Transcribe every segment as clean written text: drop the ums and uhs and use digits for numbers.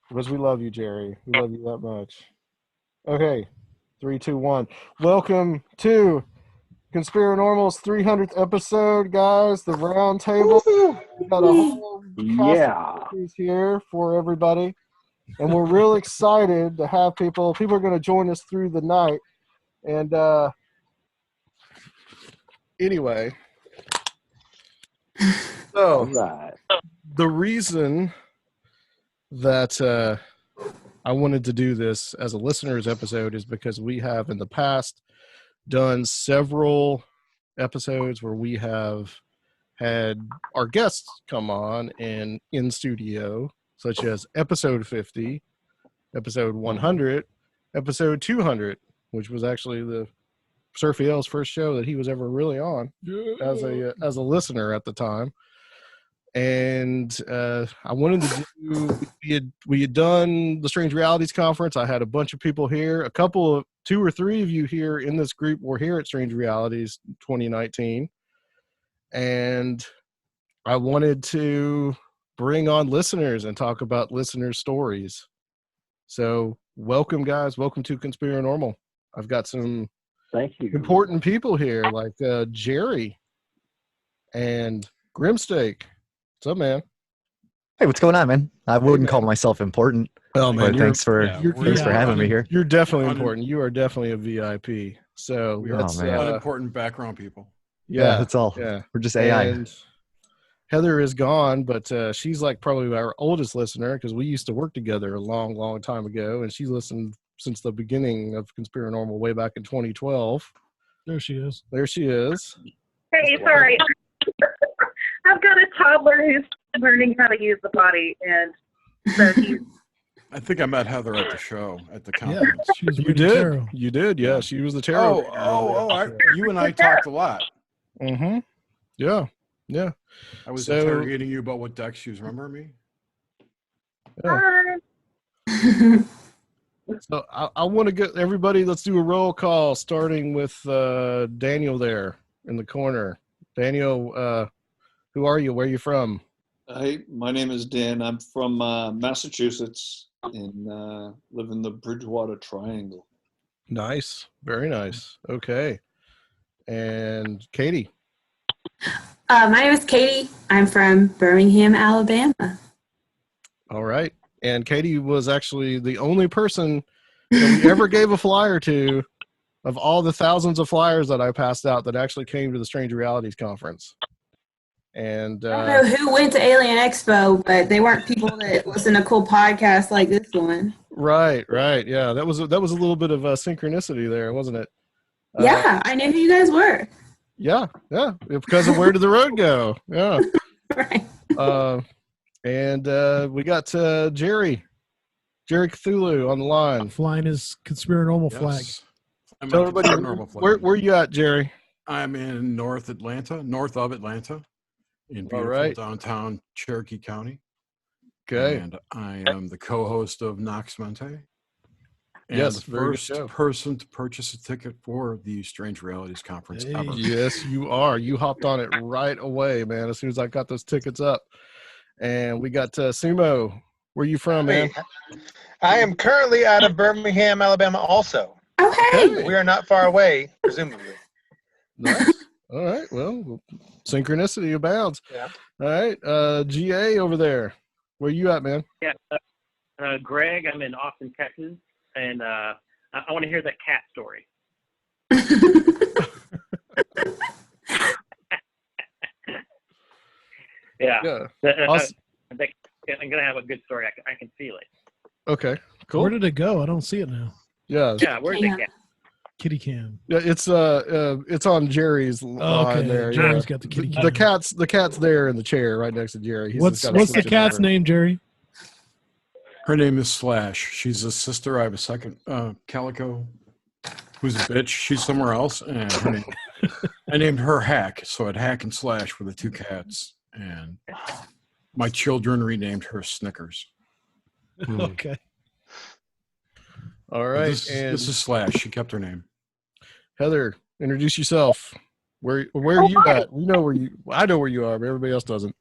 Because we love you, Jerry. We love you that much. Okay, 3, 2, 1. Welcome to Conspirinormal's 300th episode, guys. The round table. We got a whole cast of characters here for everybody, and we're real excited to have people. People are going to join us through the night, and anyway. So the reason that I wanted to do this as a listener's episode is because we have in the past done several episodes where we have had our guests come on and in studio, such as episode 50, episode 100, episode 200, which was actually the Surfiel's first show that he was ever really on as a listener at the time. And I wanted to do, we had done the Strange Realities Conference. I had a bunch of people here. Two or three of you here in this group were here at Strange Realities 2019. And I wanted to bring on listeners and talk about listener stories. So welcome, guys. Welcome to Conspirinormal. I've got some important people here like Jerry and Grimsteak. What's up, man? Hey, what's going on, man? I wouldn't call myself important. Oh, man, but thanks for having me here. You're definitely important. You are definitely a VIP. So we are unimportant background people. Yeah, that's all. Yeah, we're just AI. And Heather is gone, but she's like probably our oldest listener because we used to work together a long, long time ago, and she's listened since the beginning of Conspirinormal way back in 2012. There she is. There she is. Hey, sorry. I've got a toddler who's learning how to use the potty, and so he's... I think I met Heather at the show, at the conference. Yeah, you did? Tarot. You did, yeah. She was the tarot. You and I talked a lot. Mm-hmm. Yeah. I was interrogating you about what decks you use. Remember me? Yeah. So I want to get everybody, let's do a roll call, starting with Daniel there in the corner. Daniel, who are you? Where are you from? Hi, my name is Dan. I'm from Massachusetts and live in the Bridgewater Triangle. Nice. Very nice. Okay. And Katie? My name is Katie. I'm from Birmingham, Alabama. All right. And Katie was actually the only person that we ever gave a flyer to of all the thousands of flyers that I passed out that actually came to the Strange Realities Conference. And I don't know who went to Alien Expo, but they weren't people that listen to cool podcasts like this one. Right. Yeah, that was a little bit of a synchronicity there, wasn't it? Yeah, I knew who you guys were. Yeah, because of Where Did the Road Go? Yeah. Right. And we got Jerry Cthulhu on the line. Flying his Conspirinormal flag. Tell everybody, where you at, Jerry? I'm in north of Atlanta, in beautiful downtown Cherokee County. Okay. And I am the co-host of Nox Mente. And yes, the first person to purchase a ticket for the Strange Realities Conference ever. Yes, you are. You hopped on it right away, man, as soon as I got those tickets up. And we got Sumo. Where you from, man? I am currently out of Birmingham, Alabama also. Oh, hey. We are not far away, presumably. Nice. All right. Well, synchronicity abounds. Yeah. All right. GA over there. Where you at, man? Yeah. Greg, I'm in Austin, Texas. And I want to hear that cat story. Yeah. Awesome. I'm going to have a good story. I can feel it. Okay, cool. Where did it go? I don't see it now. Yeah. Where's the cat? Kitty cam. Yeah, it's on Jerry's line there. Jerry's got the kitty cam. The cat's there in the chair right next to Jerry. What's the cat's name, Jerry? Her name is Slash. She's a sister. I have a second Calico who's a bitch. She's somewhere else. And I named her Hack. So I had Hack and Slash were the two cats. And my children renamed her Snickers. Okay. All right. This is Slash. She kept her name. Heather, introduce yourself. Where are you at? We know where you. I know where you are, but everybody else doesn't.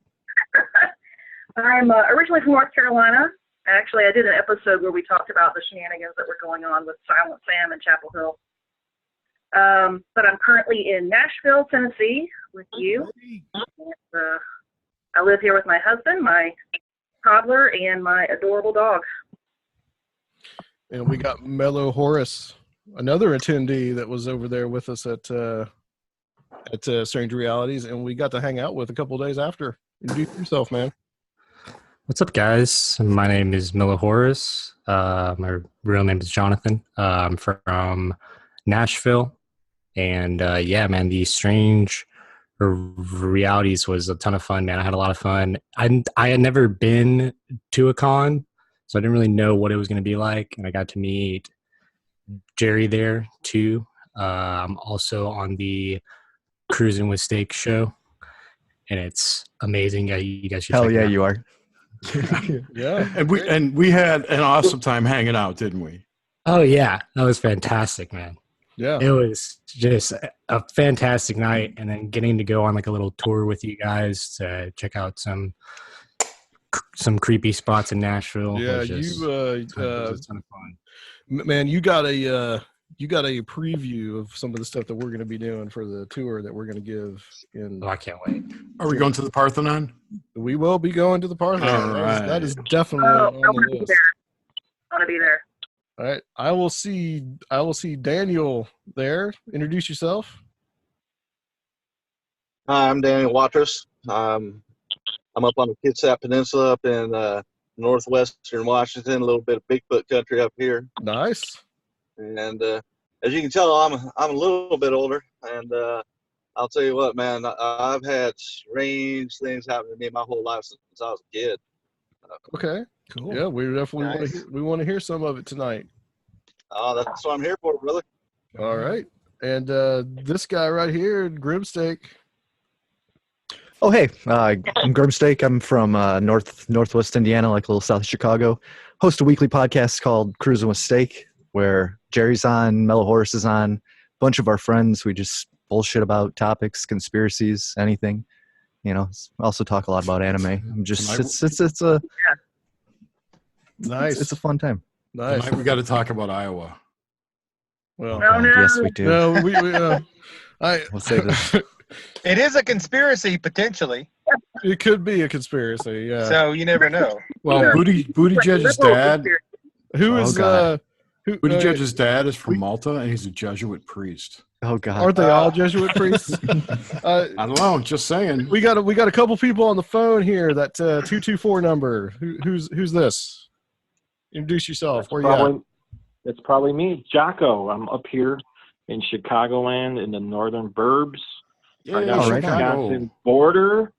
I'm originally from North Carolina, Actually, I did an episode where we talked about the shenanigans that were going on with Silent Sam in Chapel Hill. But I'm currently in Nashville, Tennessee with you. And, I live here with my husband, my toddler, and my adorable dog. And we got Mellow Horace, another attendee that was over there with us at Strange Realities, and we got to hang out with a couple days after. Introduce yourself, man. What's up, guys? My name is Mellow Horace. My real name is Jonathan. I'm from Nashville. And yeah, man, the Strange Realities was a ton of fun, man. I had a lot of fun. I had never been to a con, so I didn't really know what it was going to be like. And I got to meet Jerry there, too. I'm also on the Cruising with Steak show, and it's amazing. You guys should Hell check it yeah, out. you are. Yeah. And we had an awesome time hanging out, didn't we? Oh, yeah. That was fantastic, man. Yeah. It was just a fantastic night, and then getting to go on like a little tour with you guys to check out some creepy spots in Nashville. Yeah, was just, it was a ton of fun. Man, you got a preview of some of the stuff that we're going to be doing for the tour that we're going to give in. Oh, I can't wait. Are we going to the Parthenon? We will be going to the Parthenon. All That is right. definitely Oh, on I the want to be list. there. I want to be there. All right, I will see Daniel there. Introduce yourself. Hi, I'm Daniel Watrous. I'm up on the Kitsap Peninsula up in northwestern Washington, a little bit of Bigfoot country up here. Nice. And as you can tell, I'm a little bit older, and I'll tell you what, man, I've had strange things happen to me my whole life since I was a kid. Okay. Cool. Yeah, we definitely Nice. want to hear some of it tonight. Oh, that's what I'm here for, brother. All right, and this guy right here, Grimsteak. Oh, hey, I'm Grimsteak. I'm from northwest Indiana, like a little south of Chicago. Host a weekly podcast called Cruising with Steak, where Jerry's on, Mellow Horace is on, a bunch of our friends. We just bullshit about topics, conspiracies, anything. You know, also talk a lot about anime. It's a Nice. It's a fun time. Nice. Tonight we got to talk about Iowa. Well, No, no. Yes, we do. no, We'll save this. It is a conspiracy, potentially. It could be a conspiracy. Yeah. So you never know. Well, Yeah. Buttigieg's Liberal dad. conspiracy. Who is God. Buttigieg's dad is from Malta, and he's a Jesuit priest. Oh God. Aren't they all Jesuit priests? I don't know. Just saying. We got a couple people on the phone here. That 224 number. Who's this? Introduce yourself. Where you at? It's probably me, Jocko. I'm up here in Chicagoland in the northern burbs, right Yeah, on the right on. Wisconsin border.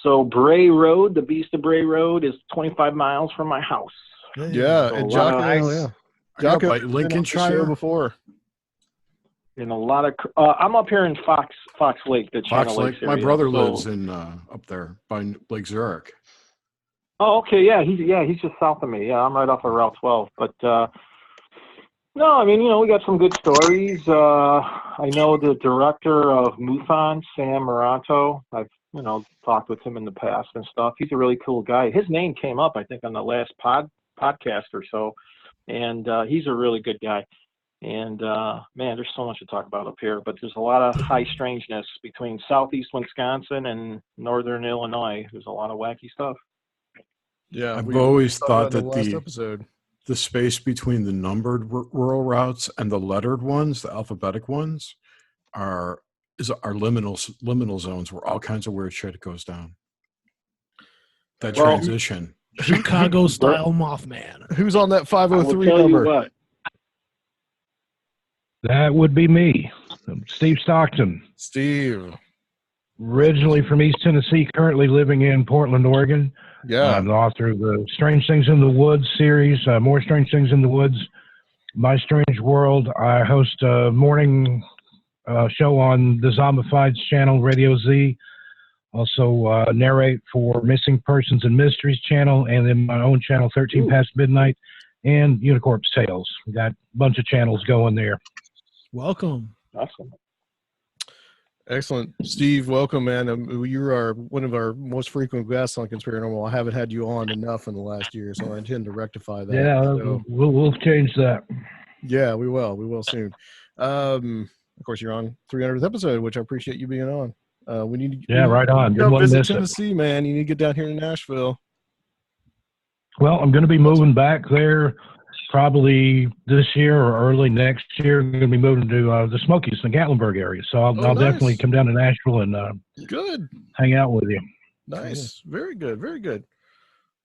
So Bray Road, the Beast of Bray Road, is 25 miles from my house. Yeah, So and a Jocko. lot of- Yeah. I grew up Jocko by been on the Lincolnshire. show before. And a lot of I'm up here in Fox Lake, the Channel Fox Lakes Lake. My area. brother So- lives in up there by Lake Zurich. Oh, okay, yeah, he's just south of me. Yeah, I'm right off of Route 12. But no, I mean, we got some good stories. I know the director of MUFON, Sam Moranto. I've talked with him in the past and stuff. He's a really cool guy. His name came up, I think, on the last podcast or so, and he's a really good guy. And man, there's so much to talk about up here. But there's a lot of high strangeness between southeast Wisconsin and northern Illinois. There's a lot of wacky stuff. Yeah, I've we always talked thought about it in that the last the episode. the space between the numbered rural routes and the lettered ones, the alphabetic ones, are liminal zones where all kinds of weird shit goes down. That Well, transition. Chicago style Mothman. Who's on that I will 503 tell you number? what. That would be me, Steve Stockton. Steve. Originally from East Tennessee, currently living in Portland, Oregon. Yeah. I'm the author of the Strange Things in the Woods series, More Strange Things in the Woods, My Strange World. I host a morning show on the Zombifieds channel, Radio Z. Also narrate for Missing Persons and Mysteries channel, and then my own channel, 13 Past Midnight, and Unicorp's Tales. We got a bunch of channels going there. Welcome. Awesome. Excellent. Steve, welcome, man. You are one of our most frequent guests on Conspirinormal. I haven't had you on enough in the last year, so I intend to rectify that. Yeah, So, we'll change that. yeah, we will. We will soon. Of course, you're on 300th episode, which I appreciate you being on. We need to Right on. Didn't come want to visit miss it. Tennessee, man. You need to get down here to Nashville. Well, I'm going to be moving back there probably this year or early next year. I'm going to be moving to the Smokies in the Gatlinburg area. So I'll nice. definitely come down to Nashville and good hang out with you. Nice. Very good. Very good.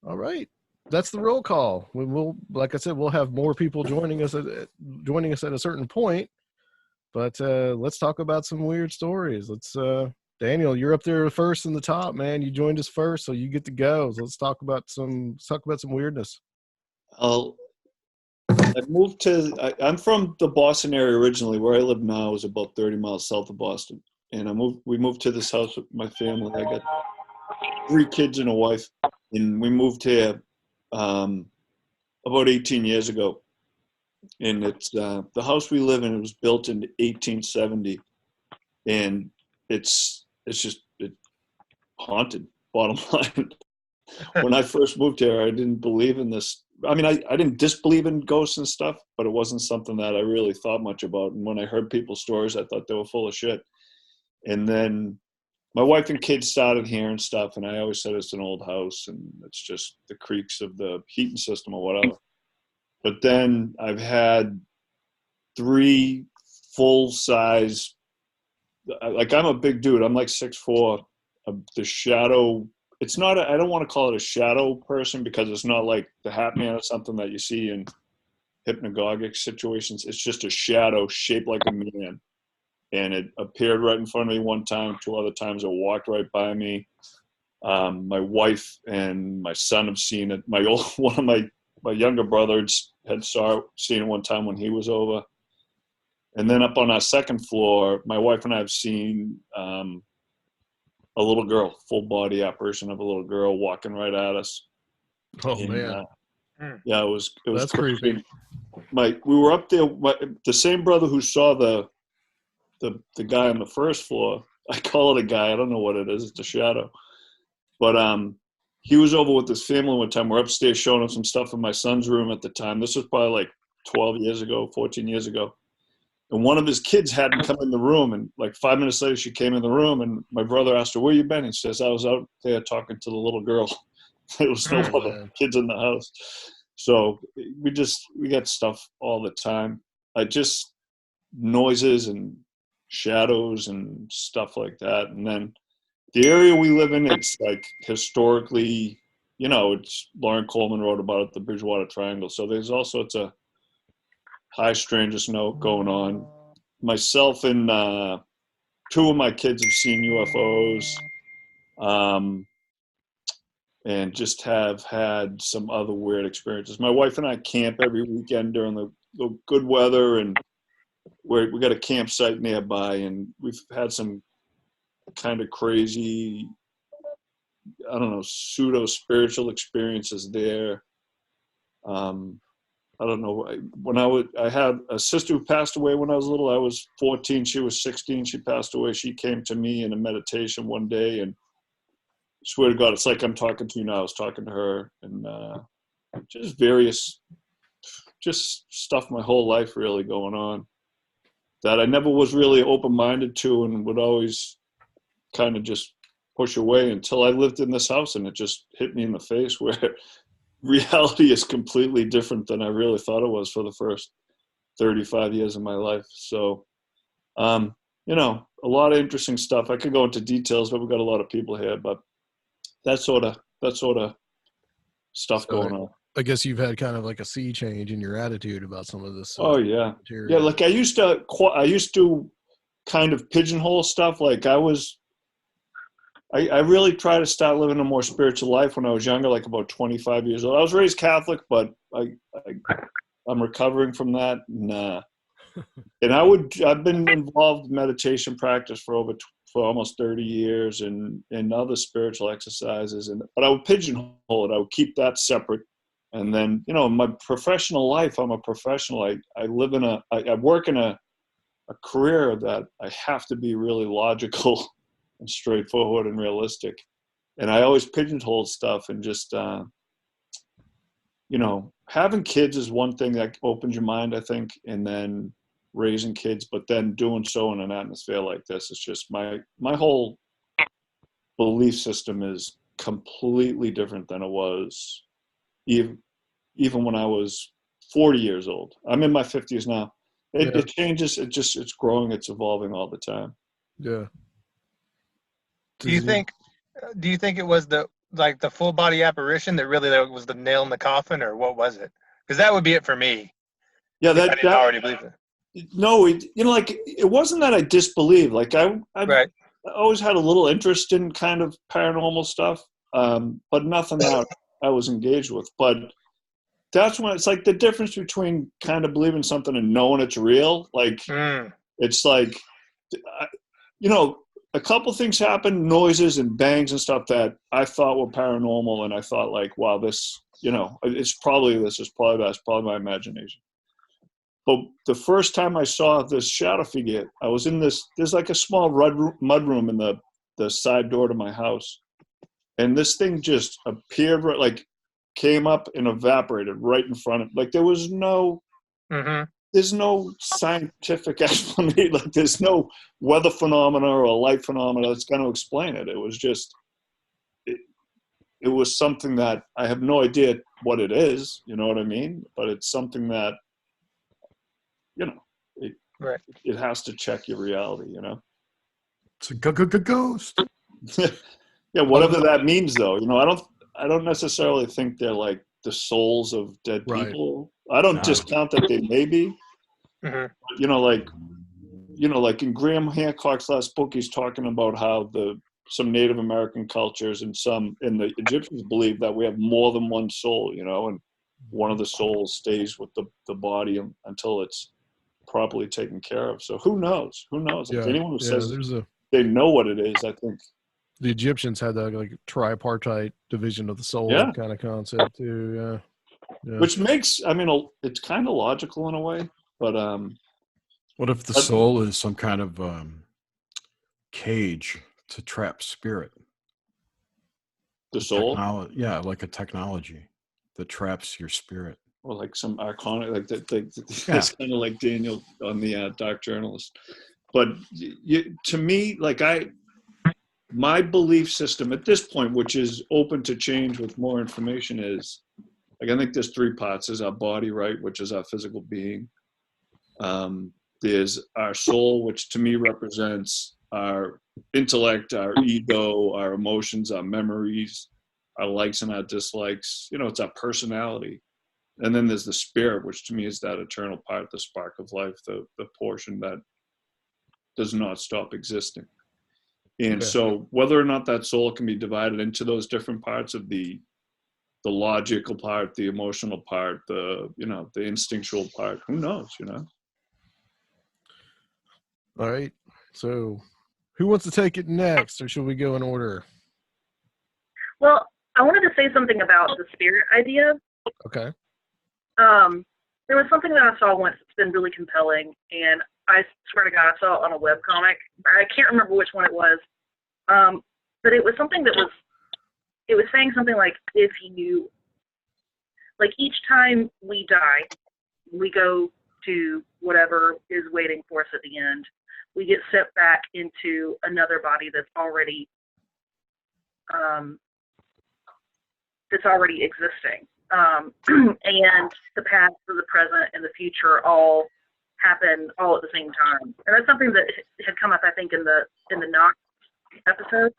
All right. That's the roll call. We'll, like I said, we'll have more people joining us at a certain point. But let's talk about some weird stories. Let's Daniel, you're up there first in the top, man. You joined us first, so you get to go. So let's talk about some weirdness. I moved to. I'm from the Boston area originally. Where I live now is about 30 miles south of Boston, and we moved to this house with my family. I got 3 kids and a wife, and we moved here about 18 years ago. And it's the house we live in. It was built in 1870, and it's haunted. Bottom line, when I first moved here, I didn't believe in this. I mean, I didn't disbelieve in ghosts and stuff, but it wasn't something that I really thought much about. And when I heard people's stories, I thought they were full of shit. And then my wife and kids started hearing stuff, and I always said it's an old house, and it's just the creaks of the heating system or whatever. But then I've had 3 full-size, like I'm a big dude. I'm like 6'4". The shadow, it's not, I don't want to call it a shadow person because it's not like the Hat Man or something that you see in hypnagogic situations. It's just a shadow shaped like a man. And it appeared right in front of me one time. 2 other times it walked right by me. My wife and my son have seen it. One of my younger brothers had seen it one time when he was over. And then up on our second floor, my wife and I have seen a little girl, full body apparition of a little girl walking right at us. Oh, and, man. Yeah, it was that's creepy. We were up there, the same brother who saw the guy on the first floor, I call it a guy, I don't know what it is, it's a shadow. But he was over with his family one time. We're upstairs showing him some stuff in my son's room at the time. This was probably like 12 years ago, 14 years ago. And one of his kids hadn't come in the room. And like 5 minutes later, she came in the room. And my brother asked her, where you been? He says, I was out there talking to the little girl. There was no other kids in the house. So we got stuff all the time. Noises and shadows and stuff like that. And then the area we live in, it's like historically, it's Lauren Coleman wrote about it, the Bridgewater Triangle. So there's all sorts of high strangeness going on. Myself and 2 of my kids have seen UFOs, and just have had some other weird experiences. My wife and I camp every weekend during the good weather, and we got a campsite nearby, and we've had some kind of crazy, I don't know, pseudo spiritual experiences there. I don't know. I had a sister who passed away when I was little. I was 14. She was 16. She passed away. She came to me in a meditation one day, and I swear to God, it's like I'm talking to you now. I was talking to her, and just various, just stuff my whole life really going on that I never was really open-minded to, and would always kind of just push away until I lived in this house, and it just hit me in the face where reality is completely different than I really thought it was for the first 35 years of my life. So, a lot of interesting stuff. I could go into details, but we've got a lot of people here, but that sort of stuff going on. I guess you've had kind of like a sea change in your attitude about some of this. Oh yeah. Material. Yeah. Like I used to kind of pigeonhole stuff. Like I really tried to start living a more spiritual life when I was younger, like about 25 years old. I was raised Catholic, but I'm recovering from that. Nah. And I've been involved in meditation practice for almost 30 years and other spiritual exercises. But I would pigeonhole it. I would keep that separate. And then, my professional life, I'm a professional. I work in a a career that I have to be really logical and straightforward and realistic. And I always pigeonhole stuff, and just, having kids is one thing that opens your mind, I think, and then raising kids, but then doing so in an atmosphere like this, it's just my whole belief system is completely different than it was even when I was 40 years old. I'm in my 50s now. It changes. It's growing. It's evolving all the time. Yeah. Do you think it was the full body apparition that really was the nail in the coffin, or what was it? Because that would be it for me. Yeah, I didn't already believe it. No, it wasn't that I disbelieved. Like I always had a little interest in kind of paranormal stuff, but nothing that I was engaged with. But that's when it's like the difference between kind of believing something and knowing it's real. Like it's like, a couple things happened, noises and bangs and stuff that I thought were paranormal, and I thought like, wow, this, it's probably my imagination. But the first time I saw this shadow figure, I was in there's like a small mud room in the side door to my house. And this thing just appeared, came up and evaporated right in front of, there was there's no scientific explanation. Like there's no weather phenomena or light phenomena that's going to explain it. It was just, it was something that I have no idea what it is, you know what I mean? But it's something that, it has to check your reality, It's a ghost. Yeah, whatever that means, though. I don't necessarily think they're like the souls of dead people. I don't discount that they may be. Mm-hmm. Like in Graham Hancock's last book, he's talking about how some Native American cultures and the Egyptians believe that we have more than one soul, and one of the souls stays with the body until it's properly taken care of. So who knows? If anyone who says they know what it is, I think the Egyptians had that like tripartite division of the soul kind of concept too. Yeah. Which makes, it's kind of logical in a way, but what if the soul is some kind of cage to trap spirit? The soul? Like a technology that traps your spirit. Or like some arcana, it's kind of like Daniel on the Dark Journalist. But to me, my belief system at this point, which is open to change with more information, is I think there's three parts. There's our body, right, which is our physical being. There's our soul, which to me represents our intellect, our ego, our emotions, our memories, our likes and our dislikes. It's our personality. And then there's the spirit, which to me is that eternal part, the spark of life, the portion that does not stop existing. And so whether or not that soul can be divided into those different parts of the logical part, the emotional part, the instinctual part, who knows, All right. So who wants to take it next, or should we go in order? Well, I wanted to say something about the spirit idea. Okay. There was something that I saw once that's been really compelling, and I swear to God, I saw it on a webcomic. I can't remember which one it was, but it was something it was saying something like, each time we die, we go to whatever is waiting for us at the end, we get sent back into another body that's already existing. And the past, the present, and the future all happen all at the same time. And that's something that had come up, I think, in the Knox episode,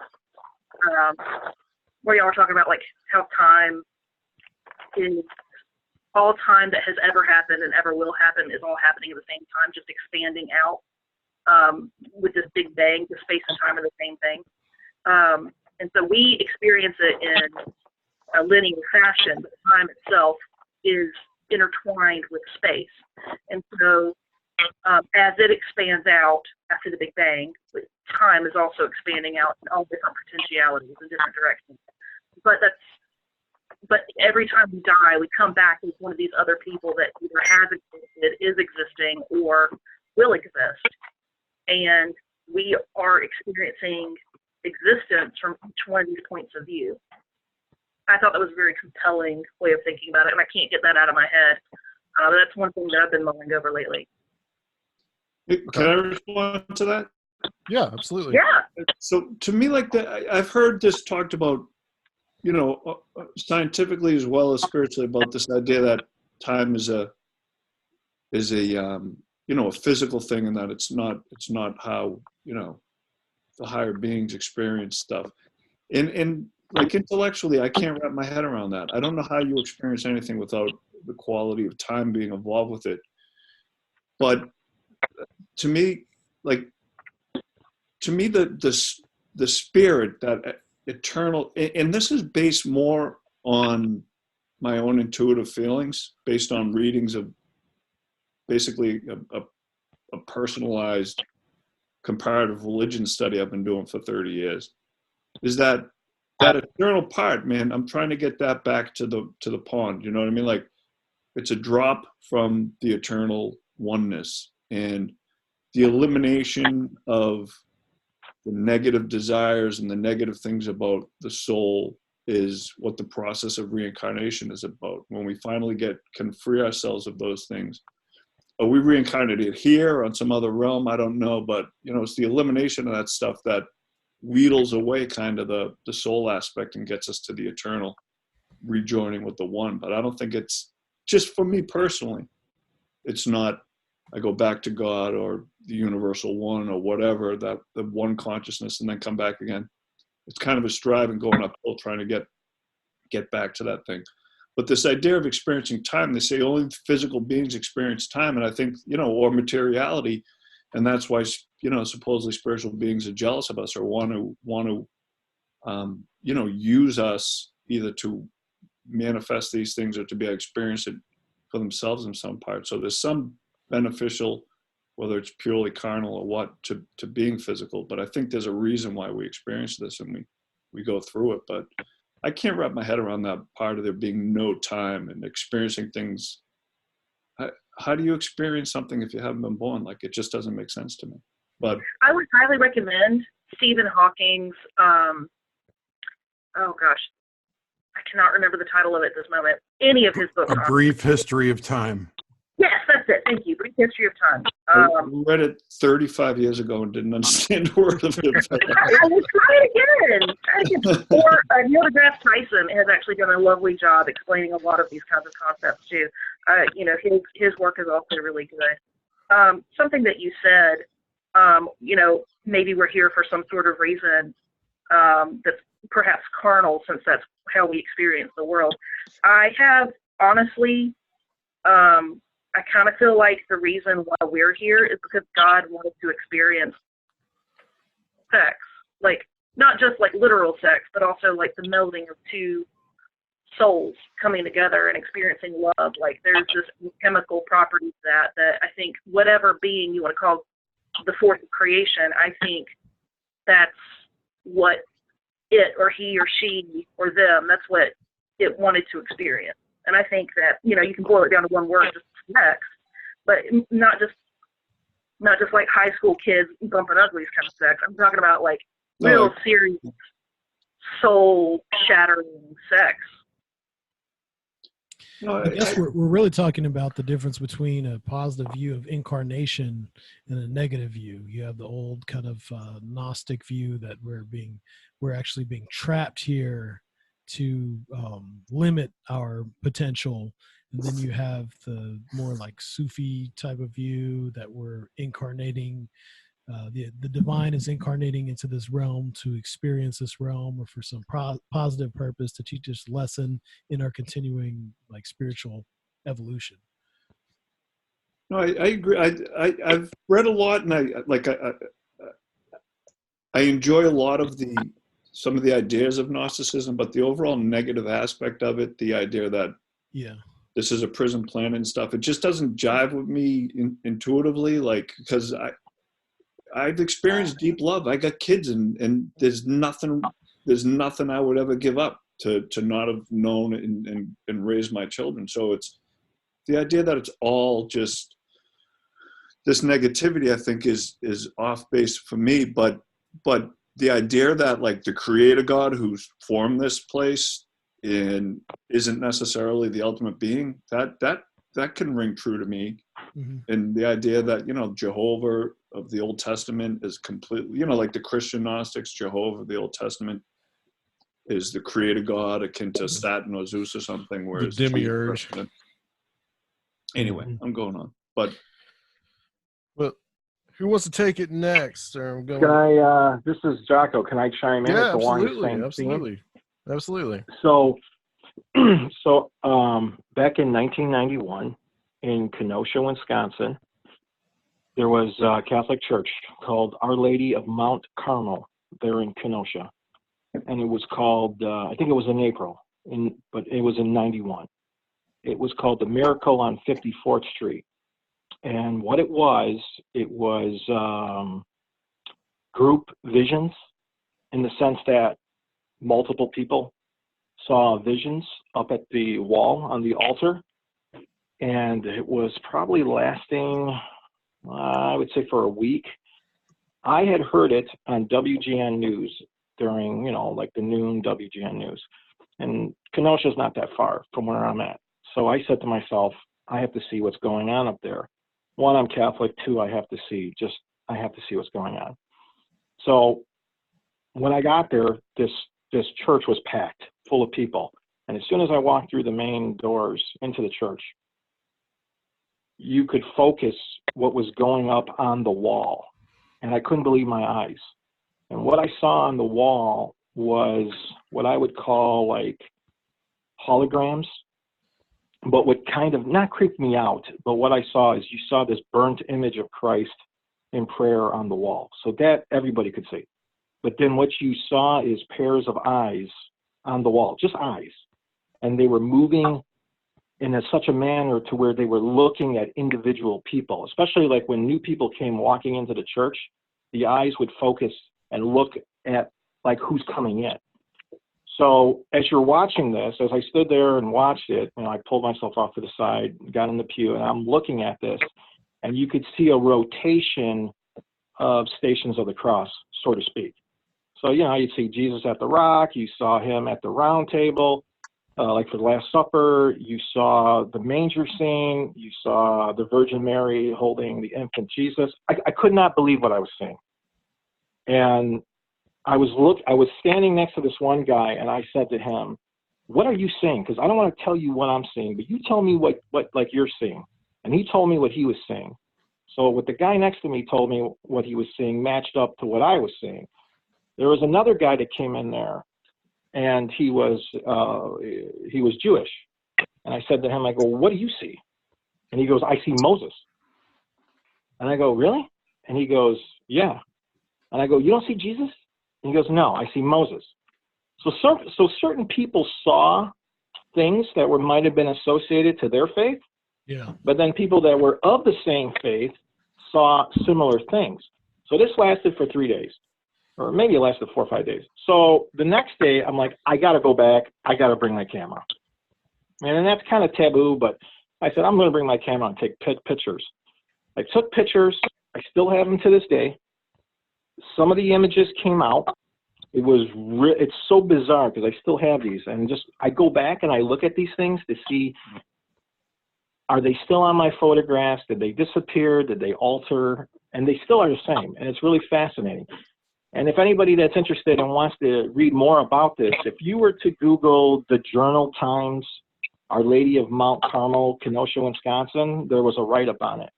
where y'all were talking about how time is all time that has ever happened and ever will happen is all happening at the same time, just expanding out with this big bang. The space and time are the same thing. And so we experience it in a linear fashion, but time itself is intertwined with space. And so as it expands out after the Big Bang, time is also expanding out in all different potentialities in different directions. But every time we die, we come back with one of these other people that either has existed, is existing, or will exist. and we are experiencing existence from each one of these points of view. I thought that was a very compelling way of thinking about it, and I can't get that out of my head. That's one thing that I've been mulling over lately. Can I respond to that? Yeah, absolutely. Yeah. So to me, like that, I've heard this talked about, you know, scientifically as well as spiritually, about this idea that time is a you know, a physical thing, and that it's not how, you know, the higher beings experience stuff. And like intellectually, I can't wrap my head around that. I don't know how you experience anything without the quality of time being involved with it. But to me, like, the spirit, that eternal, and this is based more on my own intuitive feelings, based on readings of basically a personalized comparative religion study I've been doing for 30 years, is that eternal part, man. I'm trying to get that back to the pond. You know what I mean? Like, it's a drop from the eternal oneness, and the elimination of the negative desires and the negative things about the soul is what the process of reincarnation is about. When we finally can free ourselves of those things. Are we reincarnated here or on some other realm? I don't know, but you know, it's the elimination of that stuff that wheedles away kind of the soul aspect and gets us to the eternal, rejoining with the one. But I don't think it's, just for me personally, it's not, I go back to God or the universal one or whatever, that the one consciousness, and then come back again. It's kind of a striving going uphill, trying to get back to that thing. But this idea of experiencing time, they say only physical beings experience time. And I think, you know, or materiality. And that's why, you know, supposedly spiritual beings are jealous of us or want to, you know, use us either to manifest these things or to be able to experience it for themselves in some part. So there's some beneficial, whether it's purely carnal or what, to being physical. But I think there's a reason why we experience this and we go through it. But I can't wrap my head around that part of there being no time and experiencing things. How do you experience something if you haven't been born? Like, it just doesn't make sense to me. But I would highly recommend Stephen Hawking's, oh gosh, I cannot remember the title of it at this moment. Any of his books. A Brief History of Time. Yes, that's it. Thank you. Brief History of Time. I read it 35 years ago and didn't understand a word of it. I will try it again. Or Neil deGrasse Tyson has actually done a lovely job explaining a lot of these kinds of concepts too. You know, his work is also really good. Something that you said, you know, maybe we're here for some sort of reason that's perhaps carnal, since that's how we experience the world. I have honestly, I kind of feel like the reason why we're here is because God wanted to experience sex. Like, not just like literal sex, but also like the melding of two souls coming together and experiencing love. Like, there's this chemical property that I think whatever being you want to call the force of creation, I think that's what it or he or she or them, that's what it wanted to experience. And I think that, you know, you can boil it down to one word, just sex, but not just like high school kids bumping uglies kind of sex. I'm talking about like real serious, soul shattering sex. I guess we're really talking about the difference between a positive view of incarnation and a negative view. You have the old kind of Gnostic view that we're actually being trapped here to limit our potential. And then you have the more like Sufi type of view that we're incarnating, the divine is incarnating into this realm to experience this realm or for some positive purpose to teach us a lesson in our continuing like spiritual evolution. No, I agree. I've read a lot, and I enjoy a lot of some of the ideas of Gnosticism, but the overall negative aspect of it, the idea that this is a prison planet and stuff, it just doesn't jive with me intuitively. Like, because I've experienced deep love. I got kids, and there's nothing I would ever give up to not have known and raised my children. So it's the idea that it's all just this negativity, I think, is off base for me. But the idea that like the creator God who's formed this place and isn't necessarily the ultimate being, that can ring true to me. Mm-hmm. And the idea that, you know, Jehovah of the Old Testament is completely, you know, like the Christian Gnostics, Jehovah of the Old Testament is the creator God akin to Saturn or Zeus or something, whereas the demiurge. Anyway, I'm going on. But who wants to take it next? Or I'm going... Can I, this is Jocko, can I chime in? Yeah, It's along the absolutely, same absolutely. theme. Absolutely. So, back in 1991 in Kenosha, Wisconsin, there was a Catholic church called Our Lady of Mount Carmel there in Kenosha. And it was called, I think it was in April, but it was in 91. It was called the Miracle on 54th Street. And what it was group visions, in the sense that multiple people saw visions up at the wall on the altar. And it was probably lasting, I would say, for a week. I had heard it on WGN News during, you know, like the noon WGN News. And Kenosha's not that far from where I'm at. So I said to myself, I have to see what's going on up there. One, I'm Catholic. Two, I have to see what's going on. So when I got there, this church was packed, full of people. And as soon as I walked through the main doors into the church, you could focus what was going up on the wall. And I couldn't believe my eyes. And what I saw on the wall was what I would call like holograms. But what kind of, not creeped me out, but what I saw is you saw this burnt image of Christ in prayer on the wall. So that everybody could see. But then what you saw is pairs of eyes on the wall, just eyes. And they were moving in such a manner to where they were looking at individual people, especially like when new people came walking into the church, the eyes would focus and look at like who's coming in. So as you're watching this, as I stood there and watched it, you know, I pulled myself off to the side, got in the pew, and I'm looking at this, and you could see a rotation of Stations of the Cross, so to speak. So, you know, you'd see Jesus at the rock, you saw him at the round table, like for the Last Supper, you saw the manger scene, you saw the Virgin Mary holding the infant Jesus. I could not believe what I was seeing. And I was standing next to this one guy, and I said to him, "What are you seeing? Because I don't want to tell you what I'm seeing, but you tell me what like you're seeing." And he told me what he was seeing. So what the guy next to me told me what he was seeing matched up to what I was seeing. There was another guy that came in there, and he was Jewish. And I said to him, I go, "What do you see?" And he goes, "I see Moses." And I go, "Really?" And he goes, "Yeah." And I go, "You don't see Jesus?" And he goes, "No, I see Moses." So certain people saw things that might have been associated to their faith. Yeah. But then people that were of the same faith saw similar things. So this lasted for 3 days, or maybe it lasted 4 or 5 days. So the next day, I'm like, I got to go back. I got to bring my camera. And that's kind of taboo, but I said, I'm going to bring my camera and take pictures. I took pictures. I still have them to this day. Some of the images came out. It's so bizarre because I still have these, and I go back and I look at these things to see, are they still on my photographs? Did they disappear? Did they alter? And they still are the same, and it's really fascinating. And if anybody that's interested and wants to read more about this, if you were to Google the Journal Times, Our Lady of Mount Carmel, Kenosha, Wisconsin, there was a write-up on it.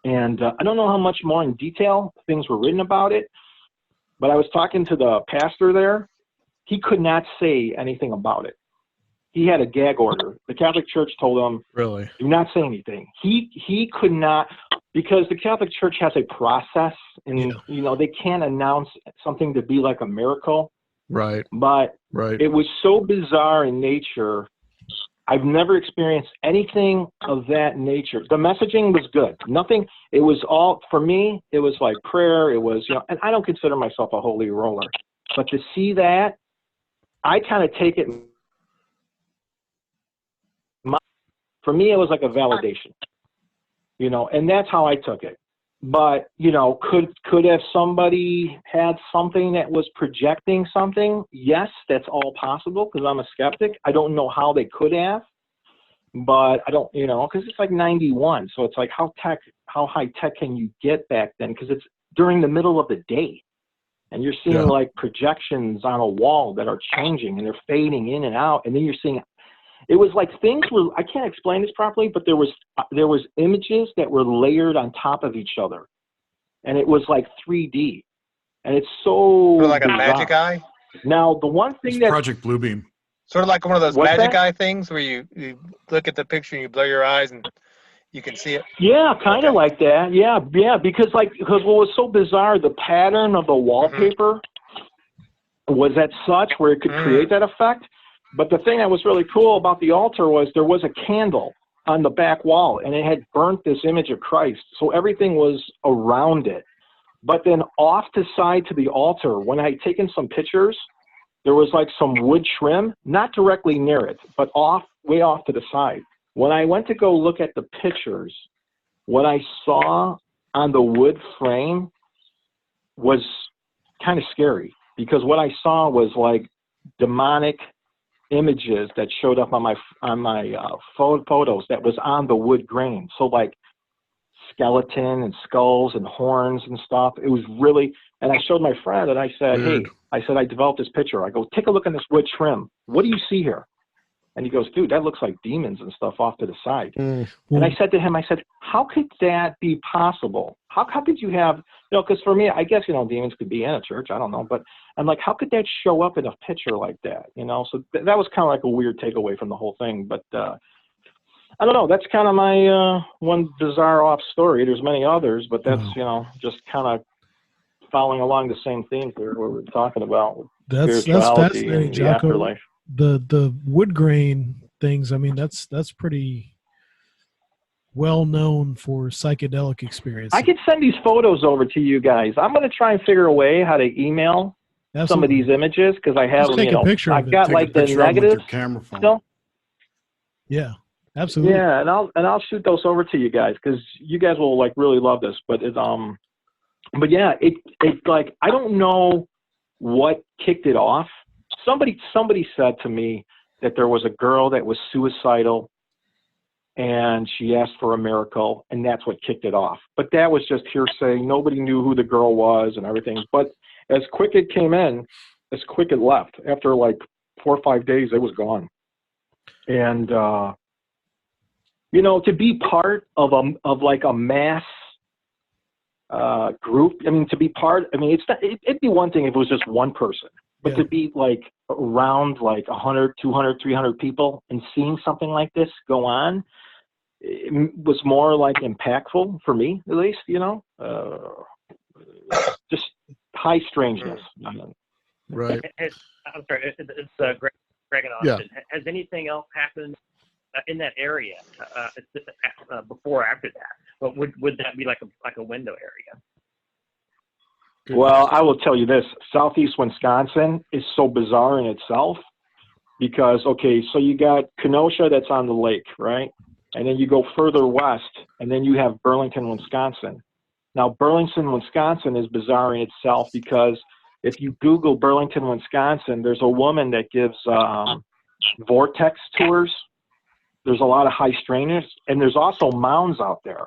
And I don't know how much more in detail things were written about it, but I was talking to the pastor there. He could not say anything about it. He had a gag order. The Catholic Church told him, "Really, do not say anything." He could not, because the Catholic Church has a process, and you know, they can't announce something to be like a miracle. Right. But right. It was so bizarre in nature. I've never experienced anything of that nature. The messaging was good. Nothing. It was all, for me, it was like prayer. It was, you know, and I don't consider myself a holy roller, but to see that, I kind of take it. For me, it was like a validation. and that's how I took it. But, could have somebody had something that was projecting something? Yes, that's all possible because I'm a skeptic. I don't know how they could have, but I don't, because it's like 91. So it's like how high tech can you get back then? Because it's during the middle of the day and you're seeing like projections on a wall that are changing and they're fading in and out. And then you're seeing, it was like things were, I can't explain this properly, but there was images that were layered on top of each other. And it was like 3D. And it's so Sort of like bizarre. a magic eye? Now, the one thing that Project Bluebeam. Sort of like one of those What's magic that? eye things where you look at the picture and you blur your eyes and you can see it. Yeah, kind of like that. Yeah, because what was so bizarre, the pattern of the wallpaper was at such where it could create that effect. But the thing that was really cool about the altar was there was a candle on the back wall, and it had burnt this image of Christ. So everything was around it. But then off to side to the altar, when I had taken some pictures, there was like some wood trim, not directly near it, but way off to the side. When I went to go look at the pictures, what I saw on the wood frame was kind of scary because what I saw was like demonic images that showed up on my photos that was on the wood grain. So like skeleton and skulls and horns and stuff. It was really, and I showed my friend and I said, hey, I developed this picture. I go, take a look at this wood trim. What do you see here? And he goes, dude, that looks like demons and stuff off to the side. And I said to him, how could that be possible? How could you have, because for me, I guess, demons could be in a church. I don't know. But I'm like, how could that show up in a picture like that? So that was kind of like a weird takeaway from the whole thing. But I don't know. That's kind of my one bizarre off story. There's many others, but that's, just kind of following along the same theme here where we're talking about That's spirituality fascinating, and the Jocko. afterlife. The wood grain things, I mean, that's pretty well known for psychedelic experience. I could send these photos over to you guys. I'm going to try and figure a way how to email some of these images because I have Just take a picture of I've it. got Take like the negatives camera phone. still. Yeah, absolutely. Yeah, and I'll shoot those over to you guys because you guys will like really love this. But but yeah, it like I don't know what kicked it off. Somebody said to me that there was a girl that was suicidal and she asked for a miracle and that's what kicked it off. But that was just hearsay. Nobody knew who the girl was and everything. But as quick it came in, as quick it left. After like 4 or 5 days, it was gone. And, to be part of like a mass group, it'd be one thing if it was just one person. But to be like around like 100, 200, 300 people and seeing something like this go on, it was more like impactful for me, at least, just high strangeness. Right. I'm sorry, it's Greg and Austin. Yeah. Has anything else happened in that area before or after that? But would that be like a window area? Well, I will tell you this, Southeast Wisconsin is so bizarre in itself because, so you got Kenosha that's on the lake, right? And then you go further west and then you have Burlington, Wisconsin. Now, Burlington, Wisconsin is bizarre in itself because if you Google Burlington, Wisconsin, there's a woman that gives vortex tours. There's a lot of high strangeness and there's also mounds out there.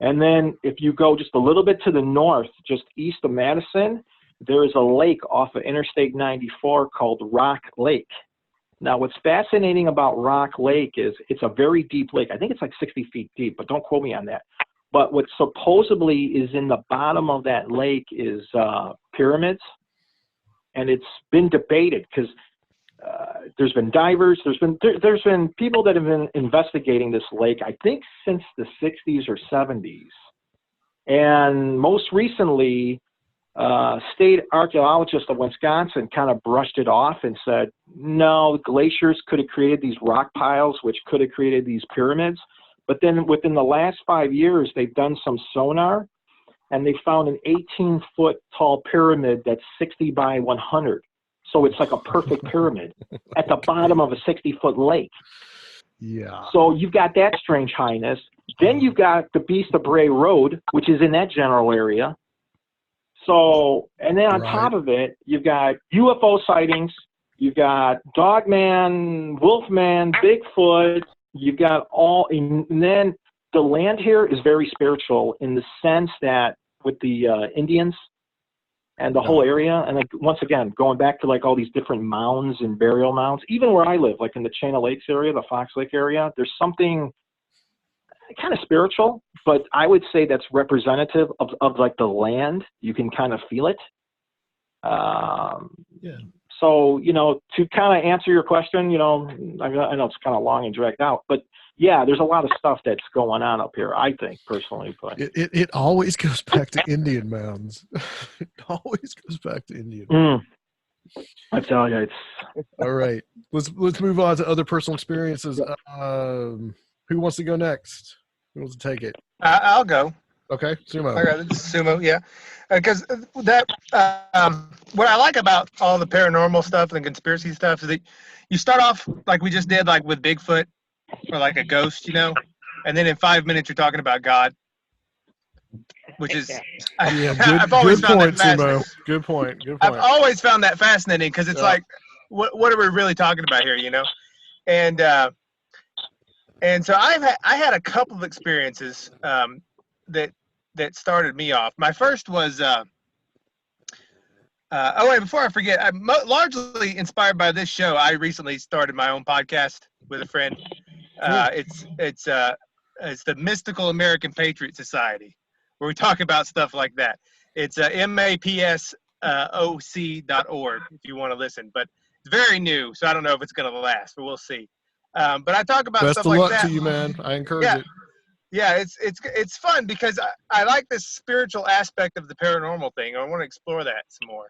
And then if you go just a little bit to the north, just east of Madison, there is a lake off of Interstate 94 called Rock Lake. Now, what's fascinating about Rock Lake is it's a very deep lake. I think it's like 60 feet deep, but don't quote me on that. But what supposedly is in the bottom of that lake is pyramids. And it's been debated because there's been divers, there's been people that have been investigating this lake, I think since the 60s or 70s. And most recently, state archaeologists of Wisconsin kind of brushed it off and said, no, glaciers could have created these rock piles, which could have created these pyramids. But then within the last 5 years, they've done some sonar and they found an 18-foot tall pyramid that's 60 by 100. So it's like a perfect pyramid at the bottom of a 60-foot lake. Yeah. So you've got that strange highness. Then you've got the Beast of Bray Road, which is in that general area. So, and then on top of it, you've got UFO sightings, you've got Dogman, Wolfman, Bigfoot, you've got all, and then the land here is very spiritual in the sense that with the Indians and the whole area, and like once again, going back to like all these different mounds and burial mounds, even where I live, like in the Chain of Lakes area, the Fox Lake area, there's something kind of spiritual, but I would say that's representative of like the land. You can kind of feel it. So, you know, to kind of answer your question, you know, I know it's kind of long and dragged out, but yeah, there's a lot of stuff that's going on up here, I think, personally. But it always goes back to Indian mounds. It always goes back to Indian mounds. I tell you, it's all right. Let's move on to other personal experiences. Who wants to go next? Who wants to take it? I'll go. Okay, Sumo. I got it. Sumo, yeah. Because that what I like about all the paranormal stuff and conspiracy stuff is that you start off like we just did, like with Bigfoot or like a ghost, you know, and then in 5 minutes you're talking about God, which is I've always found that fascinating. Good point. I've always found that fascinating because it's like, what are we really talking about here, you know? And so I had a couple of experiences that started me off. My first was before I forget, I'm largely inspired by this show. I recently started my own podcast with a friend. It's the Mystical American Patriot Society, where we talk about stuff like that. It's mapsoc.org if you want to listen, but it's very new, so I don't know if it's going to last, but we'll see. But I talk about stuff like that. Best of luck to you, man. I encourage it. Yeah, it's fun because I like this spiritual aspect of the paranormal thing. I want to explore that some more.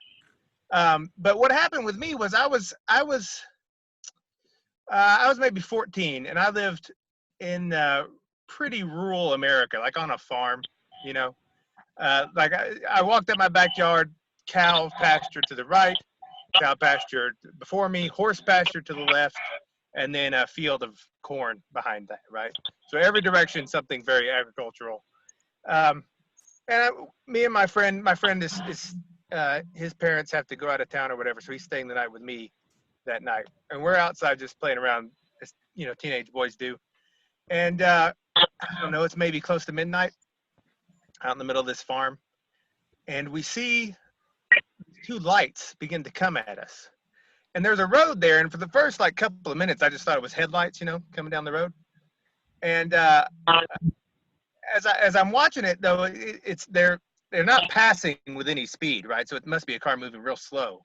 But what happened with me was I was maybe 14, and I lived in pretty rural America, like on a farm, you know. Like I walked up my backyard, cow pasture to the right, cow pasture before me, horse pasture to the left, and then a field of corn behind that, right? So every direction, something very agricultural. Me and my friend is his parents have to go out of town or whatever, so he's staying the night with me that night. And we're outside just playing around, as you know, teenage boys do. And I don't know, it's maybe close to midnight out in the middle of this farm. And we see two lights begin to come at us. And there's a road there, and for the first like couple of minutes, I just thought it was headlights, you know, coming down the road. And as I'm watching it, though, they're not passing with any speed, right? So it must be a car moving real slow.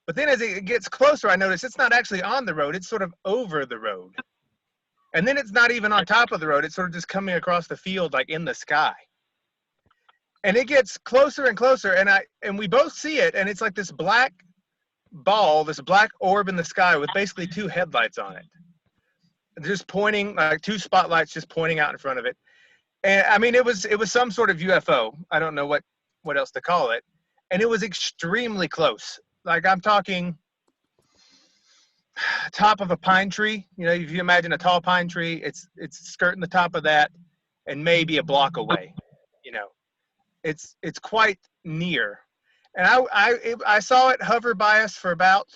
But then as it gets closer, I notice it's not actually on the road; it's sort of over the road. And then it's not even on top of the road; it's sort of just coming across the field, like in the sky. And it gets closer and closer, and we both see it, and it's like this black ball, this black orb in the sky with basically two headlights on it, just pointing, like two spotlights just pointing out in front of it. And I mean, it was some sort of UFO. I don't know what else to call it. And it was extremely close. Like I'm talking top of a pine tree. You know, if you imagine a tall pine tree, it's skirting the top of that and maybe a block away. You know, it's quite near. And I saw it hover by us for about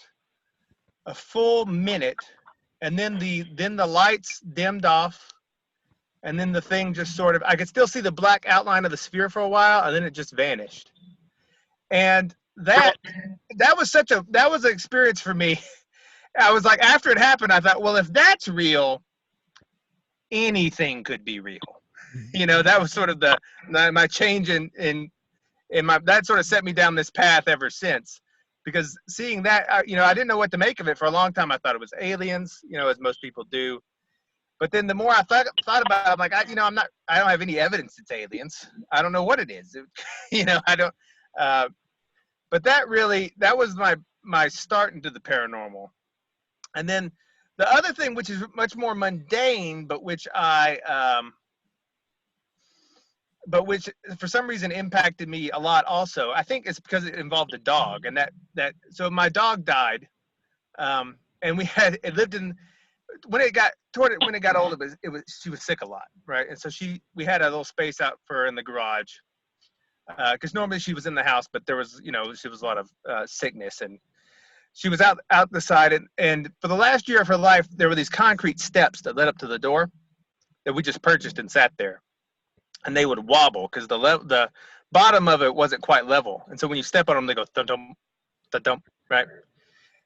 a full minute, and then the lights dimmed off, and then the thing just sort of, I could still see the black outline of the sphere for a while, and then it just vanished. And that was an experience for me. I was like, after it happened, I thought, well, if that's real, anything could be real. You know, that was sort of my change in that sort of set me down this path ever since, because seeing that, you know, I didn't know what to make of it for a long time. I thought it was aliens, you know, as most people do. But then the more I thought about it, I'm like, I don't have any evidence it's aliens. I don't know what it is. You know, I don't. But that was my start into the paranormal. And then the other thing, which is much more mundane, but which which for some reason impacted me a lot also. I think it's because it involved a dog, and so my dog died. And it lived in when it got old, she was sick a lot, right? And so we had a little space out for her in the garage, because normally she was in the house, but there was, she was a lot of sickness, and she was out the side, and for the last year of her life, there were these concrete steps that led up to the door that we just purchased and sat there, and they would wobble because the bottom of it wasn't quite level, and so when you step on them, they go thump thump thump thump, right?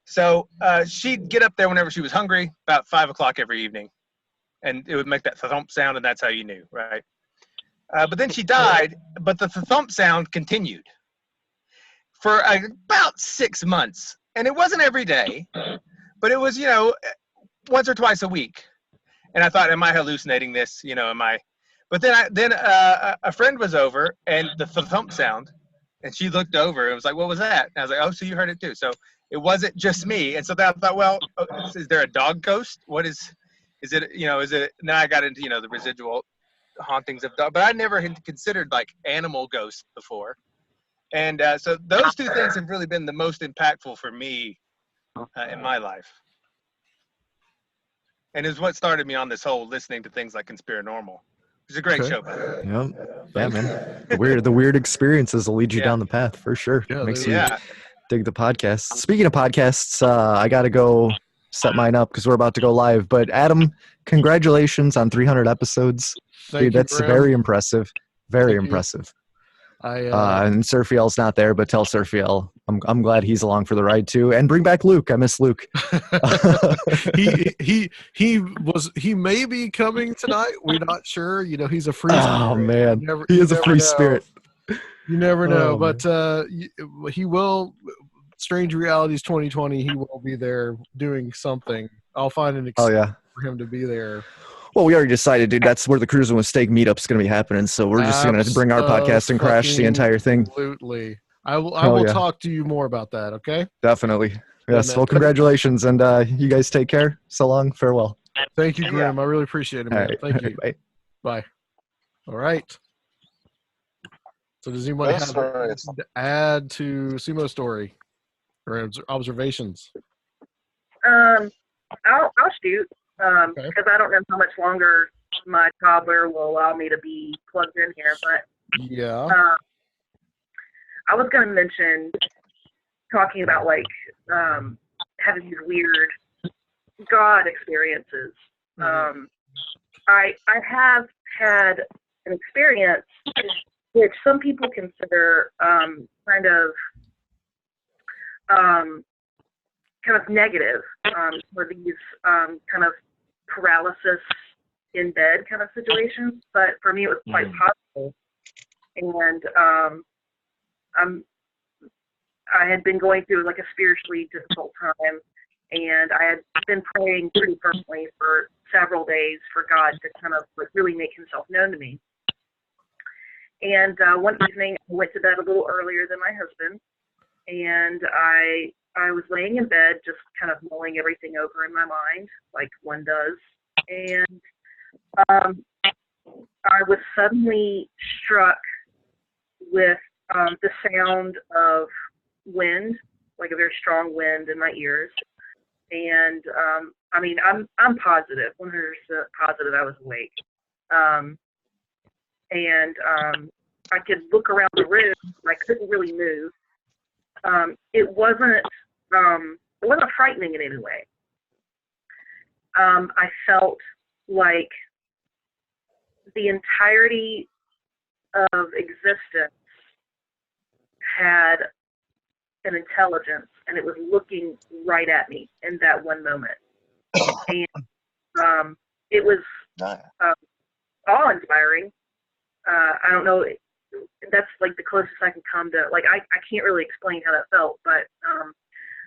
So she'd get up there whenever she was hungry, about 5 o'clock every evening, and it would make that thump sound, and that's how you knew, right? But then she died, but the thump sound continued for about 6 months, and it wasn't every day, but it was, once or twice a week. And I thought, am I hallucinating this? Am I? But then a friend was over, and the thump sound, and she looked over and was like, "What was that?" And I was like, "Oh, so you heard it too." So it wasn't just me. And so then I thought, well, is there a dog ghost? What is it? Is it? Now I got into the residual hauntings of dog, but I never had considered like animal ghosts before. And so those two things have really been the most impactful for me in my life. And is what started me on this whole listening to things like Conspirinormal. It's a great show, by the way. Yep. Yeah, man. The weird experiences will lead you down the path for sure. Yeah, Makes you dig the podcast. Speaking of podcasts, I got to go set mine up because we're about to go live. But Adam, congratulations on 300 episodes. Dude, that's very impressive. Very impressive. And Surfiel's not there, but tell Surfiel I'm glad he's along for the ride too. And bring back Luke. I miss Luke. he may be coming tonight. We're not sure. He's a free spirit. Oh man, he is a free spirit. You never know, but he will. Strange Realities 2020. He will be there doing something. I'll find an excuse for him to be there. Well, we already decided, dude. That's where the Cruising with Steak meetup's going to be happening. So we're just going to bring our podcast and crash the entire thing. Absolutely. I will talk to you more about that. Okay. Definitely. Yes. Well, congratulations, and you guys take care. So long. Farewell. Thank you, Grim. I really appreciate it, man. Right. Thank you. Bye. All right. So does anybody have anything to add to Sumo's story or observations? I'll shoot. Because I don't know how much longer my toddler will allow me to be plugged in here, but I was going to mention talking about having these weird God experiences. I have had an experience which some people consider kind of negative for these kind of paralysis in bed kind of situations, but for me it was quite positive. And I had been going through a spiritually difficult time, and I had been praying pretty fervently for several days for God to kind of really make himself known to me. And one evening I went to bed a little earlier than my husband, and I was laying in bed just kind of mulling everything over in my mind, like one does. And I was suddenly struck with the sound of wind, like a very strong wind in my ears. And I'm positive, 100% positive I was awake. And I could look around the room, I couldn't really move. It wasn't frightening in any way. I felt like the entirety of existence had an intelligence, and it was looking right at me in that one moment. And it was awe-inspiring. I don't know. That's the closest I can come to. I can't really explain how that felt, but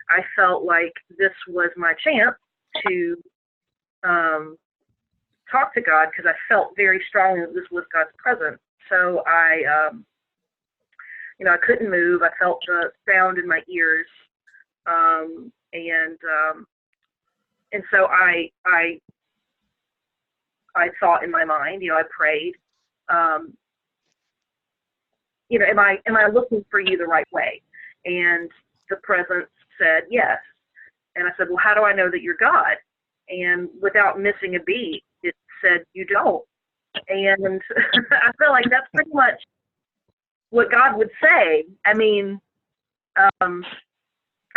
I felt like this was my chance to talk to God, because I felt very strongly that this was God's presence. So I couldn't move. I felt the sound in my ears, and so I thought in my mind, I prayed. Am I looking for you the right way? And the presence said yes. And I said, well, how do I know that you're God? And without missing a beat, it said, you don't. And I feel like that's pretty much what God would say. I mean, I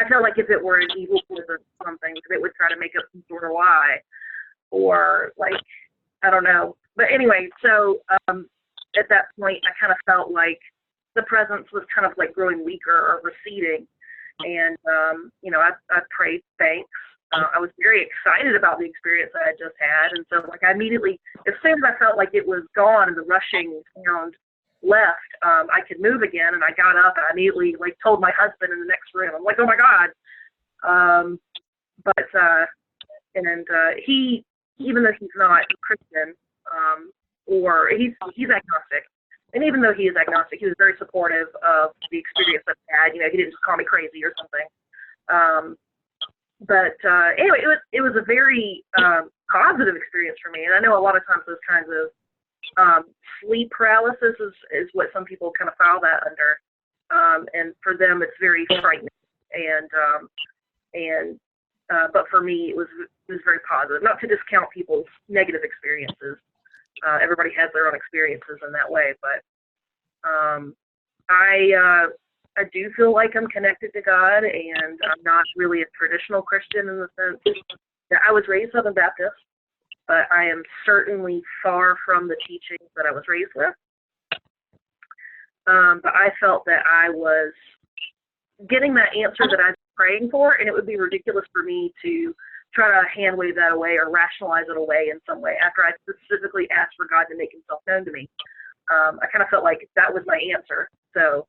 feel like if it were an evil quiz or something, it would try to make up some sort of lie, or like, I don't know. But anyway, so at that point, I kind of felt like the presence was kind of like growing weaker or receding. And, you know, I prayed thanks. I was very excited about the experience I had just had. And so, like, I immediately, as soon as I felt like it was gone and the rushing sound left, I could move again. And I got up and I immediately, like, told my husband in the next room. I'm like, oh, my God. He, even though he's not a Christian, or he's agnostic. And even though he is agnostic, he was very supportive of the experience that I had. You know, he didn't just call me crazy or something. Anyway, it was a very positive experience for me. And I know a lot of times those kinds of sleep paralysis is what some people kind of file that under. And for them, it's very frightening. But for me, it was very positive. Not to discount people's negative experiences. Everybody has their own experiences in that way, but I do feel like I'm connected to God, and I'm not really a traditional Christian in the sense that I was raised Southern Baptist, but I am certainly far from the teachings that I was raised with. But I felt that I was getting that answer that I was praying for, and it would be ridiculous for me to try to hand wave that away or rationalize it away in some way after I specifically asked for God to make himself known to me. I kind of felt like that was my answer. So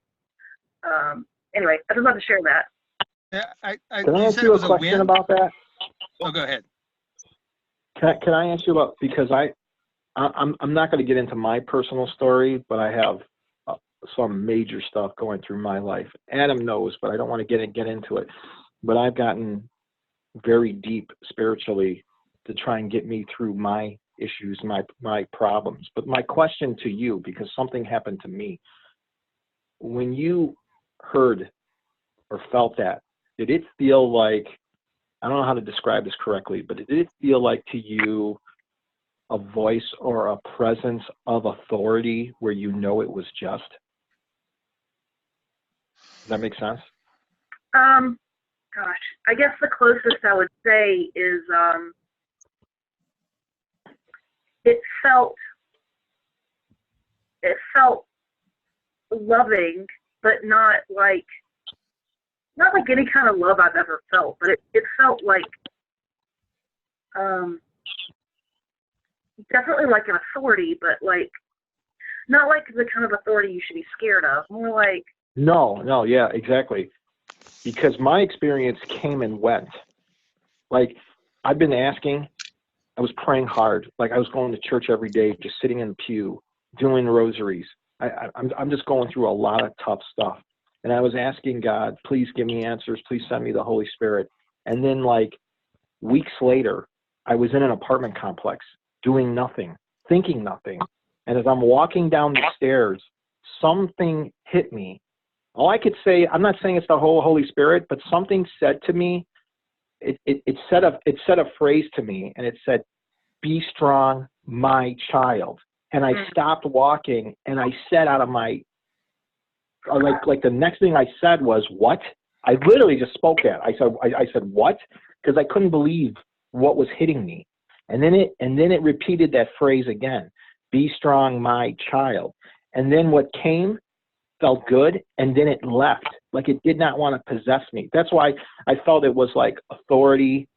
anyway, I just wanted to share that. Yeah, can I ask you a question about that? Oh, go ahead. Can I ask you about, because I'm not going to get into my personal story, but I have some major stuff going through my life. Adam knows, but I don't want to get into it. But I've gotten very deep spiritually to try and get me through my issues, my problems. But my question to you, because something happened to me, when you heard or felt that, did it feel like, I don't know how to describe this correctly, but did it feel like to you a voice or a presence of authority where you know it was just? Does that make sense? Gosh, I guess the closest I would say is it felt loving, but not like any kind of love I've ever felt. But it felt like definitely like an authority, but like not like the kind of authority you should be scared of. More like no, yeah, exactly. Because my experience came and went. Like, I've been asking, I was praying hard. Like, I was going to church every day, just sitting in the pew, doing rosaries. I'm just going through a lot of tough stuff. And I was asking God, please give me answers. Please send me the Holy Spirit. And then, like, weeks later, I was in an apartment complex, doing nothing, thinking nothing. And as I'm walking down the stairs, something hit me. All I could say, I'm not saying it's the whole Holy Spirit, but something said to me, it said a phrase to me, and it said, "Be strong, my child." And I stopped walking, and I said out of my, like the next thing I said was, "What?" I literally just spoke that. I said, "What?" Because I couldn't believe what was hitting me. And then it repeated that phrase again, "Be strong, my child." And then what came felt good, and then it left. Like it did not want to possess me. That's why I felt it was like authority.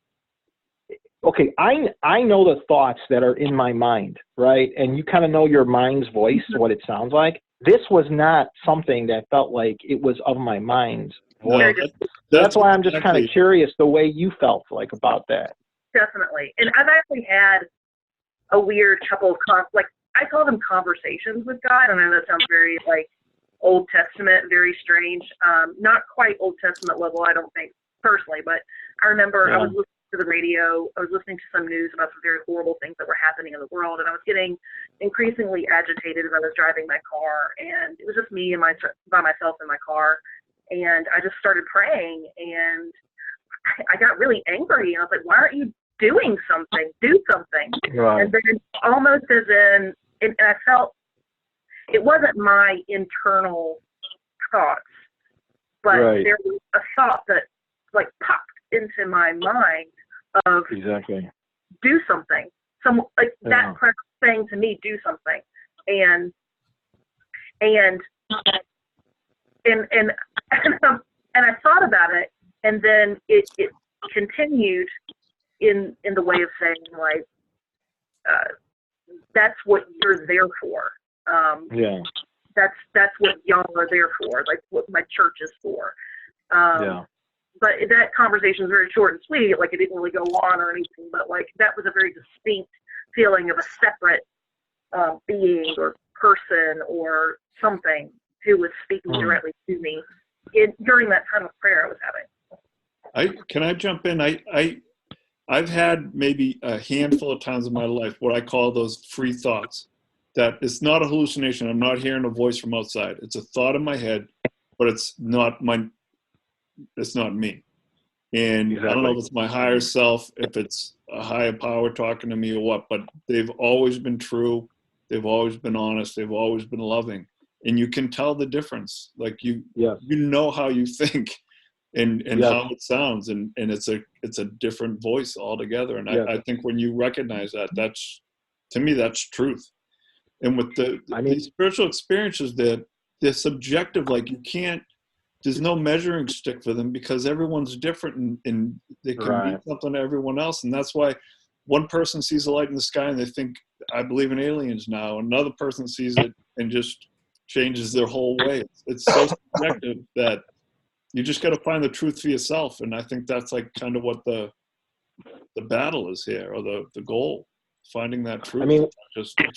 Okay, I know the thoughts that are in my mind, right? And you kind of know your mind's voice, what it sounds like. This was not something that felt like it was of my mind's voice. No, that's why I'm just kind of curious the way you felt like about that. Definitely. And I've actually had a weird couple of, I call them conversations with God. And I know that sounds very like Old Testament, very strange. Not quite Old Testament level, I don't think, personally, but I remember I was listening to the radio, I was listening to some news about some very horrible things that were happening in the world, and I was getting increasingly agitated as I was driving my car, and it was just me and by myself in my car, and I just started praying, and I got really angry, and I was like, why aren't you doing something, do something. Right. And then almost as in, and I felt it wasn't my internal thoughts, but Right. there was a thought that like popped into my mind of Exactly. do something. Some like Yeah. that person saying to me, do something. And and I thought about it, and then it continued in the way of saying like that's what you're there for. Yeah. That's what y'all are there for, like what my church is for. Yeah. But that conversation was very short and sweet. Like it didn't really go on or anything. But like that was a very distinct feeling of a separate being or person or something who was speaking directly to me during that time of prayer I was having. Can I jump in? I've had maybe a handful of times in my life what I call those free thoughts. That it's not a hallucination. I'm not hearing a voice from outside. It's a thought in my head, but it's not me. And I don't know if it's my higher self, if it's a higher power talking to me or what, but they've always been true. They've always been honest. They've always been loving. And you can tell the difference. Like you know how you think and how it sounds. And it's a different voice altogether. And I think when you recognize that, to me, that's truth. And with these spiritual experiences, they're subjective. Like there's no measuring stick for them because everyone's different and they can mean something to everyone else. And that's why one person sees a light in the sky and they think, I believe in aliens now. Another person sees it and just changes their whole way. It's so subjective that you just got to find the truth for yourself. And I think that's like kind of what the battle is here, or the goal. Finding that truth.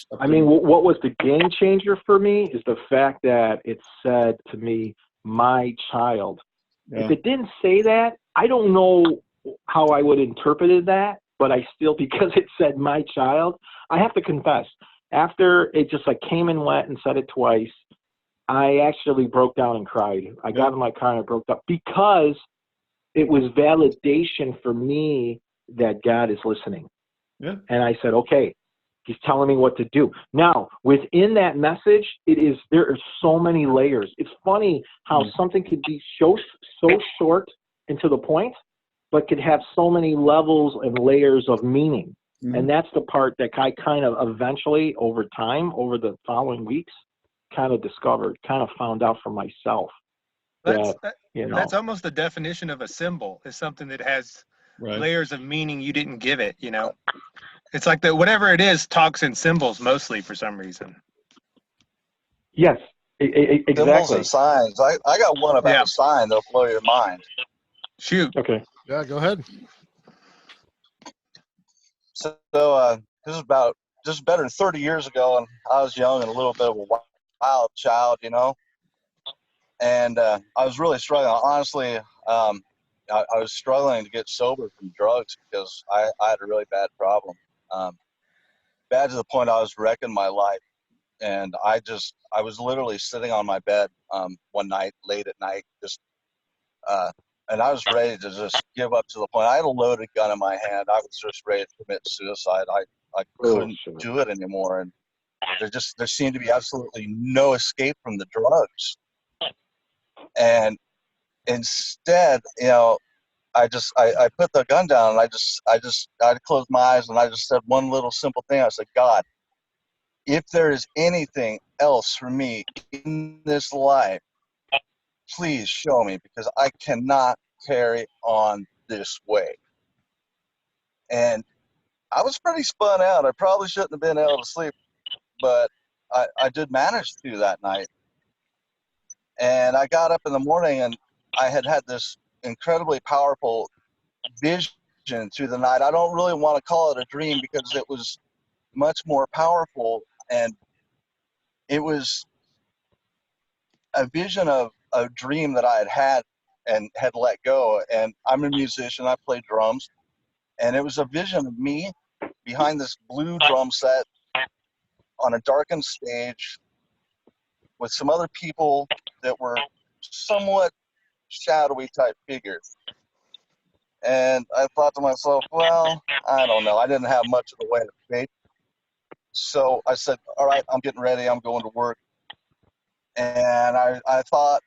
What was the game changer for me is the fact that it said to me, my child. If it didn't say that, I don't know how I would interpret that, but I still, because it said my child, I have to confess, after it just like came and went and said it twice, I actually broke down and cried. I got in my car and I broke up because it was validation for me that God is listening. Yeah. And I said, okay, he's telling me what to do. Now, within that message, there are so many layers. It's funny how something could be so short and to the point, but could have so many levels and layers of meaning. Mm-hmm. And that's the part that I kind of eventually, over time, over the following weeks, kind of discovered, kind of found out for myself. That's almost the definition of a symbol, is something that has layers of meaning you didn't give it, you know? It's like whatever it is talks in symbols mostly for some reason. Yes, exactly. Symbols and signs. I got one about a sign that'll blow your mind. Shoot. Okay. Yeah, go ahead. So this is about just better than 30 years ago, and I was young and a little bit of a wild child, you know? And I was really struggling. Honestly, I was struggling to get sober from drugs because I had a really bad problem. Bad to the point I was wrecking my life. And I was literally sitting on my bed one night, late at night, and I was ready to just give up to the point. I had a loaded gun in my hand. I was just ready to commit suicide. I couldn't do it anymore. And there seemed to be absolutely no escape from the drugs. And instead, you know, I put the gun down and I closed my eyes and I just said one little simple thing. I said, God, if there is anything else for me in this life, please show me, because I cannot carry on this way. And I was pretty spun out. I probably shouldn't have been able to sleep, but I did manage to that night. And I got up in the morning and I had this incredibly powerful vision through the night. I don't really want to call it a dream because it was much more powerful, and it was a vision of a dream that I had and had let go. And I'm a musician, I play drums, and it was a vision of me behind this blue drum set on a darkened stage with some other people that were somewhat shadowy type figures. And I thought to myself, well, I don't know. I didn't have much of the way of faith. So I said, all right, I'm getting ready. I'm going to work. And I thought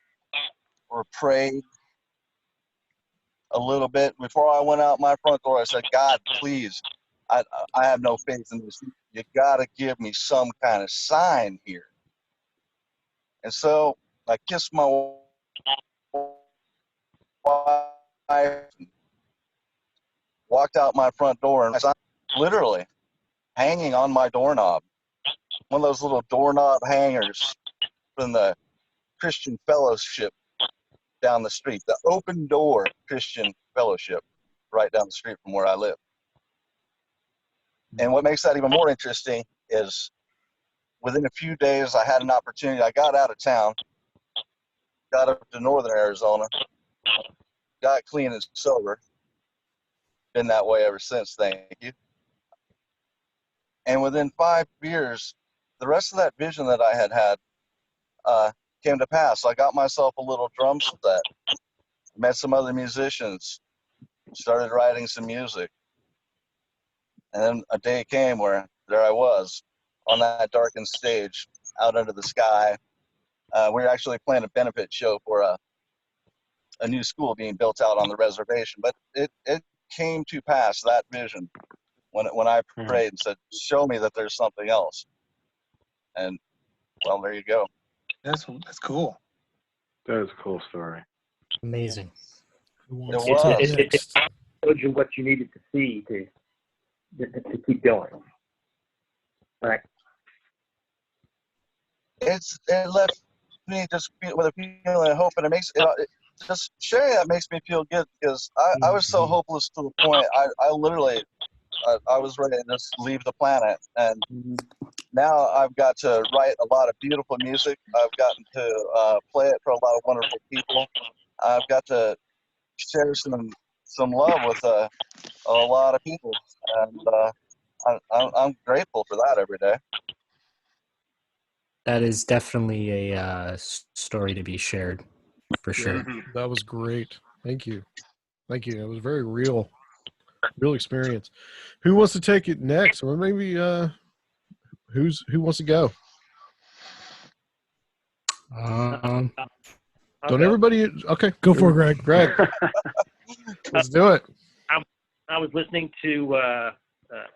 or prayed a little bit. Before I went out my front door, I said, God, please, I have no faith in this. You got to give me some kind of sign here. And so I kissed my wife, walked out my front door, and I saw literally hanging on my doorknob, one of those little doorknob hangers from the Christian Fellowship down the street, the Open Door Christian Fellowship right down the street from where I live. And what makes that even more interesting is within a few days, I had an opportunity. I got out of town, got up to northern Arizona, got clean and sober. Been that way ever since, thank you. And within 5 years, the rest of that vision that I had came to pass. I got myself a little drum set, met some other musicians, started writing some music. And then a day came where there I was on that darkened stage out under the sky. We were actually playing a benefit show for a new school being built out on the reservation. But it came to pass, that vision, when I prayed and said, show me that there's something else. And, well, there you go. That's cool. That is a cool story. Amazing. It showed you what you needed to see to keep going. Right. It left me just with a feeling of hope, and it makes just sharing that makes me feel good, because I was so hopeless to the point I literally I was ready to just leave the planet. And now I've got to write a lot of beautiful music. I've gotten to play it for a lot of wonderful people. I've got to share some love with a lot of people, and I'm grateful for that every day. That is definitely a story to be shared, for sure. Yeah, that was great. Thank you. It was very real experience. Who wants to take it next, or maybe who wants to go? Don't everybody? Okay, go for it, Greg. Greg, let's do it. I was listening to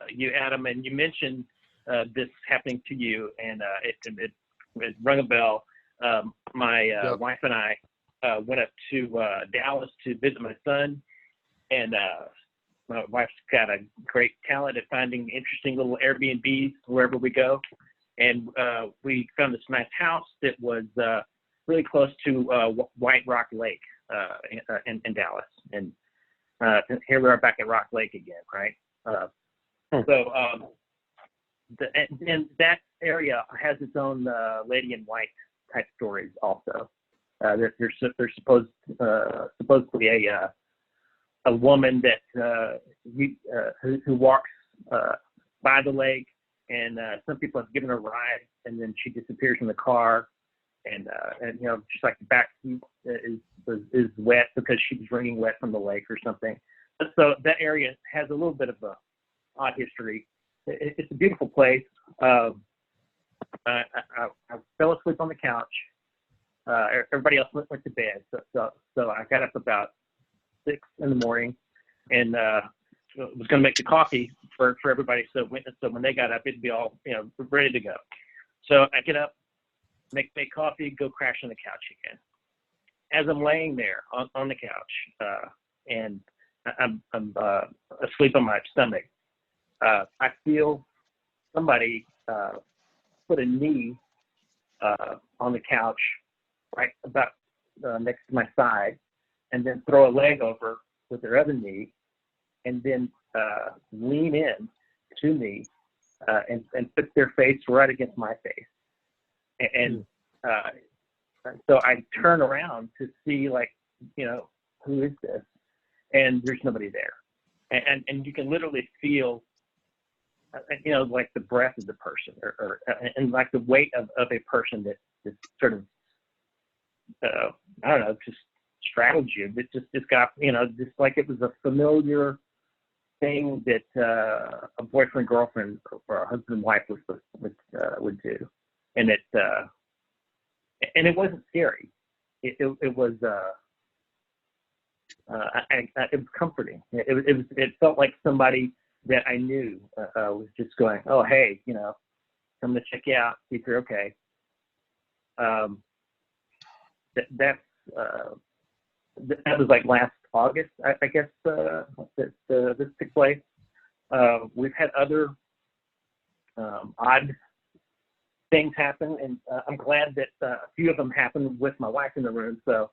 you, Adam, and you mentioned this happening to you, and it rung a bell. My wife and I went up to Dallas to visit my son, and my wife's got a great talent at finding interesting little Airbnbs wherever we go. And we found this nice house that was really close to White Rock Lake in Dallas. And here we are back at Rock Lake again, right? So and that area has its own Lady in White type stories also. There's supposedly a woman that who walks by the lake, and some people have given her a ride, and then she disappears in the car, and just like the back seat is wet because she was wringing wet from the lake or something. So that area has a little bit of a odd history. It's a beautiful place. I fell asleep on the couch. Everybody else went to bed, so I got up about 6 in the morning, and was going to make the coffee for everybody. So when they got up, it'd be all ready to go. So I get up, make coffee, go crash on the couch again. As I'm laying there on the couch, and I'm asleep on my stomach, I feel somebody put a knee on the couch right about next to my side, and then throw a leg over with their other knee, and then lean in to me and put their face right against my face. And so I turn around to see, who is this? And there's nobody there. And you can literally feel, like the breath of the person, or and like the weight of a person that sort of, I don't know, just straddled you. It just got, just like it was a familiar thing that a boyfriend, girlfriend, or a husband, wife would do, and it wasn't scary. It was it was comforting. It felt like somebody that I knew was just going, oh hey, I'm gonna check you out, see if you're okay. That was like last August, I guess, that this took place. We've had other odd things happen, and I'm glad that a few of them happened with my wife in the room, so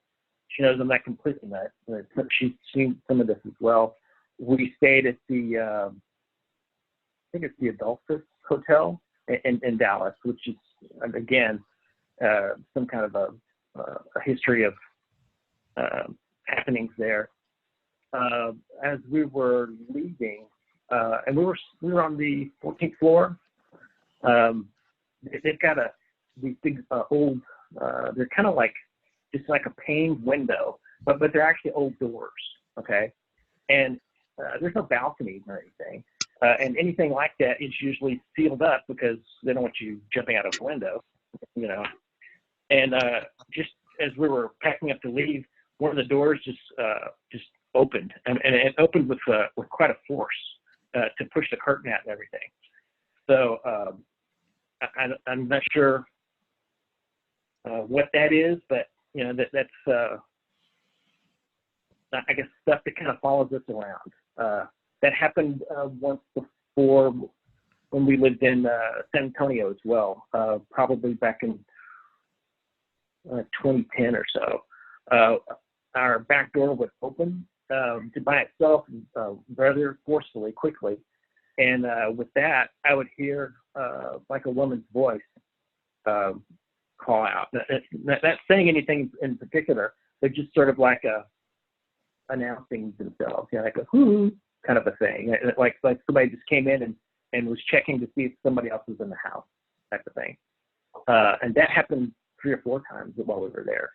she knows I'm not completely nuts. She's seen some of this as well. We stayed at the, I think it's the Adolphus Hotel in Dallas, which is, again, some kind of a history of happenings there. As we were leaving, and we were on the 14th floor. They've got these big old. They're kind of like just like a paned window, but they're actually old doors. Okay, and there's no balconies or anything, and anything like that is usually sealed up because they don't want you jumping out of the window, And just as we were packing up to leave, one of the doors just opened, and it opened with quite a force to push the curtain out and everything. So I'm not sure what that is, but that's I guess stuff that kind of follows us around. That happened once before when we lived in San Antonio as well, probably back in 2010 or so. Our back door would open by itself rather forcefully, quickly. And with that, I would hear like a woman's voice call out. Not saying anything in particular, but just sort of like announcing themselves, like a whoo kind of a thing. Like somebody just came in and was checking to see if somebody else was in the house, type of thing. And that happened 3 or 4 times while we were there.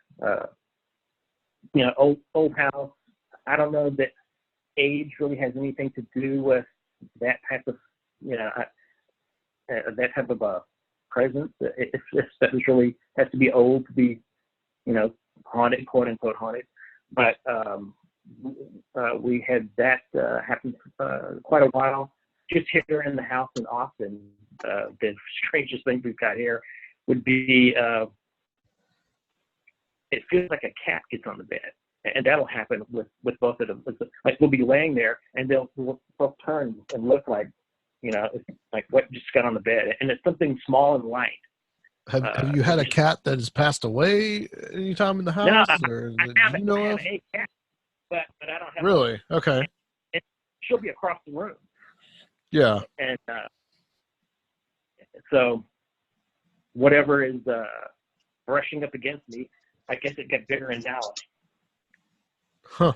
Old house. I don't know that age really has anything to do with that type of, that type of a presence. If that was really has to be old to be, haunted, quote unquote haunted. But we had that happen quite a while. Just here in the house in Austin, the strangest thing we've got here would be it feels like a cat gets on the bed, and that'll happen with both of them. Like we'll be laying there, and they'll both turn and look like, like what just got on the bed, and it's something small and light. Have you had a cat that has passed away anytime in the house? No, or I haven't had a cat, but I don't have. Really? Okay. She'll be across the room. Yeah. And so whatever is brushing up against me, I guess it got bigger in Dallas. Huh.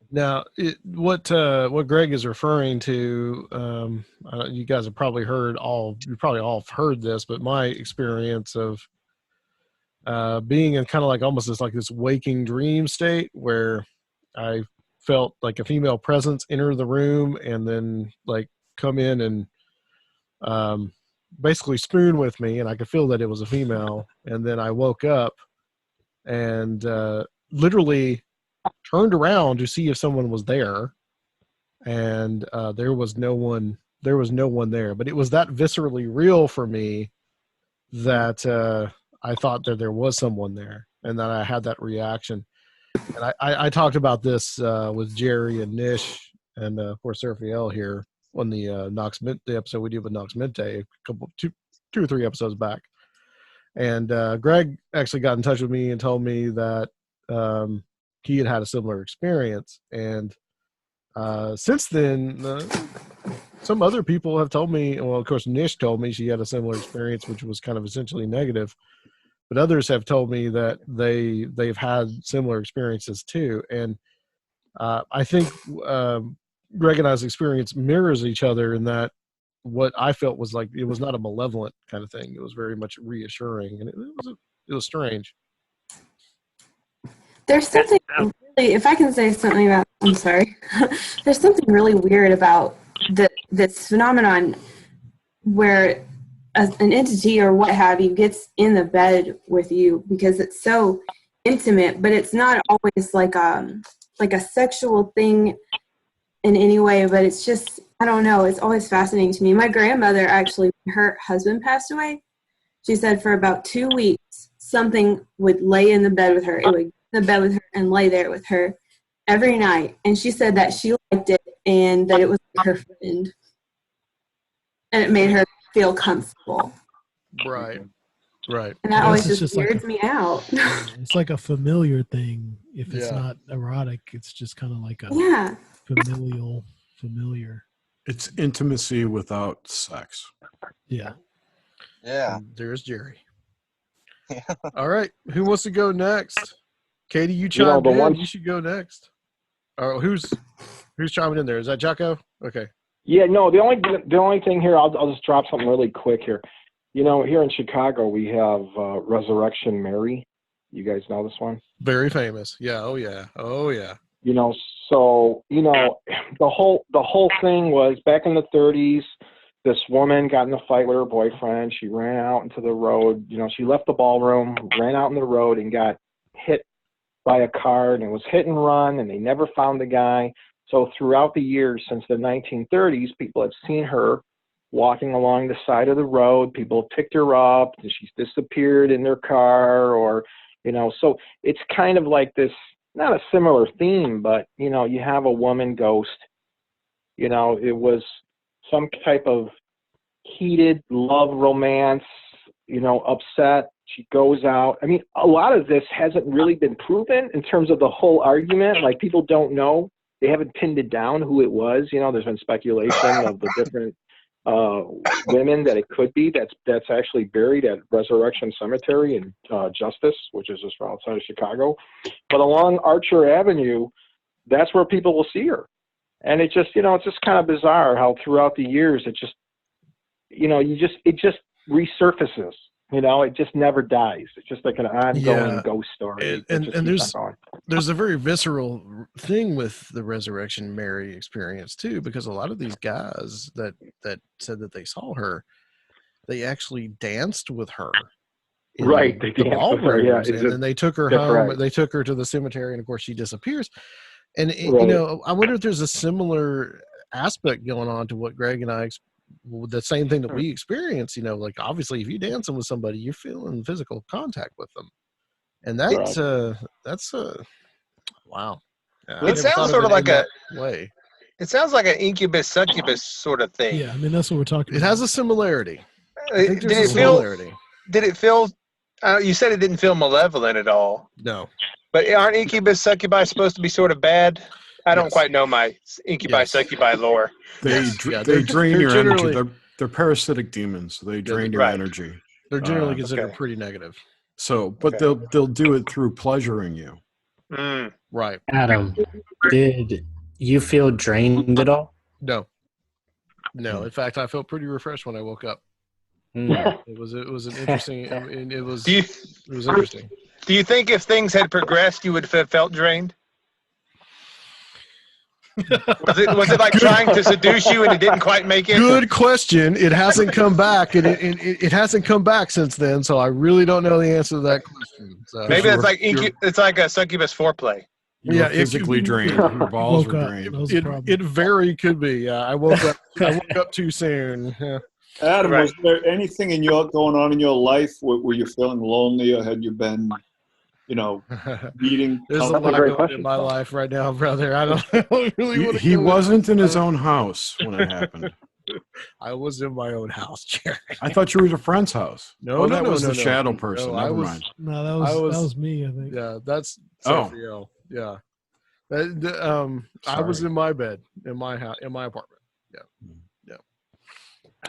Now, what Greg is referring to, you guys have probably all heard this, but my experience of being in kind of like almost this waking dream state where I felt like a female presence enter the room and then like come in and basically spoon with me, and I could feel that it was a female. And then I woke up and literally turned around to see if someone was there, and there was no one there. But it was that viscerally real for me that I thought that there was someone there, and that I had that reaction. And I talked about this with Jerry and Nish and of course Raphael here on the the episode we did with Nox Mente two or three episodes back. And Greg actually got in touch with me and told me that he had a similar experience. And since then, some other people have told me, well, of course, Nish told me she had a similar experience, which was kind of essentially negative. But others have told me that they've had similar experiences too. And I think Greg and I's experience mirrors each other in that what I felt was like, it was not a malevolent kind of thing. It was very much reassuring, and it was strange. There's something really, if I can say something about, I'm sorry. There's something really weird about this phenomenon where an entity or what have you gets in the bed with you because it's so intimate, but it's not always like a sexual thing in any way, but it's just, I don't know, it's always fascinating to me. My grandmother actually, her husband passed away, she said for about 2 weeks, something would lay in the bed with her. It would get in the bed with her and lay there with her every night. And she said that she liked it and that it was like her friend. And it made her feel comfortable. Right. Right. And that always just weirds me out. It's like a familiar thing. If it's Yeah. not erotic, it's just kind of like a Yeah. familiar. It's intimacy without sex. Yeah. Yeah. And there's Jerry. All right. Who wants to go next? Katie, you chimed in. You should go next. Oh, who's chiming in there? Is that Jocko? Okay. Yeah, no, the only thing here, I'll just drop something really quick here. You know, here in Chicago, we have Resurrection Mary. You guys know this one? Very famous. Yeah. Oh, yeah. Oh, yeah. You know, so, you know, the whole thing was back in the 30s, this woman got in a fight with her boyfriend. She ran out into the road. You know, she left the ballroom, ran out in the road, and got hit by a car, and it was hit and run, and they never found the guy. So throughout the years since the 1930s, people have seen her walking along the side of the road. People have picked her up, and she's disappeared in their car, or, you know, so it's kind of like this, not a similar theme, but, you know, you have a woman ghost. You know, it was some type of heated love romance, you know, upset. She goes out. I mean, a lot of this hasn't really been proven in terms of the whole argument. Like, people don't know. They haven't pinned it down who it was. You know, there's been speculation of the different women that it could be. That's actually buried at Resurrection Cemetery in Justice, which is just outside of Chicago. But along Archer Avenue, that's where people will see her. And it just, you know, it's just kind of bizarre how throughout the years it just, you know, it just resurfaces. You know, it just never dies. It's just like an ongoing ghost story. And there's a very visceral thing with the Resurrection Mary experience too, because a lot of these guys that said that they saw her, they actually danced with her. Right, they danced with her. Yeah, and then they took her home. Right. They took her to the cemetery, and of course she disappears. And you know, I wonder if there's a similar aspect going on to what Greg and I the same thing that we experience. You know, like obviously if you're dancing with somebody, you're feeling physical contact with them, and that's wow. It sounds sort of like it sounds like an incubus succubus sort of thing. Yeah, I mean that's what we're talking about. It has a similarity. Did it feel you said it didn't feel malevolent at all? No. But aren't incubus succubi supposed to be sort of bad? I don't quite know my incubi succubi lore. They drain your energy. They're parasitic demons. They drain your energy. They're generally considered pretty negative. So, but they'll do it through pleasuring you. Mm. Right. Adam, did you feel drained at all? No. In fact, I felt pretty refreshed when I woke up. It was an interesting. I mean, it was interesting. Do you think if things had progressed, you would have felt drained? Was it like trying to seduce you and it didn't quite make it? Good question. It hasn't come back, and it hasn't come back since then. So I really don't know the answer to that question. So, maybe it's like it's like a succubus foreplay. Yeah, physically drained. Your balls were drained. It very could be. Yeah, I woke up too soon. Yeah. Adam, was there anything going on in your life where you're feeling lonely, or had you been, you know, needing? There's a lot going on in my life right now, brother. I don't really want to. He wasn't in his own house when it happened. I was in my own house, Jerry. I thought you were at a friend's house. No, that was the shadow person. No, Never mind. No, that was me, I think. Yeah, that's Raphael. Yeah. I was in my bed in my house, in my apartment. Yeah.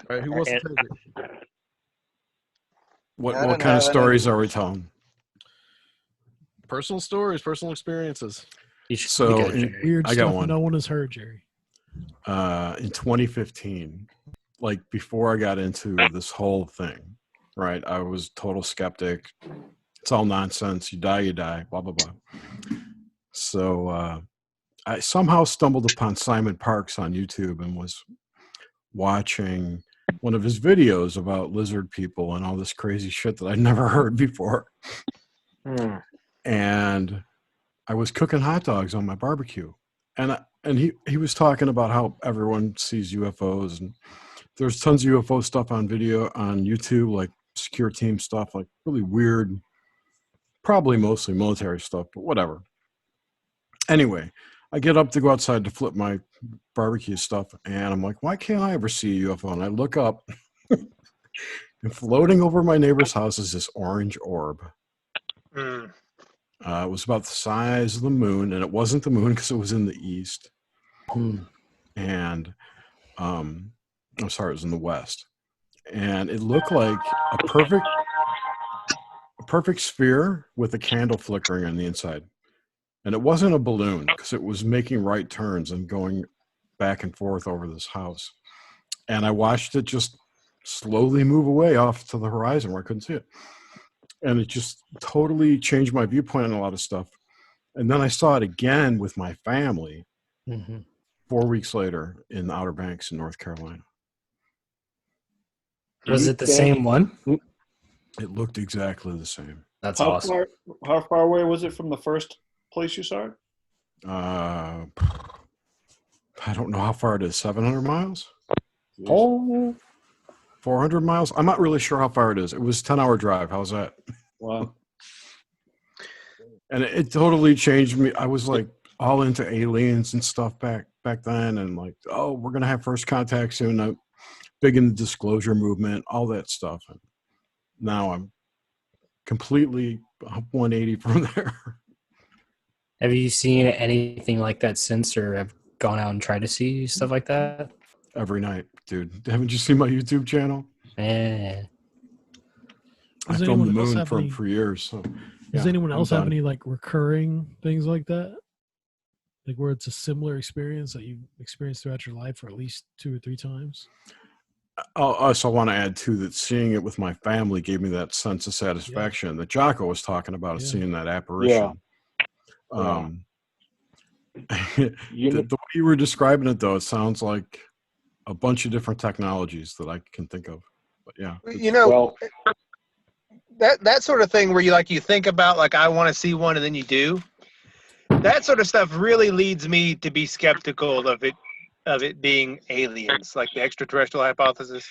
All right, who wants to take it? What kind of stories are we telling? Personal stories, personal experiences. So weird I stuff got one. No one has heard, Jerry. In 2015, like before I got into this whole thing, right? I was total skeptic. It's all nonsense. You die, blah, blah, blah. So I somehow stumbled upon Simon Parks on YouTube and was watching one of his videos about lizard people and all this crazy shit that I'd never heard before. And I was cooking hot dogs on my barbecue. And he was talking about how everyone sees UFOs, and there's tons of UFO stuff on video on YouTube, like secure team stuff, like really weird, probably mostly military stuff, but whatever. Anyway, I get up to go outside to flip my barbecue stuff, and I'm like, why can't I ever see a UFO? And I look up, and floating over my neighbor's house is this orange orb. It was about the size of the moon, and it wasn't the moon because it was in the east. And I'm sorry, it was in the west. And it looked like a perfect sphere with a candle flickering on the inside. And it wasn't a balloon because it was making right turns and going back and forth over this house. And I watched it just slowly move away off to the horizon where I couldn't see it. And it just totally changed my viewpoint on a lot of stuff. And then I saw it again with my family 4 weeks later in the Outer Banks in North Carolina. Was it the same one? It looked exactly the same. That's awesome. How far away was it from the first place you saw it? I don't know how far it is. 700 miles? Oh. 400 miles? I'm not really sure how far it is. It was a 10-hour drive. How's that? Wow. And it totally changed me. I was like all into aliens and stuff back then, and like, oh, we're going to have first contact soon. I'm big in the disclosure movement, all that stuff. And now I'm completely 180 from there. Have you seen anything like that since, or have gone out and tried to see stuff like that? Every night, dude. Haven't you seen my YouTube channel? Yeah. I filmed the moon for years. So, does anyone else have any like recurring things like that? Like where it's a similar experience that you've experienced throughout your life, or at least 2 or 3 times? I also want to add too that seeing it with my family gave me that sense of satisfaction that Jocko was talking about, seeing that apparition. The way you were describing it, though, it sounds like a bunch of different technologies that I can think of. But yeah, that sort of thing where you think about like I want to see one and then you do. That sort of stuff really leads me to be skeptical of it being aliens, like the extraterrestrial hypothesis.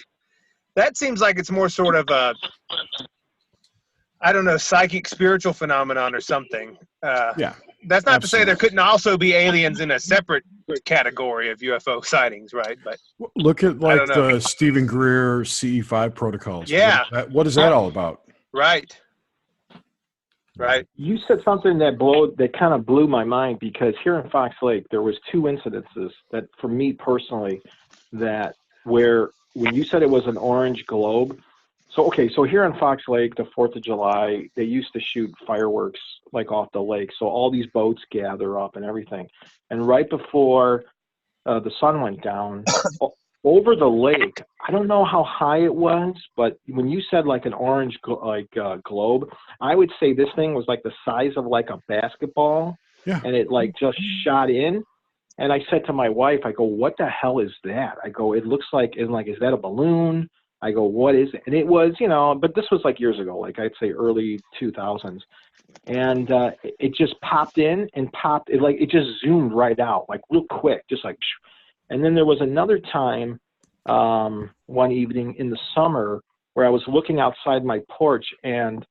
That seems like it's more sort of a, I don't know, psychic spiritual phenomenon or something. That's not to say there couldn't also be aliens in a separate category of UFO sightings, right? But look at like the Stephen Greer CE5 protocols. Yeah. What is that all about? Right. You said something that kind of blew my mind, because here in Fox Lake there was 2 incidences that, for me personally, that where when you said it was an orange globe. So here in Fox Lake, the 4th of July, they used to shoot fireworks like off the lake. So all these boats gather up and everything. And right before the sun went down, over the lake, I don't know how high it was, but when you said like an orange globe, I would say this thing was like the size of like a basketball, and it like just shot in. And I said to my wife, I go, what the hell is that? I go, it looks like, is that a balloon? I go, what is it? And it was, but this was like years ago, like I'd say early 2000s. And it just popped in and it just zoomed right out, like real quick, just like. And then there was another time, one evening in the summer, where I was looking outside my porch, and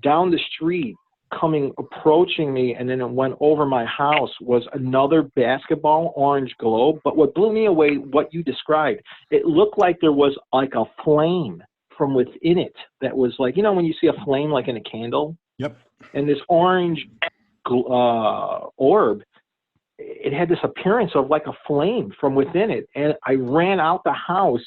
down the street, approaching me, and then it went over my house, was another basketball orange globe. But what blew me away, what you described, it looked like there was like a flame from within it that was like, when you see a flame like in a candle? Yep. And this orange orb, it had this appearance of like a flame from within it. And I ran out the house,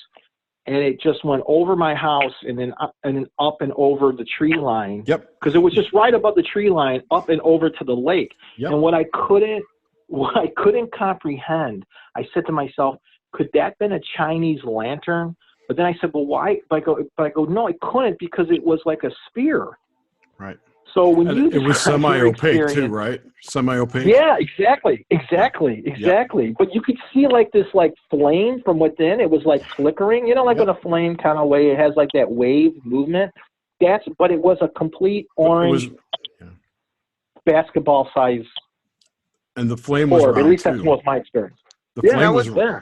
and it just went over my house and then up and over the tree line. Yep. Because it was just right above the tree line, up and over to the lake. Yep. And what I couldn't comprehend, I said to myself, could that have been a Chinese lantern? But then I said, well, why? But I go, no, it couldn't, because it was like a sphere. Right. So when And you it was describe your semi-opaque too, experience- right? Semi-opaque. Yeah, exactly. But you could see like this like flame from within. It was like flickering, like when a flame kind of way it has like that wave movement. But it was a complete orange basketball size. And the flame was orb. around At least too. that was my experience. The Yeah, flame was. yeah.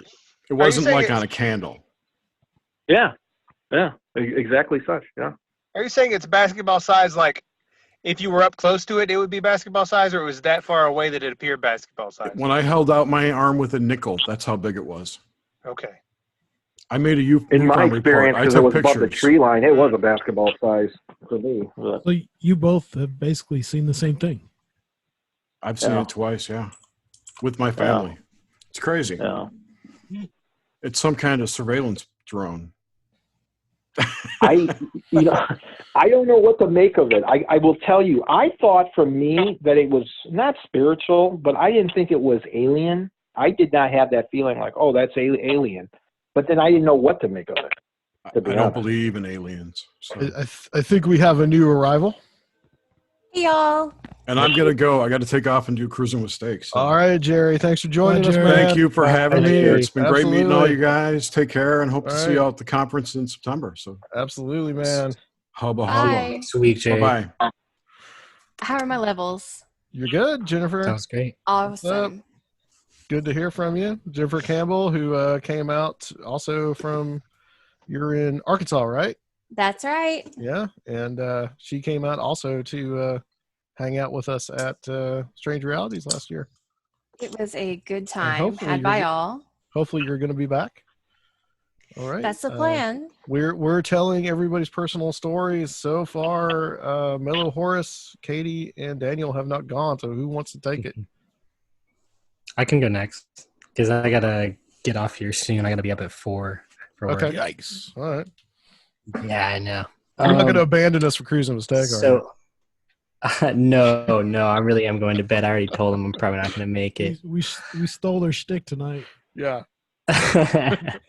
It wasn't saying like it's- on a candle. Yeah, exactly such. Yeah. Are you saying it's basketball size? Like, if you were up close to it, it would be basketball size, or it was that far away that it appeared basketball size? When I held out my arm with a nickel, that's how big it was. Okay. I made a In my MUFON experience, report. I because it took was above the pictures. tree line, it was a basketball size for me. So you both have basically seen the same thing. I've seen it twice, with my family. It's crazy. Yeah. It's some kind of surveillance drone. I don't know what to make of it. I will tell you, I thought for me that it was not spiritual, but I didn't think it was alien. I did not have that feeling like, oh, that's alien. But then I didn't know what to make of it. I don't believe in aliens. So. I think we have a new arrival. Hey, y'all. And I'm going to go. I got to take off and do Cruising with Steaks. So. All right, Jerry. Thanks for joining us, man. Thank you for having me. It's been great meeting all Absolutely. you guys. Take care and hope to see right. you all at the conference in September. So Absolutely, man. Hubba Bye. hubba. Next week, Jay. Bye-bye. How are my levels? You're good, Jennifer. Sounds great. What's up? Awesome. Good to hear from you. Jennifer Campbell, who came out also from, you're in Arkansas, right? That's right. Yeah. And she came out also to hang out with us at Strange Realities last year. It was a good And time hopefully had by you're- all. Hopefully you're going to be back. All right. That's the plan. We're telling everybody's personal stories so far. Mello, Horace, Katie, and Daniel have not gone. So who wants to take it? I can go next because I gotta get off here soon. I gotta be up at 4 for work. Okay. Yikes. All right. Yeah, I know. You're not going to abandon us for Cruising with Steak, are you? So, no, I really am going to bed. I already told them I'm probably not going to make it. We stole their shtick tonight. Yeah. I'm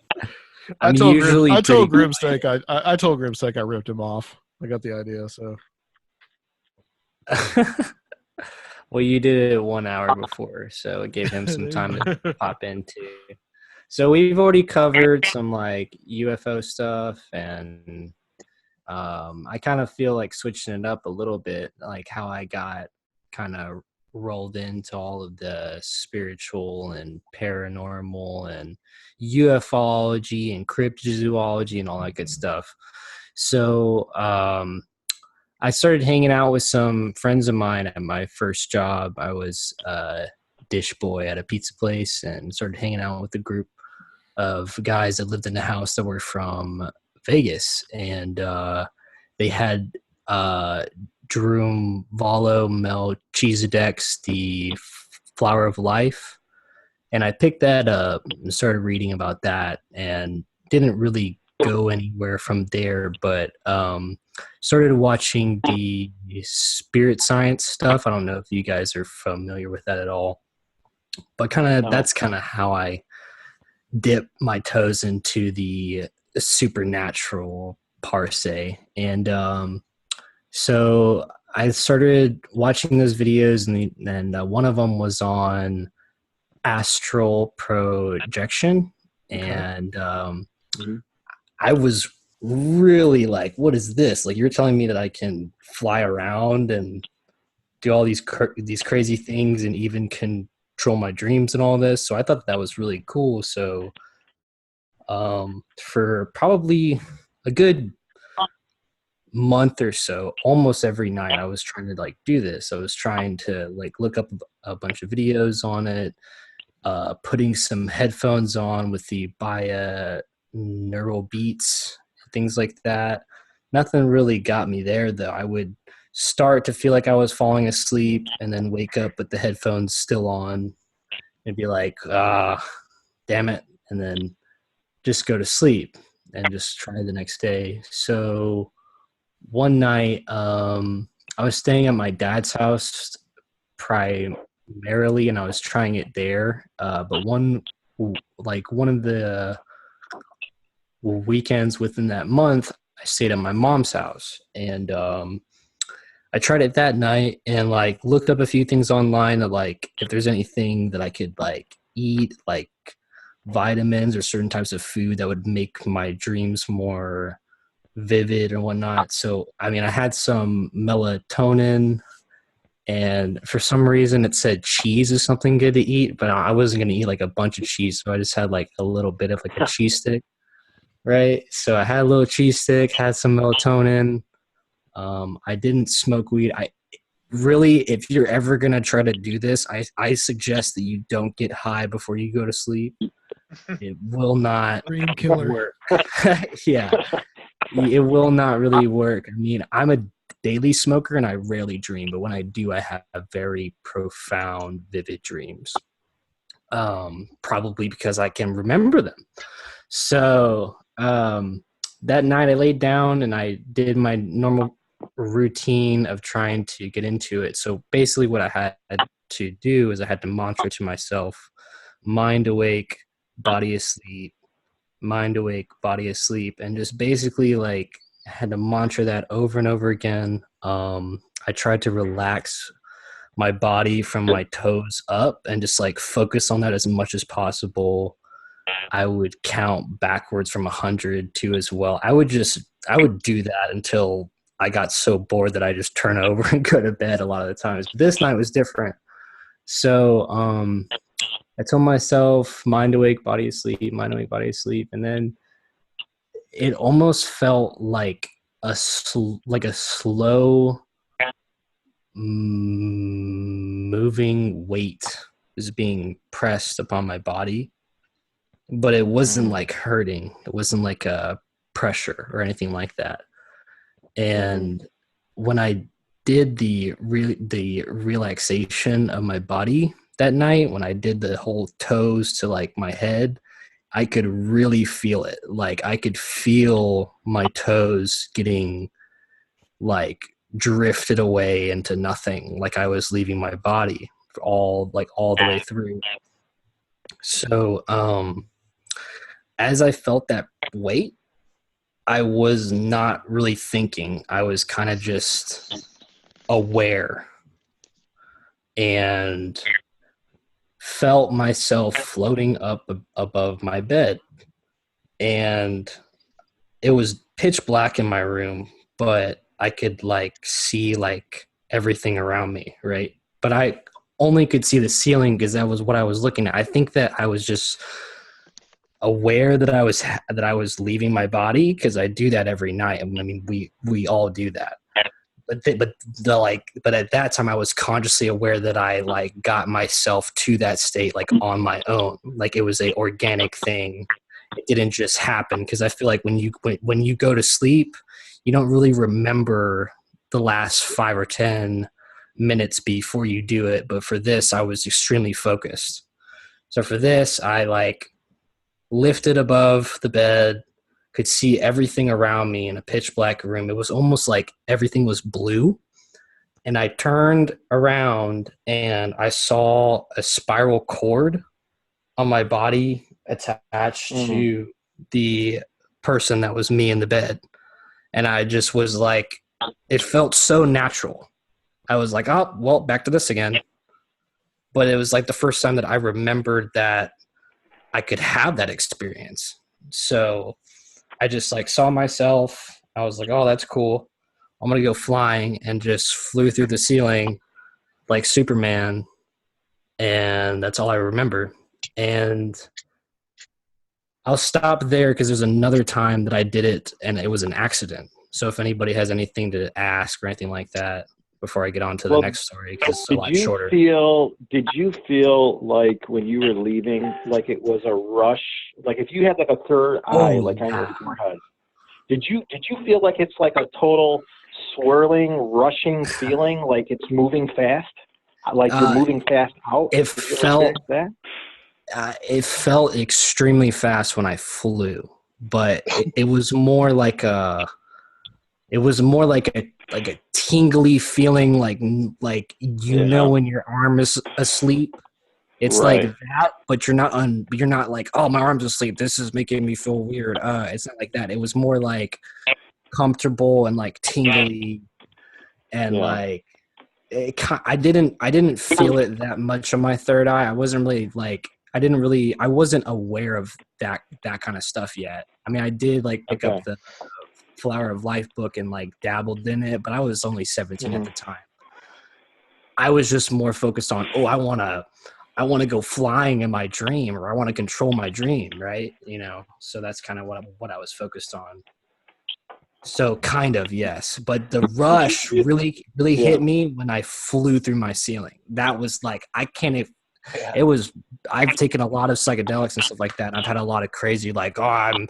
I told usually Grimsteak I told Grimsteak I ripped him off. I got the idea, so. Well, you did it 1 hour before, so it gave him some time to pop into. So we've already covered some like UFO stuff, and I kind of feel like switching it up a little bit, like how I got kind of rolled into all of the spiritual and paranormal and ufology and cryptozoology and all that good stuff. So I started hanging out with some friends of mine at my first job. I was a dish boy at a pizza place and started hanging out with a group of guys that lived in the house that were from Vegas. And they had Drum Valo Melchizedek's The Flower of Life. And I picked that up and started reading about that and didn't really go anywhere from there, but started watching the spirit science stuff. I don't know if you guys are familiar with that at all, but that's kind of how I dip my toes into the supernatural per se. And so I started watching those videos, and one of them was on astral projection. And I was really like, what is this? Like, you're telling me that I can fly around and do all these crazy things and even control my dreams and all this. So I thought that was really cool. So for probably a good month or so, almost every night I was trying to like do this. I was trying to like look up a bunch of videos on it, putting some headphones on with the binaural beats, things like that. Nothing really got me there though. I would start to feel like I was falling asleep and then wake up with the headphones still on and be like, damn it, and then just go to sleep and just try the next day. So one night I was staying at my dad's house primarily, and I was trying it there, but one of the weekends within that month I stayed at my mom's house, and I tried it that night and like looked up a few things online of like if there's anything that I could like eat, like vitamins or certain types of food that would make my dreams more vivid and whatnot. So I mean, I had some melatonin, and for some reason it said cheese is something good to eat, but I wasn't going to eat like a bunch of cheese, so I just had like a little bit of like a cheese stick, right? So I had a little cheese stick, had some melatonin. I didn't smoke weed. I really, if you're ever going to try to do this, I suggest that you don't get high before you go to sleep. It will not Dream killer. work. Yeah, it will not really work. I mean, I'm a daily smoker and I rarely dream, but when I do, I have very profound, vivid dreams. Probably because I can remember them. So that night I laid down and I did my normal routine of trying to get into it. So basically what I had to do is I had to mantra to myself, mind awake, body asleep, mind awake, body asleep, and just basically like had to mantra that over and over again. I tried to relax my body from my toes up and just like focus on that as much as possible. I would count backwards from 100 too as well. I would do that until I got so bored that I just turn over and go to bed a lot of the times. But this night was different. So I told myself, mind awake, body asleep, mind awake, body asleep. And then it almost felt like a slow moving weight was being pressed upon my body, but it wasn't like hurting. It wasn't like a pressure or anything like that. And when I did the relaxation of my body that night, when I did the whole toes to like my head, I could really feel it. Like I could feel my toes getting like drifted away into nothing, like I was leaving my body all the way through. So as I felt that weight, I was not really thinking. I was kind of just aware and felt myself floating up above my bed. And it was pitch black in my room, but I could like see like everything around me, right? But I only could see the ceiling because that was what I was looking at. I think that I was just aware that I was leaving my body because I do that every night. I mean, we all do that. But at that time I was consciously aware that I like got myself to that state like on my own. Like it was a organic thing. It didn't just happen, because I feel like when you go to sleep, you don't really remember the last 5 or 10 minutes before you do it. But for this, I was extremely focused. So for this, I like lifted above the bed, could see everything around me in a pitch black room. It was almost like everything was blue. And I turned around and I saw a spiral cord on my body attached to the person that was me in the bed. And I just was like, it felt so natural. I was like, oh, well, back to this again. But it was like the first time that I remembered that I could have that experience. So I just like saw myself. I was like, oh, that's cool. I'm going to go flying, and just flew through the ceiling like Superman. And that's all I remember. And I'll stop there because there's another time that I did it and it was an accident. So if anybody has anything to ask or anything like that before I get on to the next story, because it's a lot shorter. Did you feel like when you were leaving, like it was a rush? Like if you had like a third eye, like on your forehead, did you feel like it's like a total swirling, rushing feeling, like it's moving fast? Like you're moving fast out? It felt extremely fast when I flew, but it was more like a tingly feeling, like when your arm is asleep. It's like that, but you're not like, oh, my arm's asleep, this is making me feel weird. It's not like that. It was more like comfortable and like tingly, and like I didn't feel it that much on my third eye. I wasn't really like I wasn't aware of that kind of stuff yet. I mean, I did like pick up the Flower of Life book and like dabbled in it, but I was only 17 at the time. I was just more focused on, I want to go flying in my dream, or I want to control my dream, right? You know, so that's kind of what I was focused on. So kind of, yes, but the rush really hit me when I flew through my ceiling. That was like, I've taken a lot of psychedelics and stuff like that. And I've had a lot of crazy, like, I'm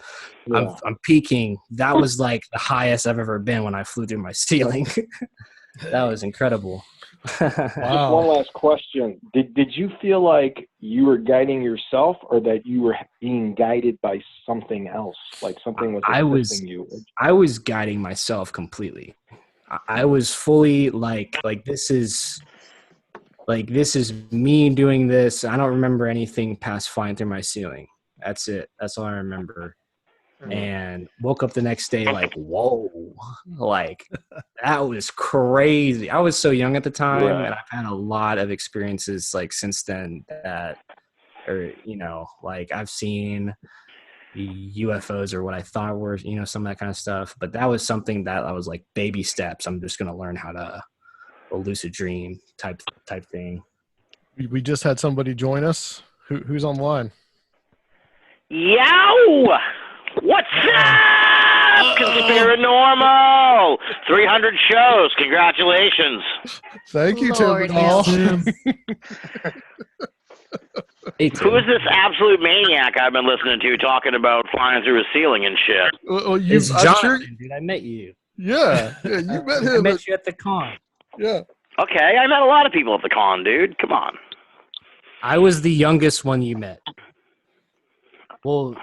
peaking. That was like the highest I've ever been when I flew through my ceiling. That was incredible. Just one last question. Did you feel like you were guiding yourself, or that you were being guided by something else, like something was assisting you? I was guiding myself completely. I was fully like this is me doing this. I don't remember anything past flying through my ceiling. That's it. That's all I remember. And woke up the next day like, whoa, like that was crazy. I was so young at the time, and I've had a lot of experiences like since then that, or you know, like I've seen UFOs or what I thought were, you know, some of that kind of stuff. But that was something that I was like, baby steps. I'm just gonna learn how to a lucid dream type thing. We just had somebody join us. Who's online? Yow! What's up, Conspirinormal? 300 shows. Congratulations. Thank you, Lord, Tim. Who is this absolute maniac I've been listening to talking about flying through a ceiling and shit? Well, it's Jonathan, dude. I met you. Yeah, you met him. I met you at the con. Yeah. Okay, I met a lot of people at the con, dude. Come on. I was the youngest one you met. Well,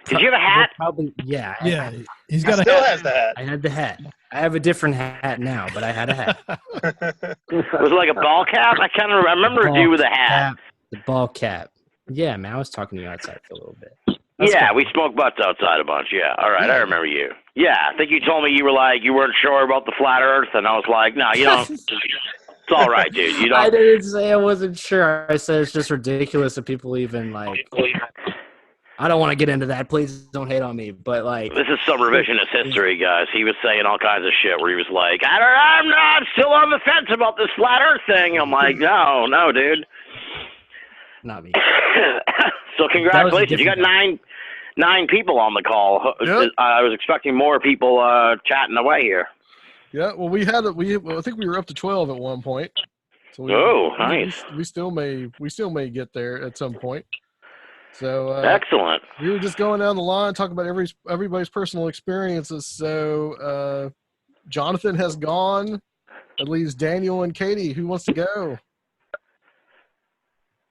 did you have a hat? Probably, yeah. Yeah, he's got Still has the hat. I had the hat. I have a different hat now, but I had a hat. Was it like a ball cap? I remember a dude with a hat. The ball cap. Yeah, man, I was talking to you outside for a little bit. We smoked butts outside a bunch. Yeah, all right, I remember you. Yeah, I think you told me you were like, you weren't sure about the flat Earth, and I was like, no, you don't. It's all right, dude. You don't. I didn't say I wasn't sure. I said it's just ridiculous that people even like. I don't want to get into that. Please don't hate on me. But like, this is some revisionist history, guys. He was saying all kinds of shit where he was like, I'm not still on the fence about this flat Earth thing. I'm like, no, dude. Not me. So congratulations. You got nine people on the call. Yep. I was expecting more people chatting away here. Yeah, well, I think we were up to 12 at one point. So nice. We still may get there at some point. So excellent. We were just going down the line talking about everybody's personal experiences. So Jonathan has gone. That leaves Daniel and Katie. Who wants to go?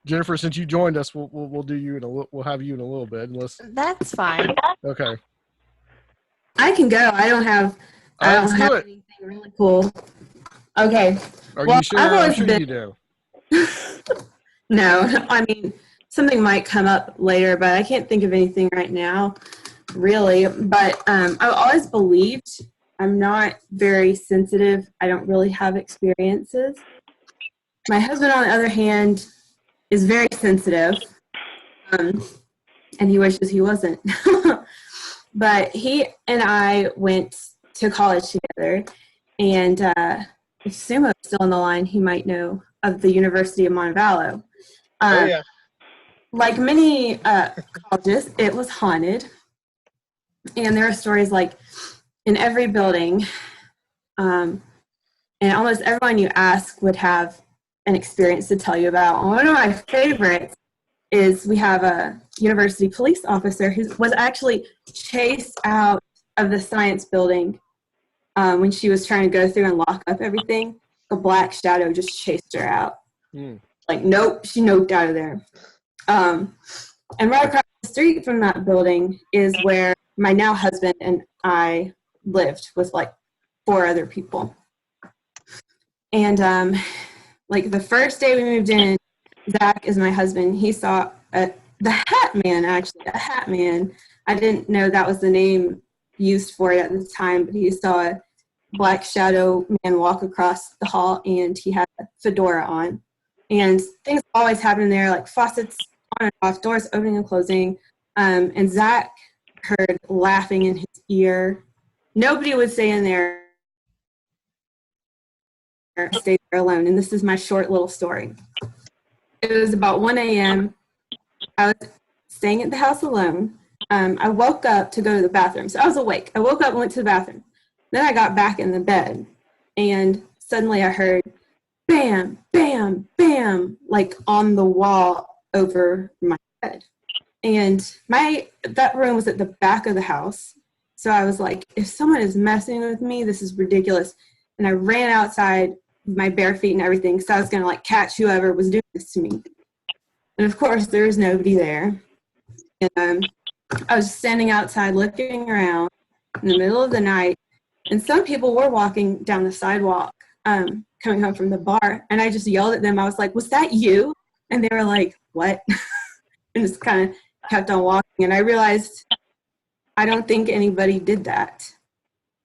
Jennifer, since you joined us, we'll do you we'll have you in a little bit. That's fine. Okay. I can go. I don't have anything really cool. Okay. Are you sure? I'm sure you do. No, I mean, something might come up later, but I can't think of anything right now, really. But I've always believed I'm not very sensitive. I don't really have experiences. My husband, on the other hand, is very sensitive, and he wishes he wasn't. But he and I went to college together, and if Sumo's still on the line, he might know of the University of Montevallo. Yeah. Like many colleges, it was haunted, and there are stories like in every building, and almost everyone you ask would have an experience to tell you about. One of my favorites is we have a university police officer who was actually chased out of the science building when she was trying to go through and lock up everything. A black shadow just chased her out. Like, nope, she noped out of there. And right across the street from that building is where my now husband and I lived with like 4 other people. And like the first day we moved in, Zach is my husband. He saw the Hat Man, actually, a Hat Man. I didn't know that was the name used for it at the time, but he saw black shadow man walk across the hall, and he had a fedora on. And things always happen there, like faucets on and off, doors opening and closing. And Zach heard laughing in his ear. Nobody would stay in there, stay there alone. And this is my short little story. It was about 1 a.m. I was staying at the house alone. I woke up to go to the bathroom. So I was awake. I woke up and went to the bathroom. Then I got back in the bed, and suddenly I heard bam, bam, bam, like on the wall over my head. And that room was at the back of the house. So I was like, if someone is messing with me, this is ridiculous. And I ran outside with my bare feet and everything, because I was going to like catch whoever was doing this to me. And of course, there was nobody there. And I was standing outside looking around in the middle of the night, and some people were walking down the sidewalk, coming home from the bar, and I just yelled at them. I was like, was that you? And they were like, what? And just kind of kept on walking, and I realized I don't think anybody did that.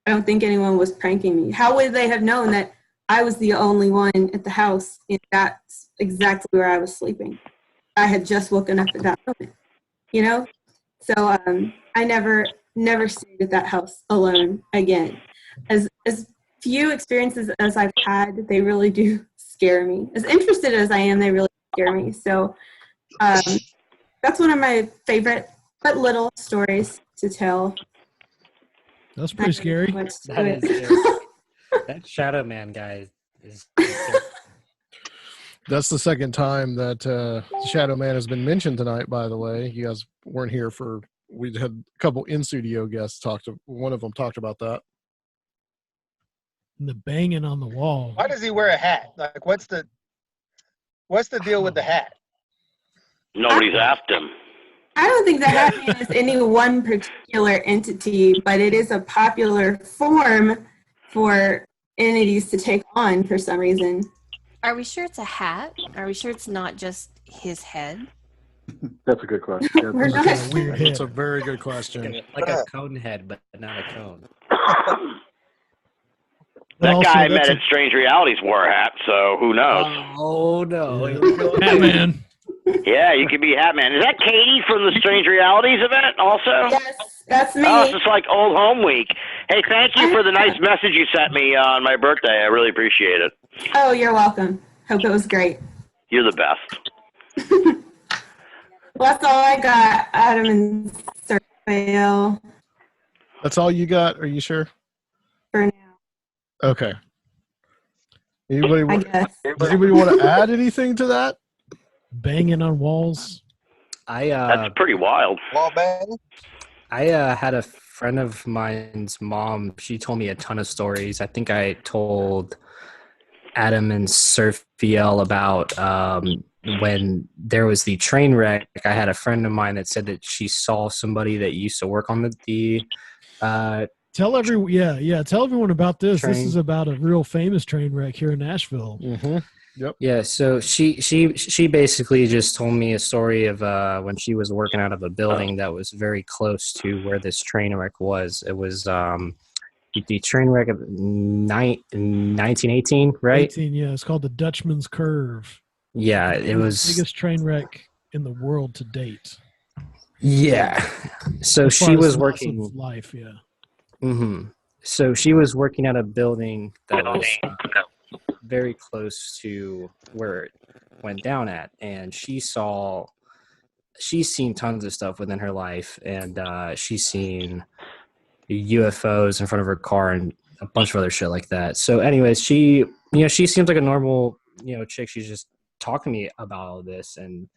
I don't think anyone was pranking me. How would they have known that I was the only one at the house, and that's exactly where I was sleeping? I had just woken up at that moment, you know? So I never stayed at that house alone again. As few experiences as I've had, they really do scare me. As interested as I am, they really scare me. So that's one of my favorite but little stories to tell. That's pretty scary. That is scary. That Shadow Man guy is. That's the second time that Shadow Man has been mentioned tonight, by the way. You guys weren't here we had a couple in-studio guests one of them talked about that. And the banging on the wall. Why does he wear a hat? Like, what's the deal with the hat? Nobody's asked him. I don't think the Hat Man is any one particular entity, but it is a popular form for entities to take on for some reason. Are we sure it's a hat? Are we sure it's not just his head? That's a good question. We're not sure. That's a very good question. Like a cone head, but not a cone. That Also, guy I that's met at Strange Realities wore a hat, so who knows? Oh no! Hat Man. Yeah, you could be Hat Man. Is that Katie from the Strange Realities event also? Yes, that's me. Oh, it's just like Old Home Week. Hey, thank you for the nice message you sent me on my birthday. I really appreciate it. Oh, you're welcome. Hope it was great. You're the best. Well, that's all I got, Adam and Surveil, That's all you got? Are you sure? for now, Okay. I guess. Does anybody want to add anything to that? Banging on walls. That's pretty wild. Wall bang. I had a friend of mine's mom. She told me a ton of stories. I think I told Adam and Surfiel about when there was the train wreck. I had a friend of mine that said that she saw somebody that used to work on the Tell everyone about this. Train. This is about a real famous train wreck here in Nashville. Mm-hmm. Yep. Yeah, so she basically just told me a story of when she was working out of a building that was very close to where this train wreck was. It was the train wreck of 1918, right? 18, yeah. It's called the Dutchman's Curve. Yeah, it was the biggest train wreck in the world to date. Yeah. So As far she as was loss working. of life, yeah. Mm-hmm. So she was working at a building that was very close to where it went down at, and she's seen tons of stuff within her life, and she's seen UFOs in front of her car and a bunch of other shit like that. So anyways, she seems like a normal, chick. She's just talking to me about all this, and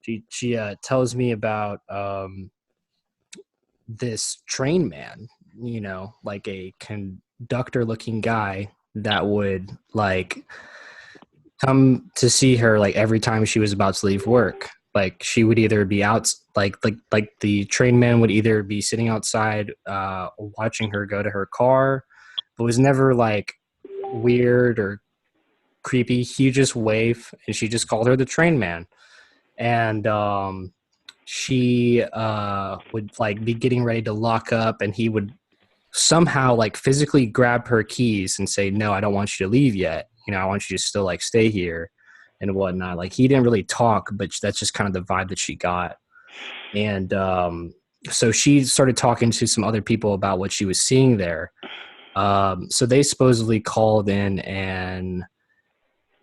she tells me about this train man, like a conductor looking guy that would like come to see her like every time she was about to leave work. Like she would either be out, like the train man would either be sitting outside watching her go to her car, but was never like weird or creepy. He just wave, and she just called her the train man. And she would like be getting ready to lock up, and he would somehow like physically grab her keys and say, no, I don't want you to leave yet. I want you to still like stay here and whatnot. Like he didn't really talk, but that's just kind of the vibe that she got. And so she started talking to some other people about what she was seeing there. So they supposedly called in an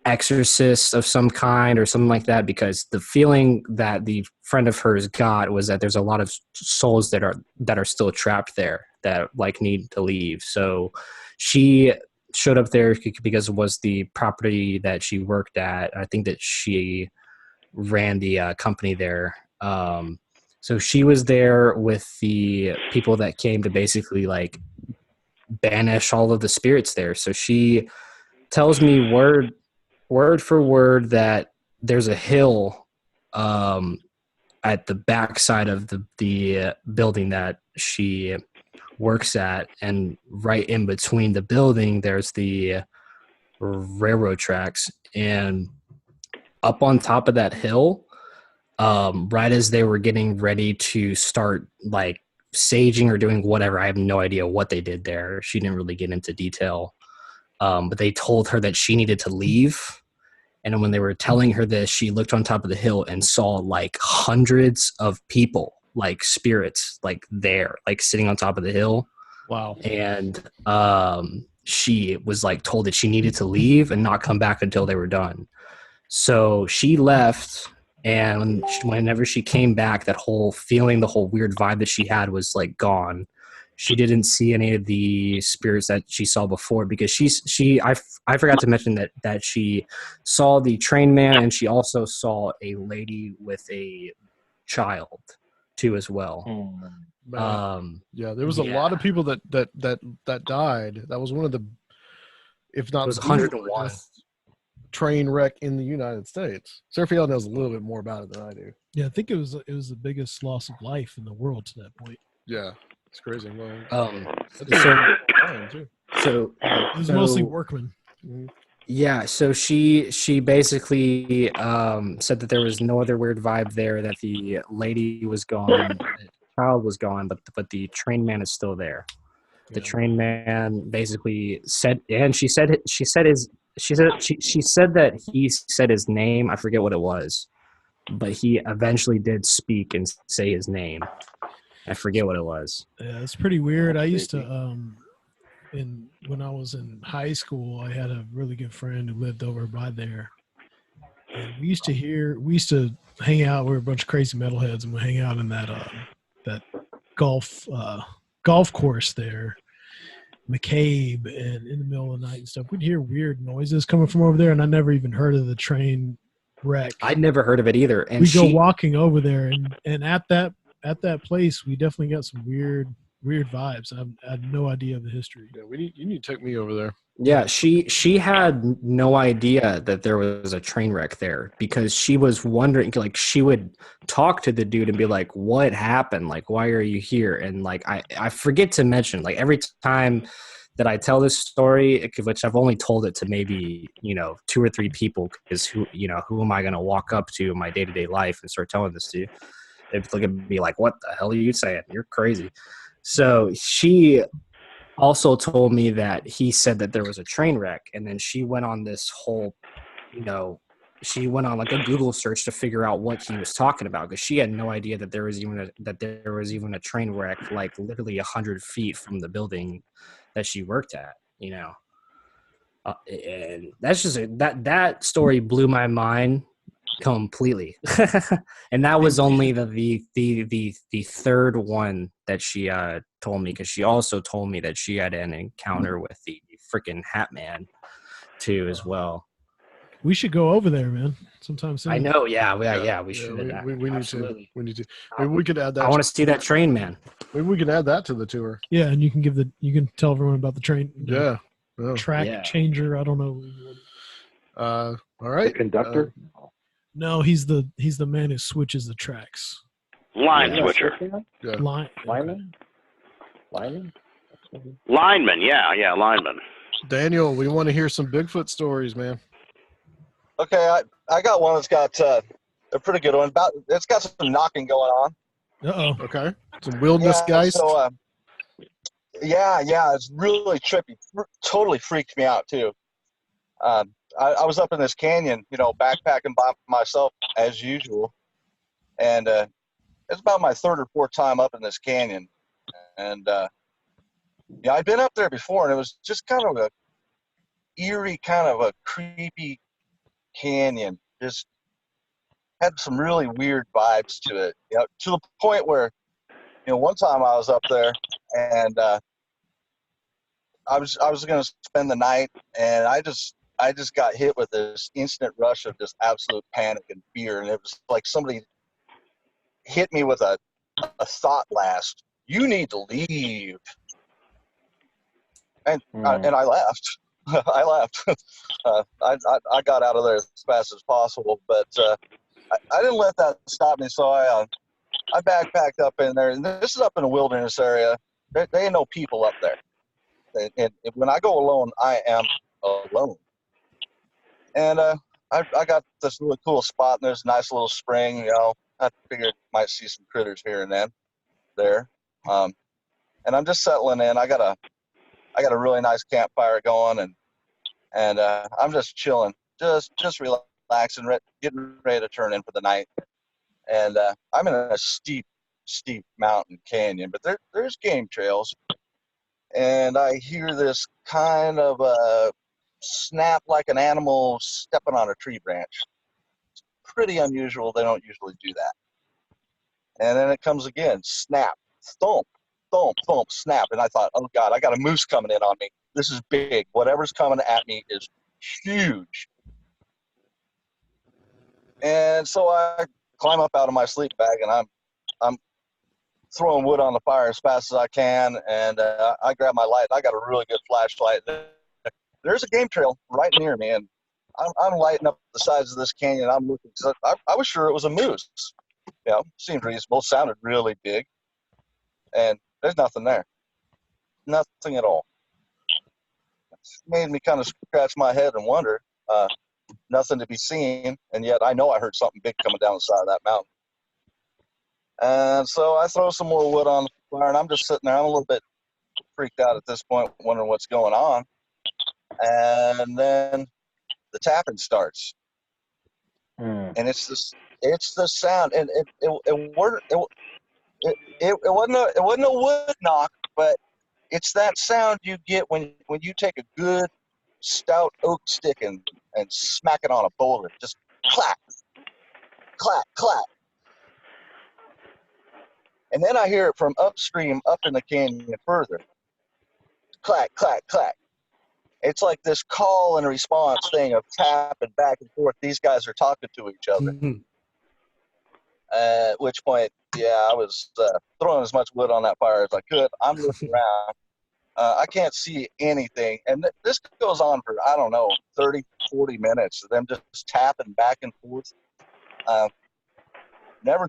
exorcist of some kind or something like that, because the feeling that the friend of hers got was that there's a lot of souls that are still trapped there that like need to leave. So she showed up there because it was the property that she worked at. I think that she ran the company there. So she was there with the people that came to basically like banish all of the spirits there. So she tells me word for word that there's a hill at the back side of the building that she works at, and right in between the building there's the railroad tracks, and up on top of that hill, right as they were getting ready to start like saging or doing whatever, I have no idea what they did there. She didn't really get into detail, but they told her that she needed to leave. And when they were telling her this, she looked on top of the hill and saw like hundreds of people, like spirits, like there, like sitting on top of the hill. Wow. And she was like told that she needed to leave and not come back until they were done. So she left, and whenever she came back, that whole feeling, the whole weird vibe that she had was like gone. She didn't see any of the spirits that she saw before, because I forgot to mention that she saw the train man, and she also saw a lady with a child too as well. Yeah, there was a lot of people that died. That was one of the, if not, it was the 101 largest train wreck in the United States. Seraphiel knows a little bit more about it than I do. Yeah, I think it was the biggest loss of life in the world to that point. Yeah, it's crazy. So it was mostly workmen. Yeah, so she basically said that there was no other weird vibe there, that the lady was gone, the child was gone, but the train man is still there. The train man basically said, and she said that he said his name. I forget what it was, but he eventually did speak and say his name. I forget what it was. Yeah, it's pretty weird. I used to when I was in high school, I had a really good friend who lived over by there. And we used to hang out. We were a bunch of crazy metalheads, and we hang out in that golf course there, McCabe, and in the middle of the night and stuff. We'd hear weird noises coming from over there, and I never even heard of the train wreck. I'd never heard of it either. And we go walking over there, and at that place, we definitely got some weird vibes. I had no idea of the history. Yeah, you need to take me over there. Yeah, she had no idea that there was a train wreck there, because she was wondering, like, she would talk to the dude and be like, what happened? Like, why are you here? And like, I forget to mention, like, every time that I tell this story, which I've only told it to maybe, 2 or 3 people, because who am I going to walk up to in my day-to-day life and start telling this to? They'd look at me like, what the hell are you saying? You're crazy. So she also told me that he said that there was a train wreck, and then she went on this whole, she went on like a Google search to figure out what he was talking about, because she had no idea that there was even a train wreck, like literally 100 feet from the building that she worked at, and that's just that story blew my mind completely. And that was only the third one that she told me, because she also told me that she had an encounter with the freaking Hat Man too as well. We should go over there, man, sometime soon. I know. Yeah, we should. We need to. Maybe we could add that. I want to see that train man. Maybe we can add that to the tour. Yeah, and you can tell everyone about the train. Yeah. Track changer. I don't know. All right. The conductor. No, he's the man who switches the tracks. Line switcher. Yeah. Lineman. Lineman. Yeah, lineman. Daniel, we want to hear some Bigfoot stories, man. Okay, I got one that's got a pretty good one. It's got some knocking going on. Uh-oh. Okay. Some wilderness guys. So, Yeah, it's really trippy. Totally freaked me out too. I was up in this canyon, backpacking by myself as usual, and it's about my third or fourth time up in this canyon, and I'd been up there before, and it was just kind of a eerie, kind of a creepy canyon. Just had some really weird vibes to it, to the point where, one time I was up there, and I was going to spend the night, and I just got hit with this instant rush of just absolute panic and fear, and it was like somebody hit me with a thought blast. You need to leave, and I left. I left. I got out of there as fast as possible, but I didn't let that stop me. So I backpacked up in there, and this is up in a wilderness area. There ain't no people up there. And when I go alone, I am alone. And I got this really cool spot, and there's a nice little spring. I figured might see some critters here and then there. And I'm just settling in. I got a really nice campfire going, and I'm just chilling, just relaxing, getting ready to turn in for the night. And I'm in a steep mountain canyon, but there's game trails. And I hear this kind of snap like an animal stepping on a tree branch. It's pretty unusual. They don't usually do that. And then it comes again, snap, thump, thump, thump, snap. And I thought, oh God, I got a moose coming in on me. This is big. Whatever's coming at me is huge. And so I climb up out of my sleep bag, and I'm throwing wood on the fire as fast as I can, and I grab my light. I got a really good flashlight. There's a game trail right near me, and I'm lighting up the sides of this canyon. I'm looking. I was sure it was a moose. Seemed reasonable. Sounded really big, and there's nothing there. Nothing at all. It made me kind of scratch my head and wonder. Nothing to be seen, and yet I know I heard something big coming down the side of that mountain. And so I throw some more wood on the fire, and I'm just sitting there. I'm a little bit freaked out at this point, wondering what's going on. And then the tapping starts, and it's the sound, and it wasn't a wood knock, but it's that sound you get when you take a good stout oak stick and smack it on a boulder, just clack, clack, clack. And then I hear it from upstream, up in the canyon further. Clack, clack, clack. It's like this call and response thing of tapping back and forth. These guys are talking to each other. At which point, I was throwing as much wood on that fire as I could. I'm looking around. I can't see anything. And this goes on for, 30, 40 minutes of them just tapping back and forth. Never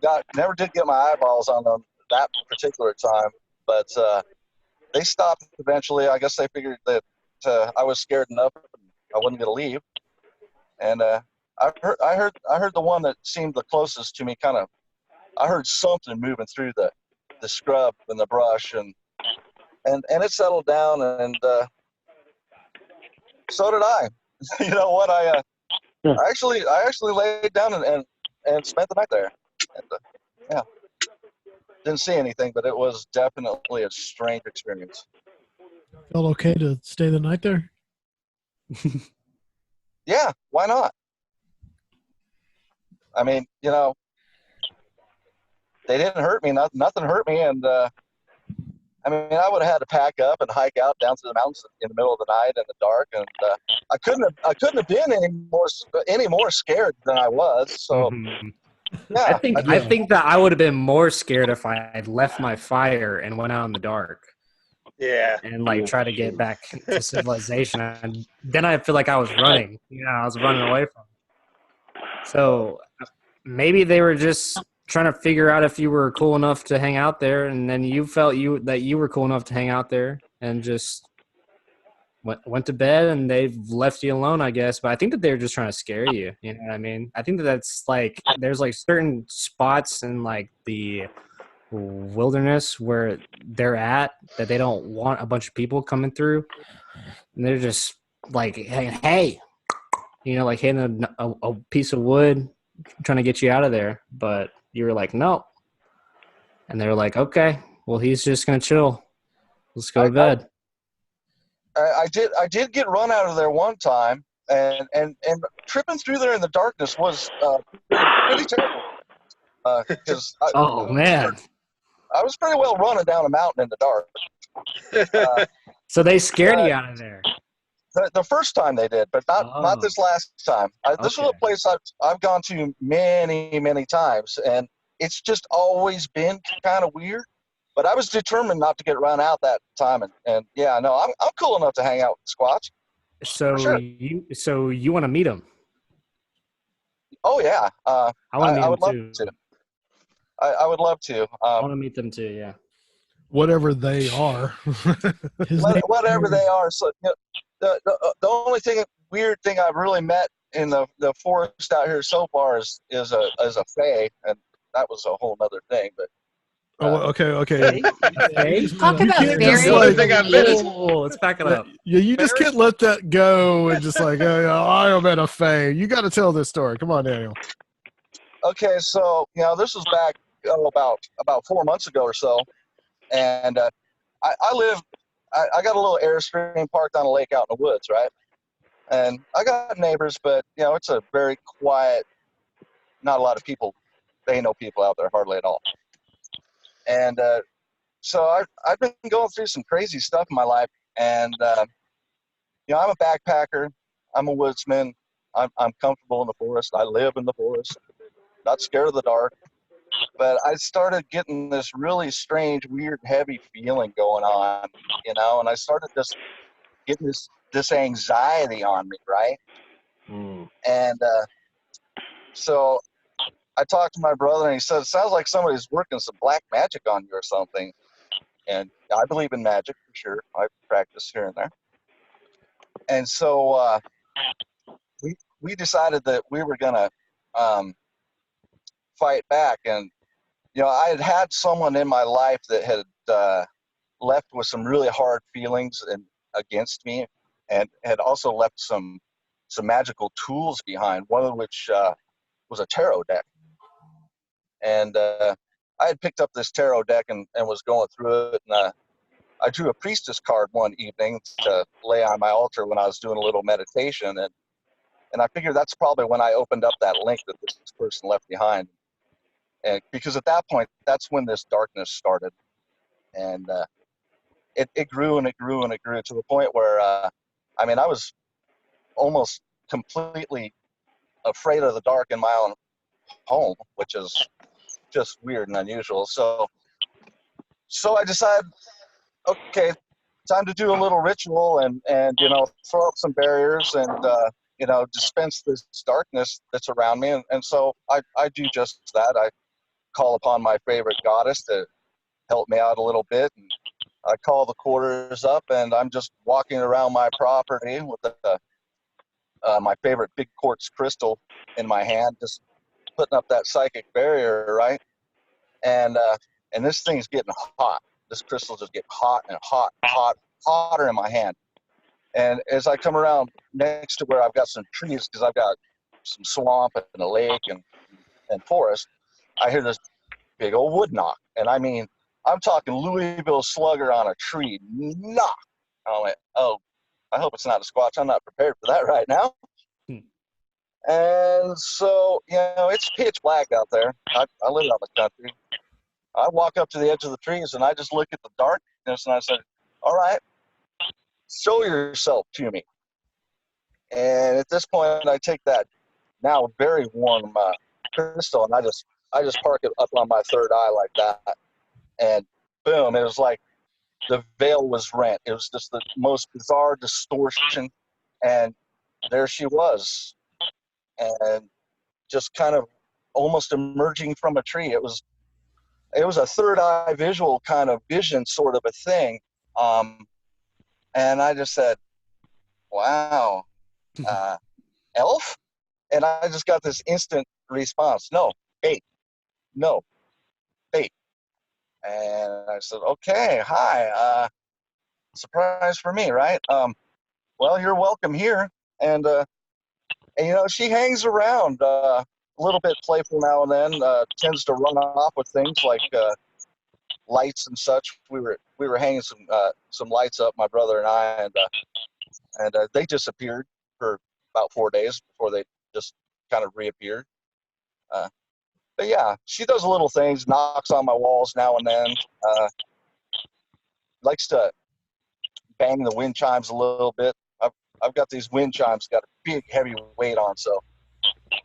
did get my eyeballs on them that particular time, but they stopped eventually. I guess they figured that I was scared enough and I wasn't going to leave. And I heard the one that seemed the closest to me I heard something moving through the scrub and the brush, and it settled down, and so did I. You know what? I actually laid down and spent the night there. And, didn't see anything, but it was definitely a strange experience. Felt okay to stay the night there? Yeah, why not? I mean, they didn't hurt me. Nothing hurt me, and I would have had to pack up and hike out down to the mountains in the middle of the night in the dark, and I couldn't have been any more scared than I was. So. Yeah, I think that I would have been more scared if I had left my fire and went out in the dark. Yeah. And try to get back to civilization. And then I feel like I was running. I was running away from it. So maybe they were just trying to figure out if you were cool enough to hang out there, and then you felt that you were cool enough to hang out there, and just went to bed, and they've left you alone, I guess. But I think that they're just trying to scare you. You know what I mean? I think that's there's certain spots in the wilderness where they're at that they don't want a bunch of people coming through, and they're just like, hey, like hitting a piece of wood, trying to get you out of there. But you were like, no, and they were like, okay, well, he's just gonna chill. Let's go to bed. I did get run out of there one time, and tripping through there in the darkness was pretty terrible. Because man, I was pretty well running down a mountain in the dark. So they scared you out of there. The first time they did, but not this last time. This was a place I've gone to many times, and it's just always been kind of weird. But I was determined not to get run out that time, and yeah, no, I'm cool enough to hang out with Squatch. So sure. you want to meet him? Oh yeah, I want to meet would him love too. to. I would love to. I want to meet them too. Yeah. Whatever they are. Whatever they are. So the only weird thing I've really met in the forest out here so far is a fae, and that was a whole other thing. But okay. Talk You about can't very. just like, let's back it up. Yeah, you just can't let that go and just like, I am at a fae. You got to tell this story. Come on, Daniel. Okay, so this was back about 4 months ago or so, and I got a little Airstream parked on a lake out in the woods, right? And I got neighbors, but it's a very quiet, not a lot of people. There ain't no people out there hardly at all. And so I've been going through some crazy stuff in my life, and I'm a backpacker, I'm a woodsman, I'm comfortable in the forest, I live in the forest, not scared of the dark. But I started getting this really strange, weird, heavy feeling going on, and I started just getting this anxiety on me, right? And so I talked to my brother, and he said, it sounds like somebody's working some black magic on you or something. And I believe in magic, for sure. I practice here and there. And so we decided that we were going to fight back. And, I had someone in my life that had left with some really hard feelings against me, and had also left some magical tools behind, one of which was a tarot deck. And I had picked up this tarot deck and was going through it, and I drew a priestess card one evening to lay on my altar when I was doing a little meditation, and I figured that's probably when I opened up that link that this person left behind. And because at that point, that's when this darkness started, and it grew and it grew and it grew to the point where I was almost completely afraid of the dark in my own home, which is just weird and unusual. So I decided, okay, time to do a little ritual and throw up some barriers and dispense this darkness that's around me. And so I do just that. I call upon my favorite goddess to help me out a little bit, and I call the quarters up, and I'm just walking around my property with my favorite big quartz crystal in my hand, just putting up that psychic barrier, right? And this thing's getting hot. This crystal just getting hot and hotter in my hand. And as I come around next to where I've got some trees, because I've got some swamp and a lake and forest, I hear this big old wood knock. And I'm talking Louisville Slugger on a tree knock. I went, oh, I hope it's not a Squatch. I'm not prepared for that right now. And so, it's pitch black out there. I live out in the country. I walk up to the edge of the trees and I just look at the darkness and I said, all right, show yourself to me. And at this point, I take that now very warm crystal and I just park it up on my third eye like that. And boom, it was like the veil was rent. It was just the most bizarre distortion. And there she was. And just kind of almost emerging from a tree. It was a third eye visual kind of vision sort of a thing. And I just said, wow, elf? And I just got this instant response. No, bait. No, bait. And I said, okay, hi, surprise for me, right? Well, you're welcome here. And you know, she hangs around a little bit playful now and then, tends to run off with things like lights and such. We were hanging some lights up, my brother and I, and they disappeared for about 4 days before they just kind of reappeared. But yeah, she does little things, knocks on my walls now and then, likes to bang the wind chimes a little bit. I've got these wind chimes, got a big heavy weight on, so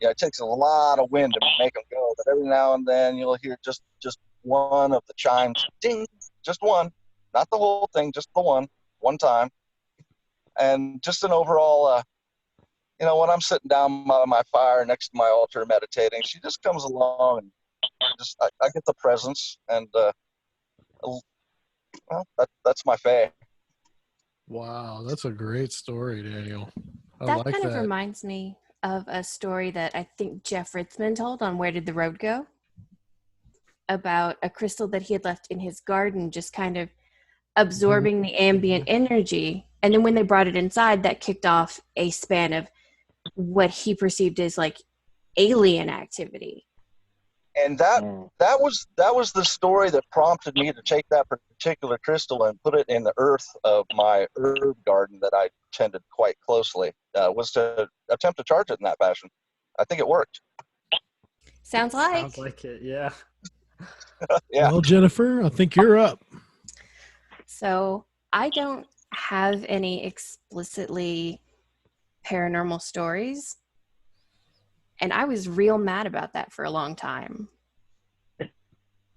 yeah, it takes a lot of wind to make them go. But every now and then you'll hear just one of the chimes, ding, just one, not the whole thing, just the one time. And just an overall, you know, when I'm sitting down by my fire next to my altar meditating, she just comes along and I get the presence, and well, that's my fae. Wow, that's a great story, Daniel. I That like kind of that. reminds me of a story that I think Jeff Ritzman told on Where Did the Road Go? About a crystal that he had left in his garden, just kind of absorbing the ambient energy. And then when they brought it inside, that kicked off a span of what he perceived as like alien activity. And that was the story that prompted me to take that particular crystal and put it in the earth of my herb garden that I tended quite closely. Was to attempt to charge it in that fashion. I think it worked. Sounds like it, yeah. Yeah. Well, Jennifer, I think you're up. So I don't have any explicitly paranormal stories. And I was real mad about that for a long time.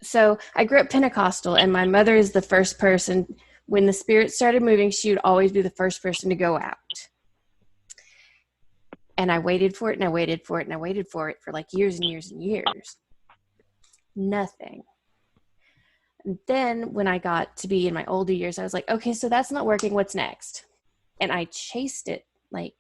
So I grew up Pentecostal, and my mother is the first person, when the spirit started moving, she would always be the first person to go out. And I waited for it, and I waited for it, and I waited for it for like years and years and years. Nothing. And then when I got to be in my older years, I was like, okay, so that's not working. What's next? And I chased it like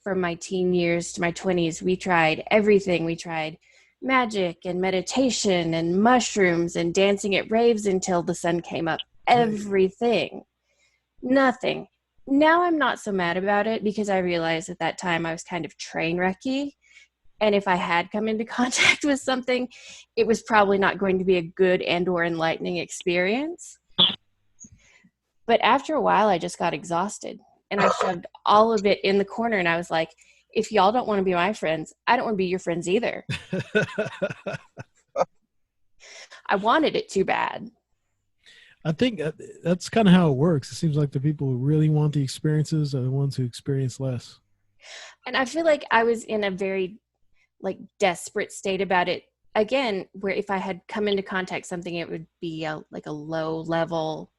from my teen years to my 20s. We tried everything. We tried magic and meditation and mushrooms and dancing at raves until the sun came up. Everything. Nothing. Now I'm not so mad about it because I realized at that time I was kind of train wrecky. And if I had come into contact with something, it was probably not going to be a good and or enlightening experience. But after a while, I just got exhausted. And I shoved all of it in the corner. And I was like, if y'all don't want to be my friends, I don't want to be your friends either. I wanted it too bad. I think that's kind of how it works. It seems like the people who really want the experiences are the ones who experience less. And I feel like I was in a very like desperate state about it. Again, where if I had come into contact something, it would be like a low level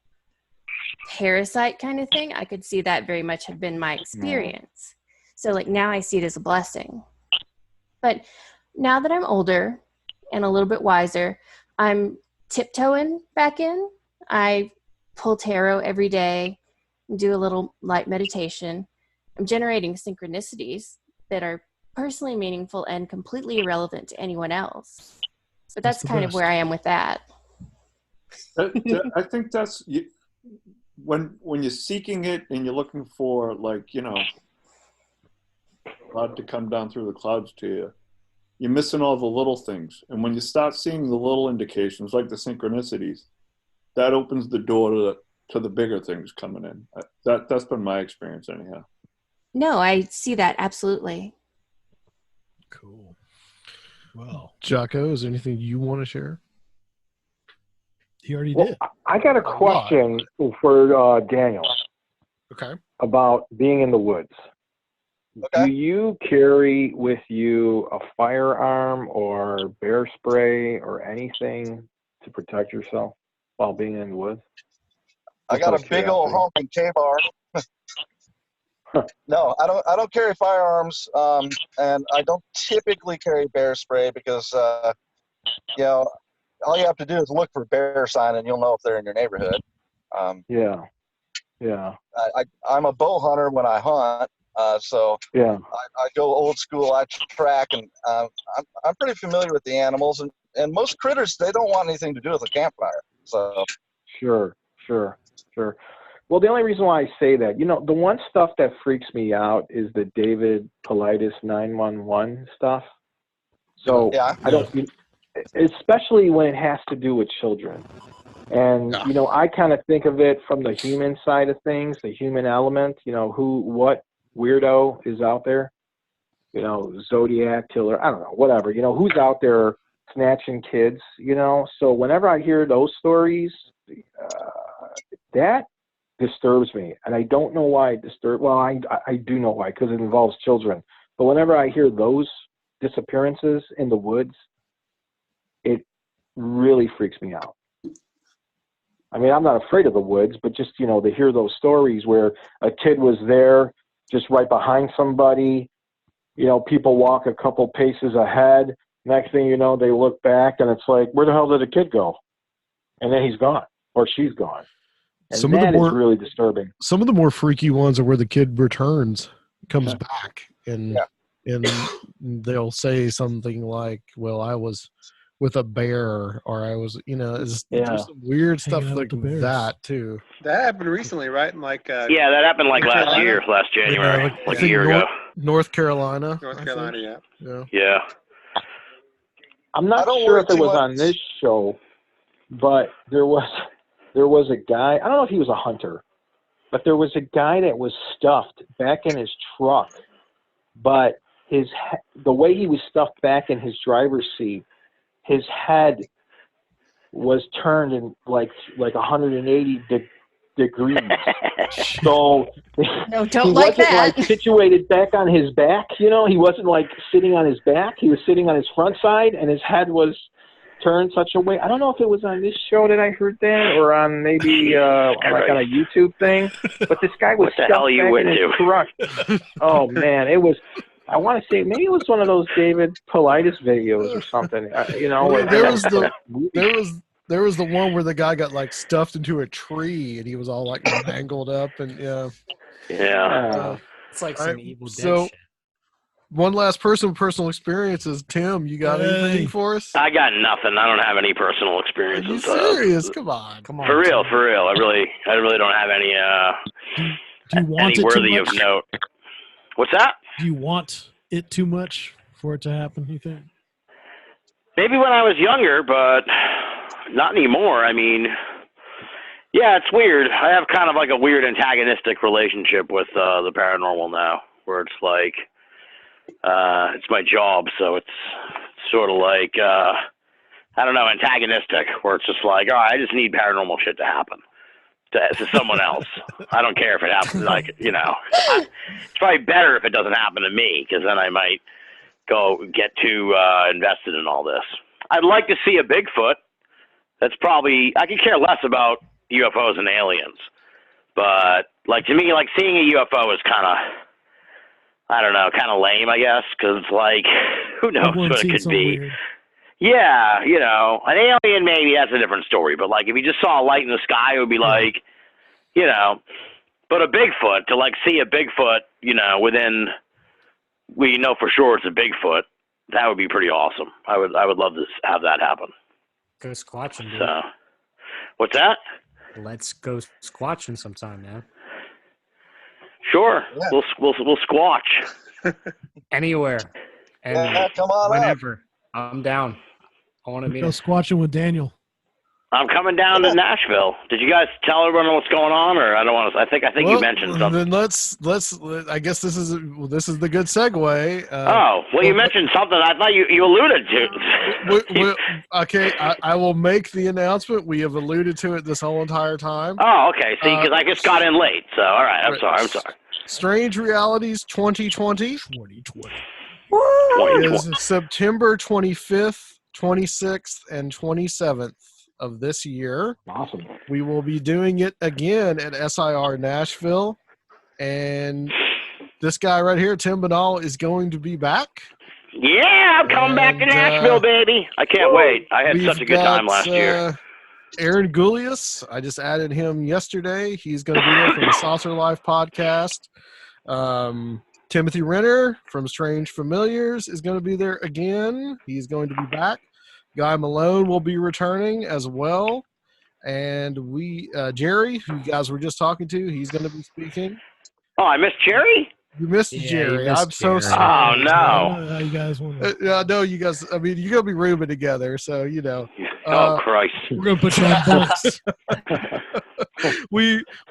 parasite kind of thing. I could see that very much have been my experience. So like now I see it as a blessing. But now that I'm older and a little bit wiser, I'm tiptoeing back in. I pull tarot every day, do a little light meditation. I'm generating synchronicities that are personally meaningful and completely irrelevant to anyone else. But that's kind of where I am with that. I think that's when you're seeking it and you're looking for, like, you know, God to come down through the clouds to you, you're missing all the little things. And when you start seeing the little indications, like the synchronicities, that opens the door to the bigger things coming in. That's been my experience anyhow. No, I see that absolutely. Cool. Well, Jocko, is there anything you want to share? He already Well, did. I got a question for Daniel. Okay. About being in the woods. Okay. Do you carry with you a firearm or bear spray or anything to protect yourself while being in the woods? I got a big old honking K-bar. No, I don't carry firearms, and I don't typically carry bear spray because, you know, all you have to do is look for bear sign and you'll know if they're in your neighborhood. Yeah. I'm a bow hunter when I hunt, so yeah, I go old school. I track, and I'm pretty familiar with the animals, and most critters, they don't want anything to do with a campfire. So Sure. Well, the only reason why I say that, the one stuff that freaks me out is the David Paulides 911 stuff. So yeah, I don't, especially when it has to do with children. And, I kind of think of it from the human side of things, the human element, what weirdo is out there, Zodiac killer, I don't know, whatever, who's out there snatching kids, So whenever I hear those stories, that disturbs me. And I don't know why it disturbs, well, I do know why, because it involves children. But whenever I hear those disappearances in the woods, it really freaks me out. I mean, I'm not afraid of the woods, but just, to hear those stories where a kid was there just right behind somebody, people walk a couple paces ahead. Next thing you know, they look back and it's like, where the hell did the kid go? And then he's gone or she's gone. And that is really disturbing. Some of the more freaky ones are where the kid comes back, and they'll say something like, well, I was with a bear, or I was, there's some weird stuff like that too. That happened recently, right? Yeah, that happened last January, like a year ago. North Carolina. Yeah. I'm not sure if it was on this show, but there was a guy, I don't know if he was a hunter, but there was a guy that was stuffed back in his truck, but the way he was stuffed back in his driver's seat, his head was turned in like 180 degrees. So no, he wasn't like situated back on his back, he wasn't like sitting on his back. He was sitting on his front side and his head was turned such a way. I don't know if it was on this show that I heard that or on maybe on a YouTube thing, but this guy was stuck back in his truck. Oh man, it was, I want to say maybe it was one of those David Paulides videos or something. There was the one where the guy got like stuffed into a tree and he was all like mangled up and it's like some Evil Dead shit. One last person with personal experiences. Tim, you got anything for us? I got nothing. I don't have any personal experiences. Are you serious? Come on. For real. I really don't have any do you want any worthy of note. What's that? Do you want it too much for it to happen, you think? Maybe when I was younger, but not anymore. I mean, yeah, it's weird. I have kind of like a weird antagonistic relationship with the paranormal now, where it's like, it's my job, so it's sort of like, I don't know, antagonistic, where it's just like, all right, I just need paranormal shit to happen to someone else. I don't care if it happens, it's probably better if it doesn't happen to me, because then I might get too invested in all this. I'd like to see a Bigfoot. That's probably, I could care less about UFOs and aliens, but like to me, like seeing a UFO is kind of, I don't know, kind of lame, I guess, because like, who knows what it could be. Weird. Yeah, an alien maybe, that's a different story, but like if you just saw a light in the sky, it would be like, but a Bigfoot, to like see a Bigfoot, within, we know for sure it's a Bigfoot, that would be pretty awesome. I would love to have that happen. Go squatching, dude. So, what's that? Let's go squatching sometime, man. Sure, yeah. We'll squatch anywhere and come on whenever. I'm down. I want to meet. Go squatching with Daniel. I'm coming down to Nashville. Did you guys tell everyone what's going on, or I don't want to? I think you mentioned something. Then let's. I guess this is the good segue. You mentioned something. I thought you alluded to. Okay, I will make the announcement. We have alluded to it this whole entire time. Oh, okay. See, because I just got in late, so all right. I'm sorry. Strange Realities 2020. 2020. Is September 25th, 26th, and 27th. Of this year. Awesome. We will be doing it again at SIR Nashville. And this guy right here, Tim Banal, is going to be back. Yeah, I'm coming back to Nashville, baby. I can't wait. I had such a good time last year. Aaron Goulias, I just added him yesterday. He's going to be there from the Saucer Life podcast. Timothy Renner from Strange Familiars is going to be there again. He's going to be back. Guy Malone will be returning as well. And we, Jerry, who you guys were just talking to, he's going to be speaking. Oh, I missed Jerry? You missed Yeah, Jerry. you missed I'm so Jerry. sorry. Oh, I don't no. know how you guys want to. I know you guys. I mean, you're going to be rooming together, so you know. Oh, Christ. We're gonna put you on bunks.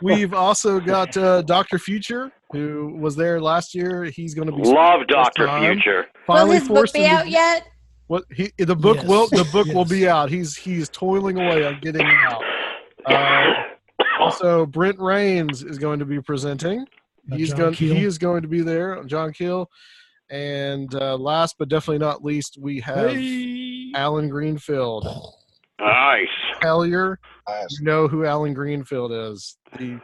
We've also got Dr. Future, who was there last year. He's going to be Love speaking this Dr. time. Future. Will Finally his book forced be him to out yet? What the book Yes. will will Yes. be out. He's toiling away on getting it out. Also, Brent Rains is going to be presenting. John Keel. He is going to be there. John Keel. And last but definitely not least, we have Alan Greenfield. Nice. Hellier, Nice. you know who Alan Greenfield is. The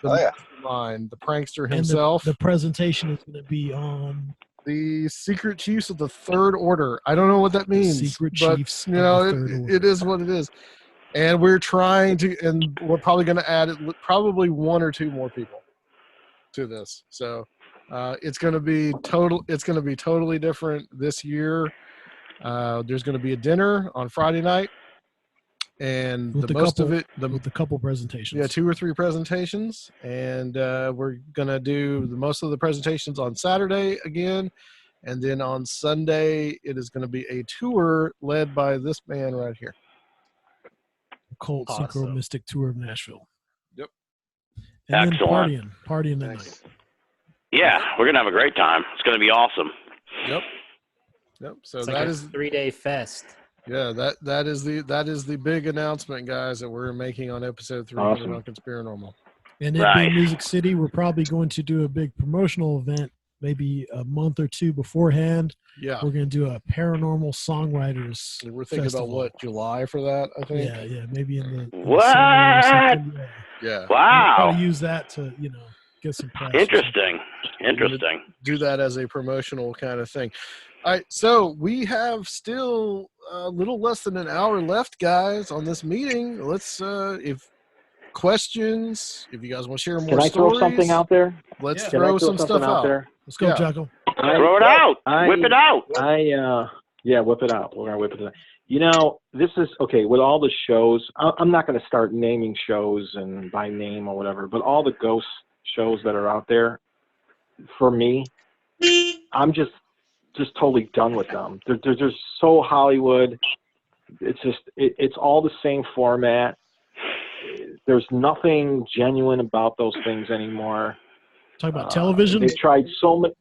Oh, yeah. mastermind, the prankster And himself. the presentation is going to be on The Secret Chiefs of the Third Order. I don't know what that means. Secret but, Chiefs you of know, the Third Order. it is what it is. And we're trying to, and we're probably going to add probably one or two more people to this. So it's going to be totally different this year. There's going to be a dinner on Friday night, and with the couple presentations. Yeah, 2 or 3 presentations, and we're gonna do most of the presentations on Saturday again, and then on Sunday it is going to be a tour led by this man right here. Cult Synchro Mystic Tour of Nashville. Yep. And Excellent. then partying that night. Yeah, we're going to have a great time. It's going to be awesome. Yep. So It's that like is a 3-day fest. Yeah, that is the big announcement, guys, that we're making on episode 3 Awesome. on Conspirinormal. And in Big Music City, we're probably going to do a big promotional event maybe a month or two beforehand. Yeah. We're going to do a paranormal songwriters We're thinking festival. about what, July for that, I think. Yeah, maybe in the What? summer or something. Yeah. Wow. We'll try to use that to, get some press. Interesting. Do that as a promotional kind of thing. All right, so we have still a little less than an hour left, guys, on this meeting. Let's, if questions, if you guys want to share more Can I stories, throw something out there? Let's Can I throw some something stuff out. there? Let's go, Jocko. Throw it out. Whip it out. Yeah, whip it out. We're going to whip it out. This is, okay, with all the shows, I'm not going to start naming shows and by name or whatever, but all the ghost shows that are out there, for me, I'm just totally done with them. They're just so Hollywood. It's just, it's all the same format. There's nothing genuine about those things anymore. Talk about television? They've tried so much,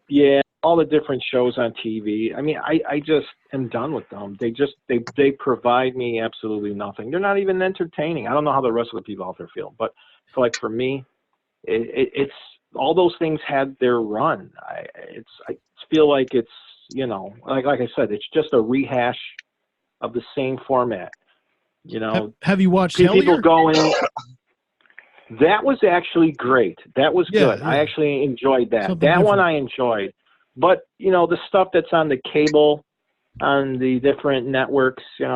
all the different shows on TV. I mean, I just am done with them. They provide me absolutely nothing. They're not even entertaining. I don't know how the rest of the people out there feel, but for me, it's all those things had their run. I feel like it's, like I said, it's just a rehash of the same format. Have you watched people Hellier? going? That was actually great. That was good. Yeah. I actually enjoyed that. Something That one different. I enjoyed. But the stuff that's on the cable, on the different networks, again,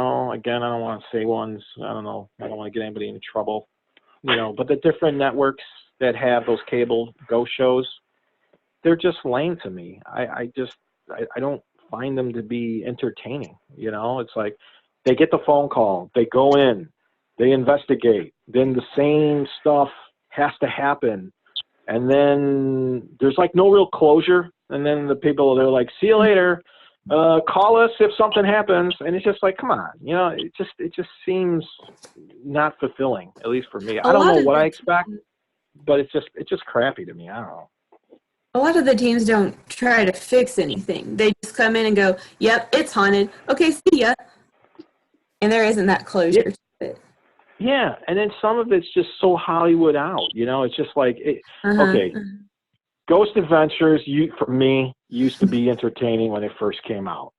I don't want to say ones. I don't know. I don't want to get anybody in trouble. But the different networks that have those cable ghost shows, they're just lame to me. I don't find them to be entertaining. It's like they get the phone call, they go in, they investigate, then the same stuff has to happen, and then there's like no real closure, and then the people, they're like, see you later, call us if something happens, and it's just like, come on, it just seems not fulfilling, at least for me. I don't know what I expect, but it's just crappy to me. I don't know. A lot of the teams don't try to fix anything. They just come in and go, yep, it's haunted. Okay, see ya. And there isn't that closure to it. Yeah, and then some of it's just so Hollywood out. It's just like, okay, Ghost Adventures, for me, used to be entertaining when it first came out.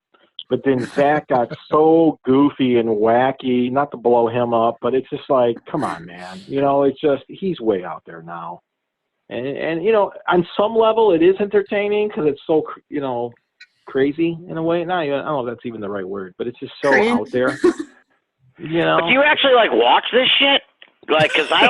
But then Zach got so goofy and wacky, not to blow him up, but it's just like, come on, man. It's just, he's way out there now. And on some level, it is entertaining because it's so, crazy in a way. I don't know if that's even the right word, but it's just so out there. But do you actually watch this shit? Because I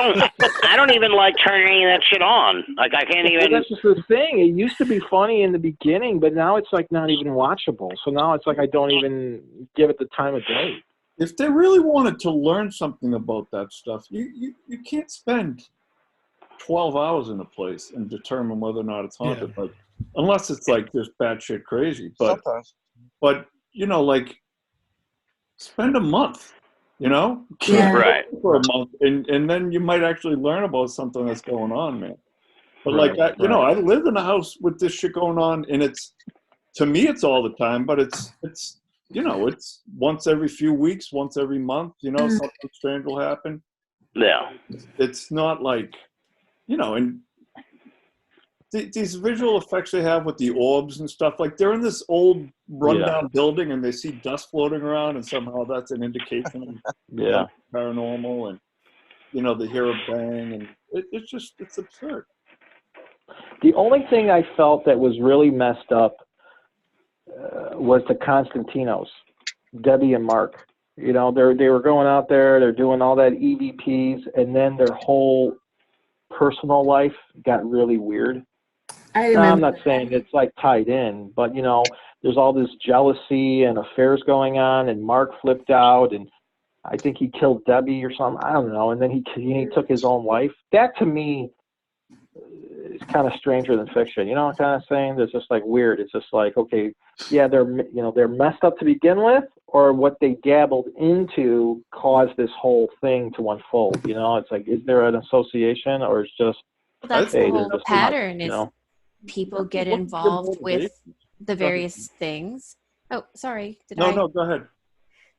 don't even turn any of that shit on. I can't even. Well, that's just the thing. It used to be funny in the beginning, but now it's not even watchable. So now it's I don't even give it the time of day. if they really wanted to learn something about that stuff, you can't spend 12 hours in a place and determine whether or not it's haunted. Like, unless it's like just batshit crazy. But Sometimes. But like, spend a month. Right. For a month, and then you might actually learn about something that's going on, man. But like, I live in a house with this shit going on, and to me it's all the time. But it's once every few weeks, once every month. Something strange will happen. Yeah. It's not like, and these visual effects they have with the orbs and stuff, like they're in this old rundown building and they see dust floating around, and somehow that's an indication of paranormal, and they hear a bang, and it's absurd. The only thing I felt that was really messed up was the Constantinos, Debbie and Mark. They were going out there, they're doing all that EVPs, and then their whole personal life got really weird. I'm not saying it's like tied in, but there's all this jealousy and affairs going on, and Mark flipped out, and I think he killed Debbie or something. I don't know. And then he took his own life. That to me is kind of stranger than fiction. You know what I'm kind of saying? It's just like weird. It's just like, okay, yeah, they're messed up to begin with, or what they dabbled into caused this whole thing to unfold. It's like, is there an association, or it's just that's the whole pattern is people get involved with the various things. Oh, sorry. No, go ahead.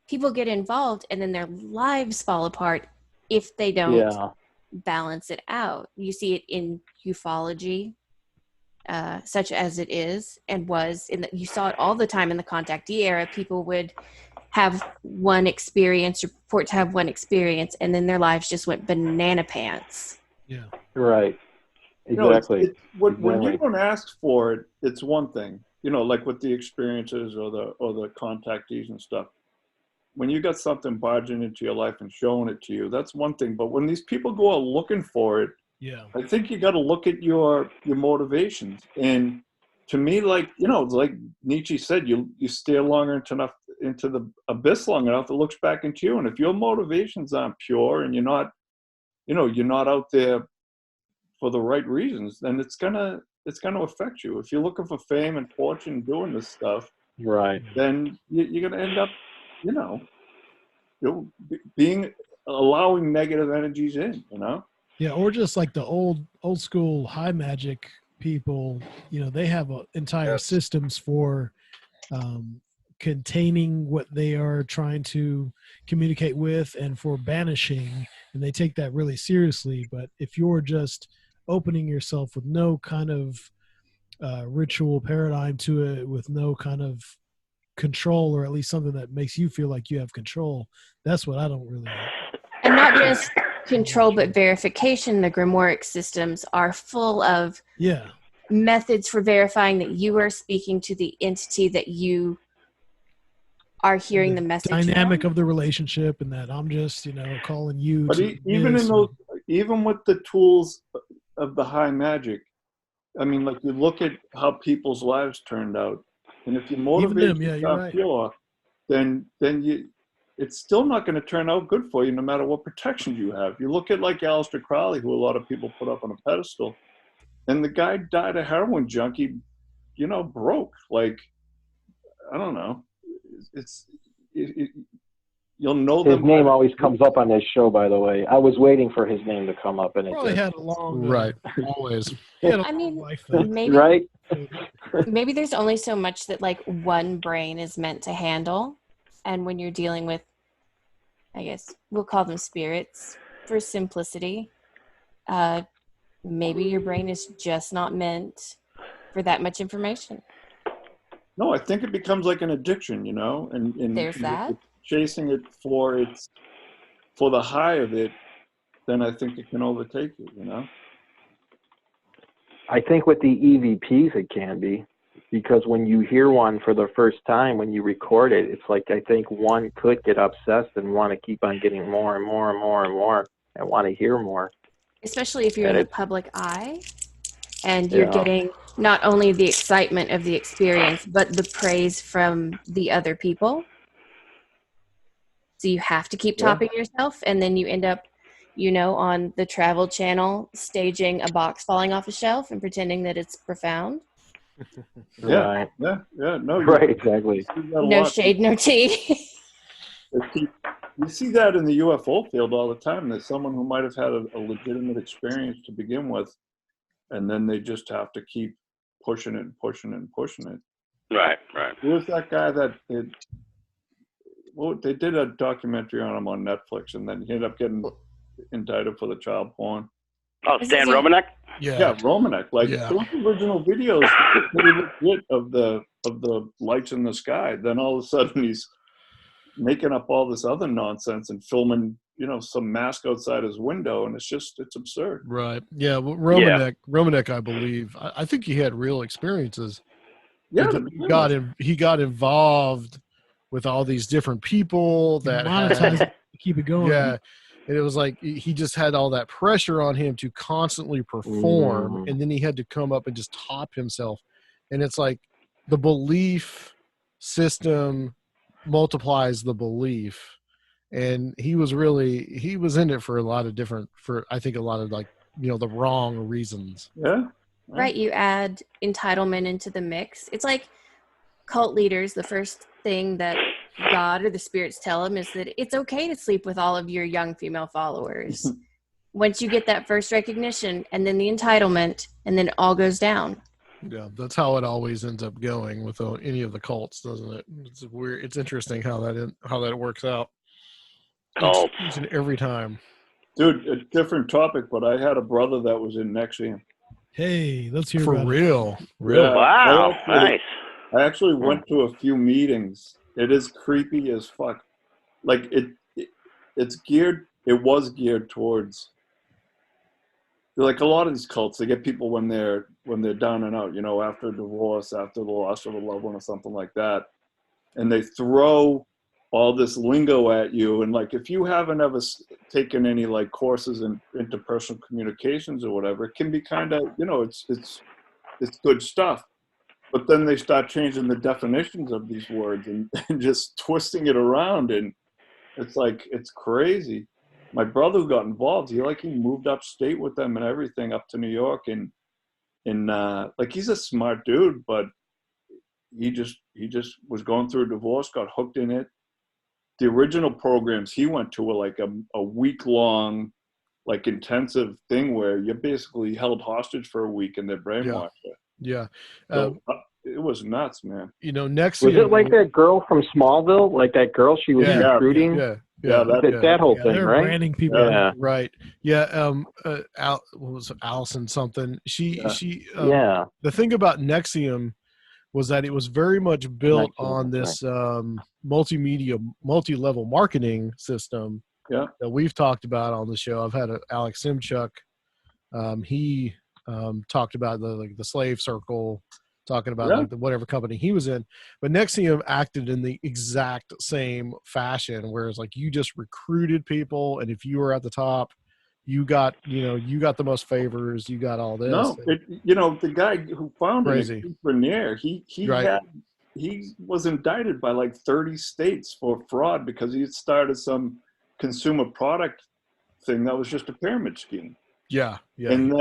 People get involved and then their lives fall apart if they don't balance it out. You see it in ufology, such as it is and was. You saw it all the time in the contactee era. People would have one experience, report to have one experience, and then their lives just went banana pants. Yeah. Right. Exactly. When you don't ask for it, it's one thing. Like with the experiences or the contactees and stuff. When you got something barging into your life and showing it to you, that's one thing. But when these people go out looking for it, I think you got to look at your motivations. And to me, like like Nietzsche said, you stare longer into the abyss long enough, it looks back into you. And if your motivations aren't pure and you're not out there for the right reasons, then it's gonna affect you. If you're looking for fame and fortune doing this stuff, then you're gonna end up, allowing negative energies in. Yeah, or just like the old school high magic people. They have entire systems for containing what they are trying to communicate with and for banishing, and they take that really seriously. But if you're just opening yourself with no kind of ritual paradigm to it, with no kind of control, or at least something that makes you feel like you have control, that's what I don't really like. And not just control, but verification. The grimoire systems are full of methods for verifying that you are speaking to the entity that you are hearing the message dynamic from. of the relationship, and that I'm just calling you. But even with the tools of the high magic, I mean, like, you look at how people's lives turned out, and if your motivations are pure, then it's still not going to turn out good for you, no matter what protections you have. You look at like Aleister Crowley, who a lot of people put up on a pedestal, and the guy died a heroin junkie, broke. Like, I don't know. You'll know his name always comes up on this show, by the way. I was waiting for his name to come up, and probably had a long always. I mean, maybe right. Maybe there's only so much that like one brain is meant to handle, and when you're dealing with, I guess we'll call them spirits for simplicity, maybe your brain is just not meant for that much information. No, I think it becomes like an addiction, and there's that. Chasing it for the high of it, then I think it can overtake you, I think with the EVPs it can be, because when you hear one for the first time, when you record it, it's like, I think one could get obsessed and want to keep on getting more and more and more and more and want to hear more. Especially if you're in the public eye and you're getting not only the excitement of the experience, but the praise from the other people. So you have to keep Yeah. topping yourself, and then you end up, on the Travel Channel staging a box falling off a shelf and pretending that it's profound. Yeah, Right. yeah. No, Right, exactly. you see that a No lot. shade, no tea. You see that in the UFO field all the time. There's someone who might have had a legitimate experience to begin with, and then they just have to keep pushing it and pushing it and pushing it. Right. Who was that guy that they did a documentary on him on Netflix, and then he ended up getting indicted for the child porn. Oh, Stan Romanek? Yeah, Romanek. Like Yeah. those original videos pretty legit of the lights in the sky. Then all of a sudden he's making up all this other nonsense and filming, some mask outside his window, and it's absurd. Right. Yeah. Well, Romanek, I believe. I think he had real experiences. Yeah, He got involved with all these different people that monetized had, it, keep it going. Yeah. And it was like he just had all that pressure on him to constantly perform, and then he had to come up and just top himself. And it's like the belief system multiplies the belief. And he was in it for a lot of the wrong reasons. Yeah. Right, you add entitlement into the mix. It's like cult leaders, the first thing that God or the spirits tell them is that it's okay to sleep with all of your young female followers. Once you get that first recognition, and then the entitlement, and then it all goes down. Yeah, that's how it always ends up going with any of the cults, doesn't it? It's weird. It's interesting how that works out. Cults. Each and every time. Dude, a different topic, but I had a brother that was in NXIVM. Hey, let's hear For about real. Yeah, Wow, nice. I actually went to a few meetings. It is creepy as fuck. Like it was geared towards, like a lot of these cults, they get people when they're down and out, after a divorce, after the loss of a loved one or something like that. And they throw all this lingo at you. And like, if you haven't ever taken any like courses in interpersonal communications or whatever, it can be kind of, it's good stuff. But then they start changing the definitions of these words and just twisting it around. And it's like, it's crazy. My brother who got involved, he moved upstate with them and everything up to New York. And like, he's a smart dude, but he just was going through a divorce, got hooked in it. The original programs he went to were like a week-long, like intensive thing where you're basically held hostage for a week and they're brainwashed. Yeah. So, it was nuts, man. Next Was it like that girl from Smallville? Like that girl she was recruiting? That whole thing, they're right? branding people. Yeah. Right. Yeah. What was it? Allison something. The thing about NXIVM was that it was very much built on this multi-level marketing system that we've talked about on the show. I've had Alex Simchuk. He talked about the slave circle, talking about whatever company he was in. But NXIVM acted in the exact same fashion, whereas like you just recruited people, and if you were at the top, you got the most favors, you got all this. No, the guy who founded it, Bernier, he was indicted by like 30 states for fraud because he had started some consumer product thing that was just a pyramid scheme. Yeah. And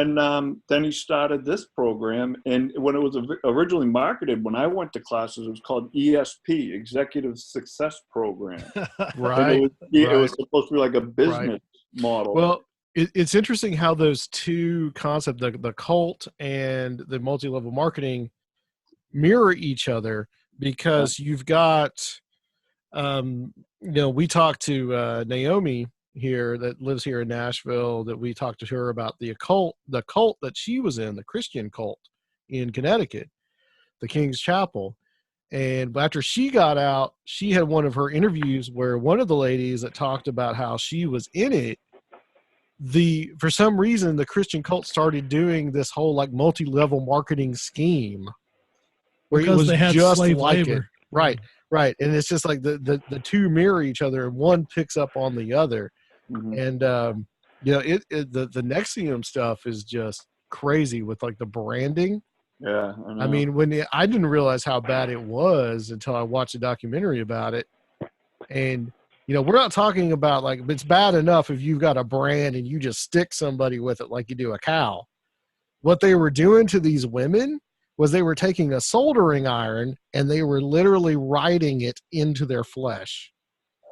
then he started this program, and when it was originally marketed, when I went to classes, it was called ESP, Executive Success Program. Right. It was supposed to be like a business model. Well, it's interesting how those two concepts, the cult and the multi-level marketing, mirror each other, because you've got, we talked to Naomi here that lives here in Nashville, that we talked to her about the cult that she was in, the Christian cult in Connecticut, the King's Chapel. And after she got out, she had one of her interviews where one of the ladies that talked about how she was in it, for some reason, the Christian cult started doing this whole like multi-level marketing scheme where because it was they had just slave like labor. Right. And it's just like the two mirror each other, and one picks up on the other. Mm-hmm. And the NXIVM stuff is just crazy with like the branding. Yeah, I mean, I didn't realize how bad it was until I watched a documentary about it, and You know, we're not talking about like, it's bad enough if you've got a brand and you just stick somebody with it like you do a cow. What they were doing to these women was they were taking a soldering iron and they were literally writing it into their flesh.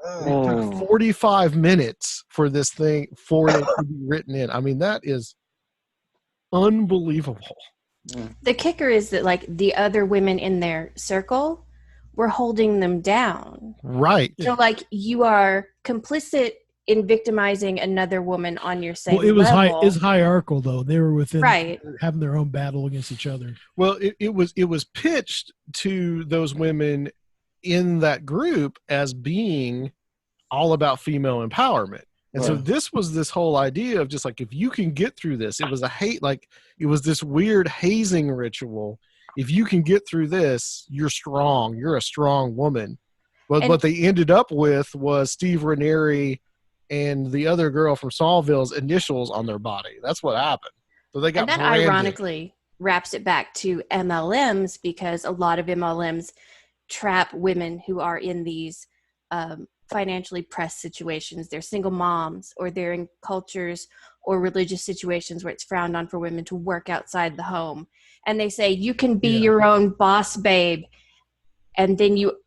It took 45 minutes for this thing, for it to be written in. I mean, that is unbelievable. The kicker is that like the other women in their circle were holding them down. Right. So like you are complicit in victimizing another woman on your same Well, it was level. it's hierarchical though. They were within Right. having their own battle against each other. Well, it was pitched to those women in that group as being all about female empowerment. And so this was this whole idea of just like, if you can get through this, it was it was this weird hazing ritual. If you can get through this, you're strong. You're a strong woman. But what they ended up with was Steve Ranieri and the other girl from Smallville's initials on their body. That's what happened. So they got and that branded. ironically wraps it back to MLMs, because a lot of MLMs trap women who are in these financially pressed situations. They're single moms, or they're in cultures or religious situations where it's frowned on for women to work outside the home. And they say, you can be your own boss, babe. And then you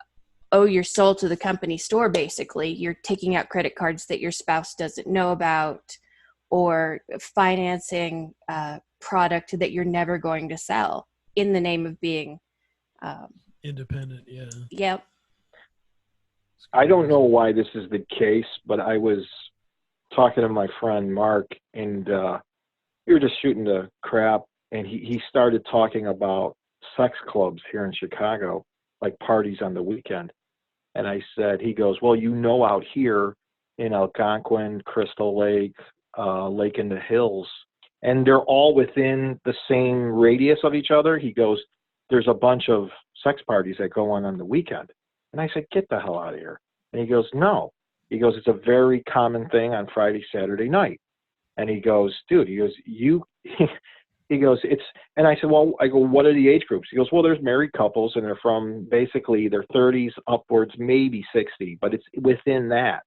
owe your soul to the company store, basically. You're taking out credit cards that your spouse doesn't know about, or financing product that you're never going to sell in the name of being independent. Yeah. Yep. I don't know why this is the case, but I was talking to my friend Mark, and we were just shooting the crap, and he started talking about sex clubs here in Chicago, like parties on the weekend. And I said, he goes, well, you know, out here in Algonquin, Crystal Lake, Lake in the Hills, and they're all within the same radius of each other. He goes, there's a bunch of sex parties that go on the weekend. And I said, get the hell out of here. And he goes, no. He goes, it's a very common thing on Friday, Saturday night. And he goes, dude, he goes, he goes, it's, and I said, well, I go, what are the age groups? He goes, well, there's married couples, and they're from basically their 30s upwards, maybe 60, but it's within that.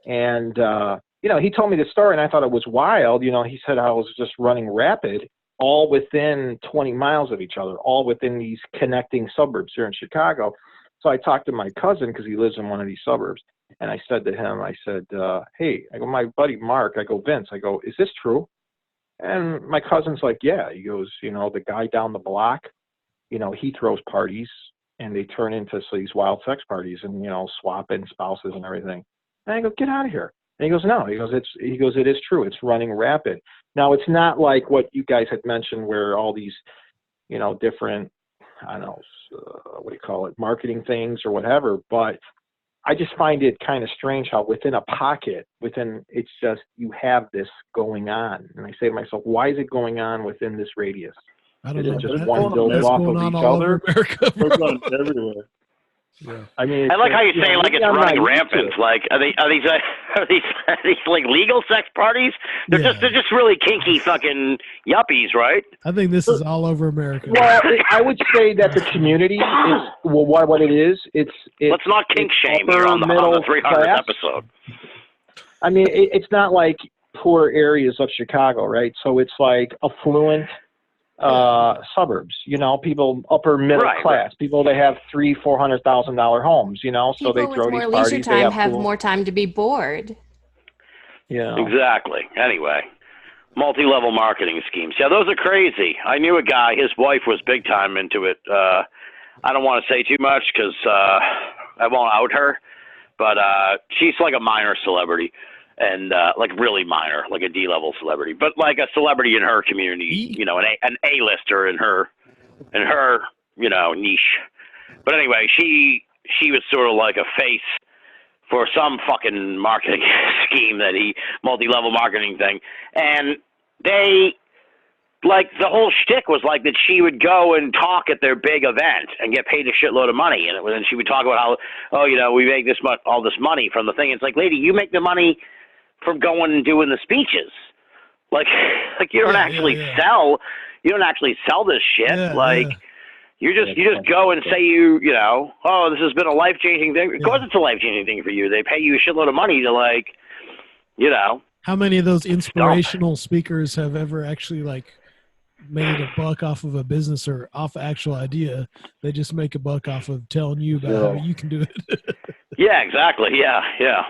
And, you know, he told me the story, and I thought it was wild. You know, he said I was just running rapid, all within 20 miles of each other, all within these connecting suburbs here in Chicago. So I talked to my cousin, because he lives in one of these suburbs, and I said to him, I said, hey, I go, my buddy Mark, I go, Vince, I go, is this true? And my cousin's like, yeah. He goes, you know, the guy down the block, you know, he throws parties, and they turn into these wild sex parties, and, you know, swapping spouses and everything. And I go, get out of here. And he goes, no. He goes, it is true. It's running rapid. Now, it's not like what you guys had mentioned, where all these, you know, different, I don't know, what do you call it, marketing things or whatever. But I just find it kind of strange how within a pocket, it's just, you have this going on. And I say to myself, why is it going on within this radius? I don't is know. it just one builds off of each other? It's going everywhere. Yeah. I mean, I like how you say like it's running rampant. It. Like are these like legal sex parties? They're just really kinky fucking yuppies, right? I think this is all over America. Well, I would say that the community is what it is. It's let's not kink shame here on the 300th episode. I mean, it's not like poor areas of Chicago, right? So it's like affluent suburbs, you know, people upper middle class, people that have $300,000-$400,000 homes, you know, so people they throw with more these parties. leisure time have more time to be bored. Yeah, exactly. Anyway, multi-level marketing schemes. Yeah, those are crazy. I knew a guy. His wife was big time into it. I don't want to say too much because I won't out her, but she's like a minor celebrity. And like really minor, like a D-level celebrity, but like a celebrity in her community, you know, an A-lister in her, you know, niche. But anyway, she was sort of like a face for some fucking marketing scheme multi-level marketing thing, and they like the whole shtick was like that she would go and talk at their big event and get paid a shitload of money, and she would talk about how, oh, you know, we make all this money from the thing. It's like, lady, you make the money from going and doing the speeches. Like you don't actually sell this shit. You just go and say oh, this has been a life-changing thing. Of course it's a life-changing thing for you. They pay you a shitload of money to How many of those inspirational speakers have ever actually made a buck off of a business or off an actual idea? They just make a buck off of telling you about how you can do it. Yeah, exactly. Yeah.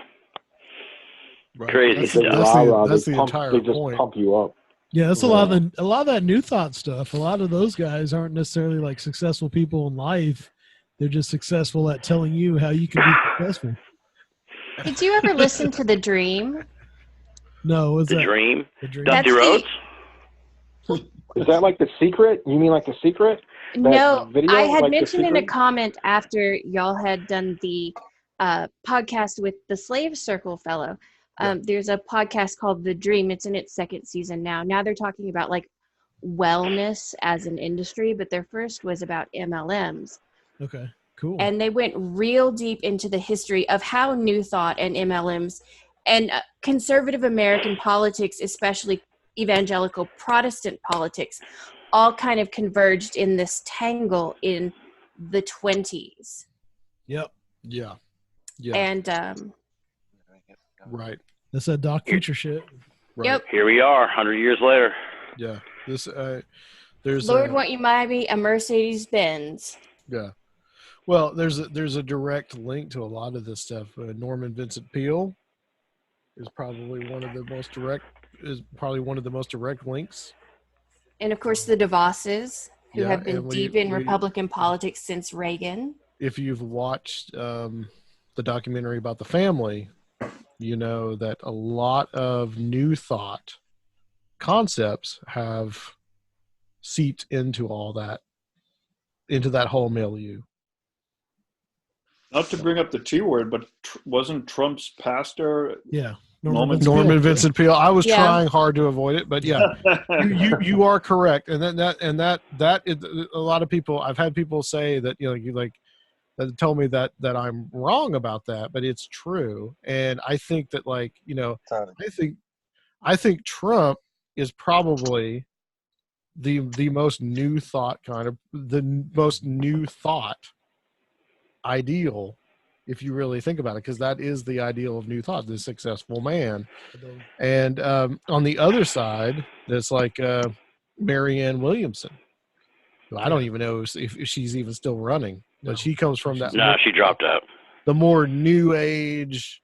Right. Crazy stuff. That's the entire they just point. pump you up. Yeah, that's a lot of that new thought stuff. A lot of those guys aren't necessarily successful people in life. They're just successful at telling you how you can be successful. Did you ever listen to The Dream? No, what's The that? Dream? The Dream. Dusty Rhodes? Is that like The Secret? You mean like The Secret? That No, video? I had Like The mentioned in a Secret? comment after y'all had done the podcast with the Slave Circle fellow. There's a podcast called The Dream. It's in its second season now. Now they're talking about wellness as an industry, but their first was about MLMs. Okay, cool. And they went real deep into the history of how New Thought and MLMs and conservative American politics, especially evangelical Protestant politics, all kind of converged in this tangle in the 20s. Yep. Yeah. And right. That's that Doc Future shit. Right. Yep. Here we are, 100 years later. Yeah. This there's Lord, won't you buy me a Mercedes Benz? Yeah. Well, there's a direct link to a lot of this stuff. Norman Vincent Peale is probably one of the most direct links. And of course, the DeVosses, who Yeah, have been and deep in Republican politics since Reagan. If you've watched the documentary about the family, you know that a lot of New Thought concepts have seeped into all that, into that whole milieu. Not to bring up the T word, but wasn't Trump's pastor? Yeah. Norman Vincent Peale. I was trying hard to avoid it, but yeah, you are correct, and that is, a lot of people. I've had people say that that tell me that I'm wrong about that, but it's true, and I think that I think Trump is probably the most New Thought ideal, if you really think about it, because that is the ideal of New Thought, the successful man. And on the other side, there's Marianne Williamson. I don't even know if she's even still running, but she comes from that. No, she dropped out. The more New Age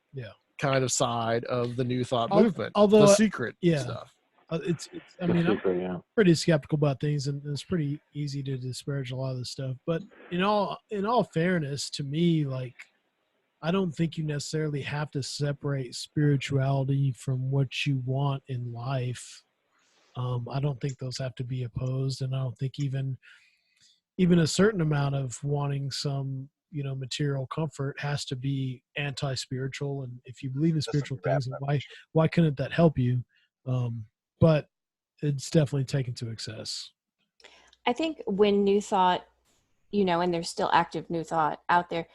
kind of side of the New Thought movement, although the secret stuff. I'm pretty skeptical about things, and it's pretty easy to disparage a lot of this stuff. But in all fairness, to me, I don't think you necessarily have to separate spirituality from what you want in life. I don't think those have to be opposed, and I don't think even a certain amount of wanting some material comfort has to be anti-spiritual. And if you believe in spiritual things, why couldn't that help you? But it's definitely taken to excess. I think when New Thought, and there's still active New Thought out there,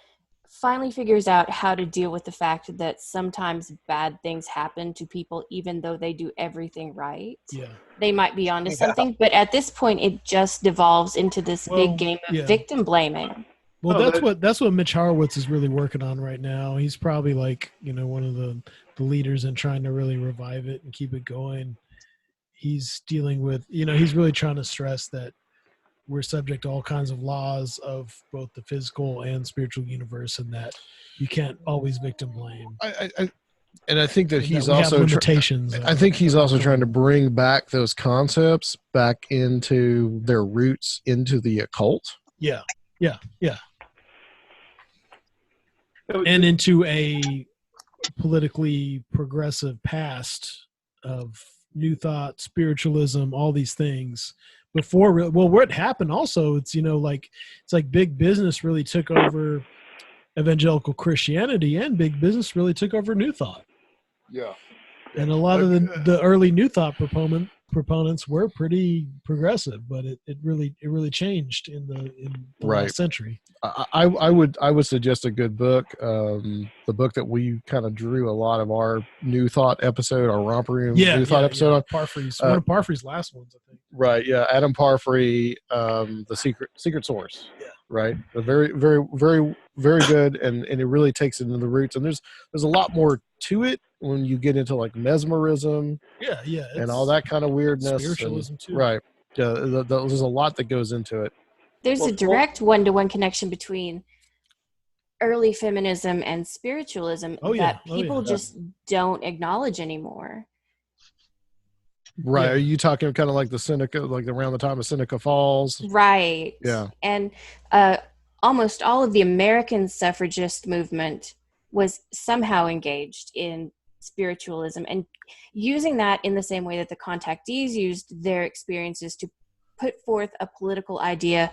finally figures out how to deal with the fact that sometimes bad things happen to people, even though they do everything right. Yeah. They might be onto something, but at this point, it just devolves into this big game of victim blaming. Well, that's what Mitch Horowitz is really working on right now. He's probably one of the leaders in trying to really revive it and keep it going. He's dealing with, he's really trying to stress that we're subject to all kinds of laws of both the physical and spiritual universe, and that you can't always victim blame. I think that he's we have also limitations. I think he's also trying to bring back those concepts back into their roots, into the occult. Yeah. And into a politically progressive past of New Thought, spiritualism, all these things. Before, what happened also, it's like big business really took over evangelical Christianity, and big business really took over New Thought. Yeah. And a lot of the early New Thought proponents were pretty progressive, but it really changed in the last century. I would suggest a good book. The book that we kind of drew a lot of our New Thought episode, our romper room New Thought episode on. Parfrey's one of Parfrey's last ones, I think. Right. Yeah. Adam Parfrey, the secret source. Yeah. Right. A very, very, very, very good, and it really takes it into the roots. And there's a lot more to it when you get into like mesmerism. Yeah, yeah. And all that kind of weirdness. Spiritualism too. Right. Yeah. There's a lot that goes into it. There's a direct one-to-one connection between early feminism and spiritualism that people just don't acknowledge anymore. Right. Yeah. Are you talking kind of like the Seneca, like around the time of Seneca Falls? Right. Yeah. And almost all of the American suffragist movement was somehow engaged in spiritualism and using that in the same way that the contactees used their experiences to put forth a political idea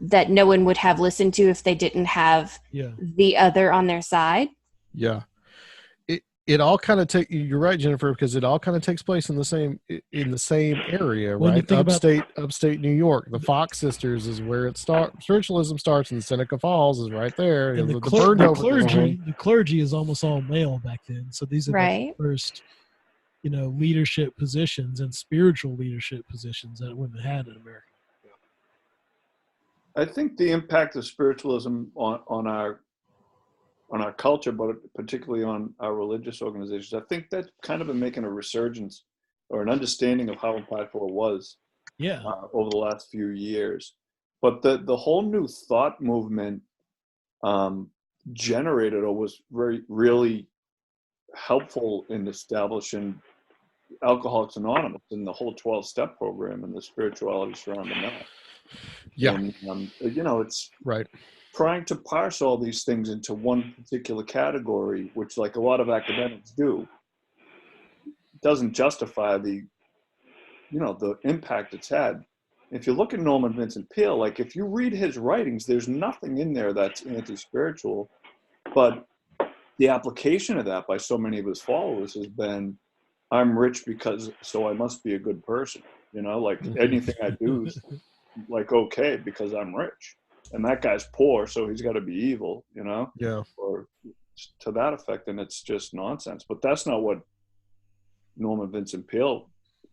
that no one would have listened to if they didn't have the other on their side. Yeah. It all kind of you're right, Jennifer, because it all kind of takes place in the same area, right? Upstate New York. The Fox sisters is where it starts. Spiritualism starts, and Seneca Falls is right there. And the clergy is almost all male back then. So these are the first, leadership positions and spiritual leadership positions that women had in America. I think the impact of spiritualism on our culture, but particularly on our religious organizations, I think that's kind of been making a resurgence or an understanding of how impactful it was over the last few years. But the whole new thought movement generated or was really helpful in establishing Alcoholics Anonymous and the whole 12-step program and the spirituality surrounding that. Yeah. And, it's right. Trying to parse all these things into one particular category, which like a lot of academics do, doesn't justify the impact it's had. If you look at Norman Vincent Peale, like if you read his writings, there's nothing in there that's anti-spiritual, but the application of that by so many of his followers has been, I'm rich so I must be a good person. Like anything I do is like okay because I'm rich. And that guy's poor, so he's got to be evil, Yeah. or to that effect, and it's just nonsense. But that's not what Norman Vincent Peale,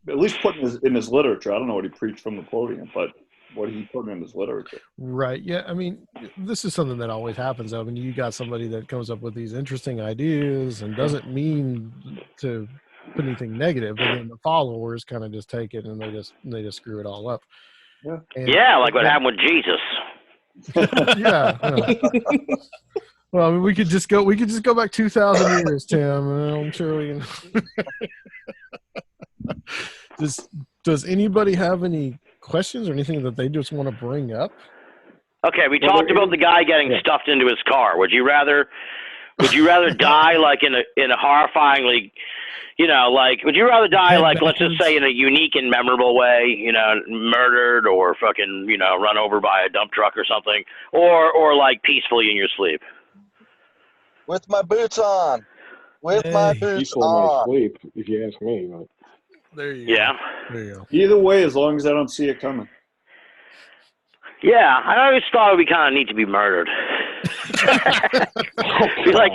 at least put in his literature. I don't know what he preached from the podium, but what he put in his literature. Right. Yeah. I mean, this is something that always happens. I mean, you got somebody that comes up with these interesting ideas and doesn't mean to put anything negative, but then the followers kind of just take it and they just screw it all up. Yeah. Yeah, like what happened with Jesus. yeah. Well, I mean, we could just go back 2,000 years, Tim, and I'm sure we can. Does anybody have any questions or anything that they just want to bring up? Okay, we talked about the guy getting stuffed into his car. Would you rather die like in a horrifyingly, would you rather die like, let's just say, in a unique and memorable way, murdered or fucking, run over by a dump truck or something, or like peacefully in your sleep? With my boots on. With my boots Peaceful on. in my sleep, if you ask me. But. There you go. There you go. Either way, as long as I don't see it coming. Yeah, I always thought it would be kind of neat to be murdered. Like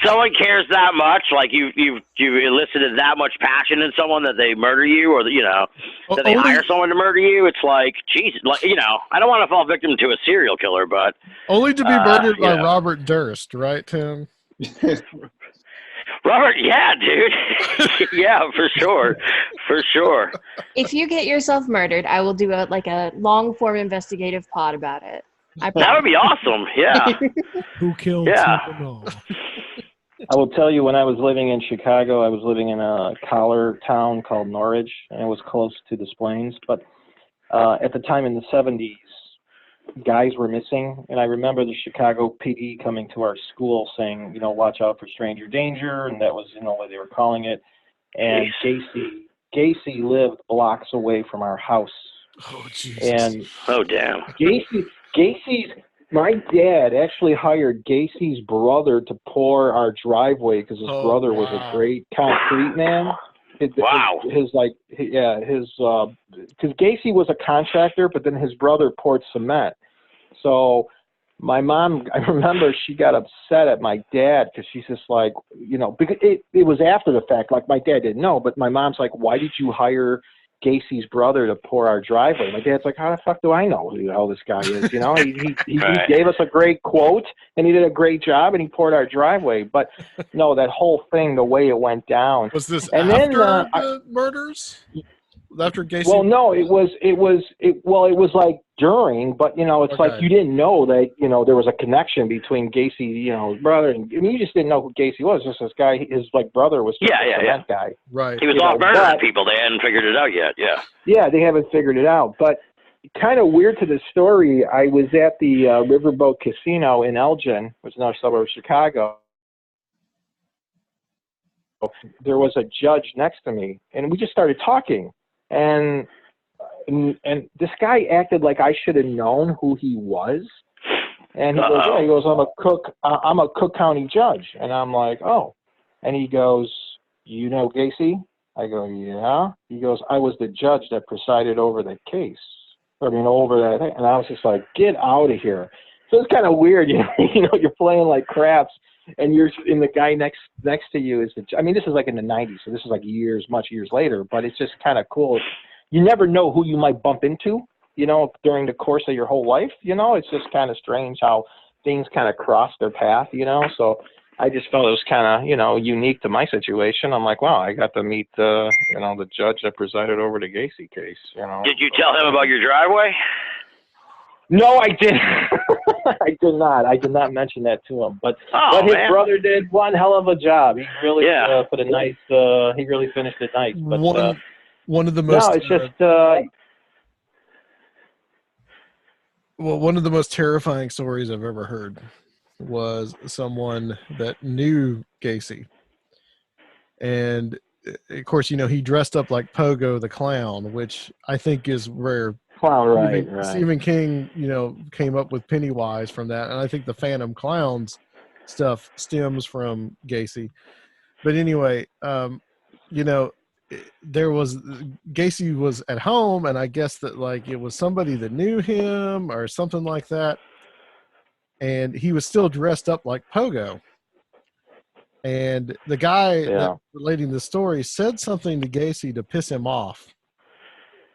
someone cares that much, like you've elicited that much passion in someone that they murder you, or that they hire someone to murder you. It's like, Jesus, like I don't want to fall victim to a serial killer, but only to be murdered by Robert Durst, right, Tim? Robert, yeah, dude. Yeah, for sure. For sure. If you get yourself murdered, I will do a long form investigative pod about it. That would be awesome. Yeah. Who killed Tim? I will tell you, when I was living in Chicago, I was living in a collar town called Norwich, and it was close to Des Plaines. But at the time in the 70s, guys were missing, and I remember the Chicago PD coming to our school saying, watch out for stranger danger, and that was, what they were calling it. And Gacy lived blocks away from our house. Oh, Jesus. And oh, damn. My dad actually hired Gacy's brother to pour our driveway because his brother was a great concrete man. Wow. Because Gacy was a contractor, but then his brother poured cement. So my mom, I remember she got upset at my dad because she's just like, because it was after the fact, like my dad didn't know, but my mom's like, why did you hire Gacy's brother to pour our driveway. My dad's like, how the fuck do I know who the hell this guy is? You know, he Right. gave us a great quote, and he did a great job, and he poured our driveway. But no, that whole thing, the way it went down. Was this And after then, the murders? After Gacy? well, no, it was like during, but you know, it's like Okay. you didn't know that, you know, there was a connection between Gacy, you know, his brother, and I mean, you just didn't know who Gacy was. Just this guy, his like brother was just Yeah. that guy. Right. He was You off know, murdering but- people. They hadn't figured it out yet. Yeah. Yeah, they haven't figured it out. But kind of weird to the story, I was at the Riverboat Casino in Elgin, which is another suburb of Chicago. There was a judge next to me, and we just started talking. And this guy acted like I should have known who he was. And he goes, yeah, he goes, I'm a Cook County judge. And I'm like, oh. And he goes, you know Gacy? I go, yeah. He goes, I was the judge that presided over the case. Over that thing. And I was just like, get out of here. So it's kind of weird, you know, you're playing like craps, and the guy next to you is I mean, this is like in the 90s, so this is like much years later, but it's just kind of cool. You never know who you might bump into, you know, during the course of your whole life, you know. It's just kind of strange how things kind of cross their path, you know. So I just felt it was kind of, you know, unique to my situation. I'm like, wow, I got to meet, you know, the judge that presided over the Gacy case, you know. Did you tell him about your driveway? No, I didn't. I did not. I did not mention that to him. But his brother did one hell of a job. He really put a nice. He really finished it nice. But one of the most. No, it's just. Well, one of the most terrifying stories I've ever heard was someone that knew Gacy, and of course, you know, he dressed up like Pogo the Clown, which I think is where. Right. Stephen King, you know, came up with Pennywise from that, and I think the Phantom Clowns stuff stems from Gacy. But anyway, you know, Gacy was at home, and I guess that like it was somebody that knew him or something like that, and he was still dressed up like Pogo. And the guy that relating the story said something to Gacy to piss him off.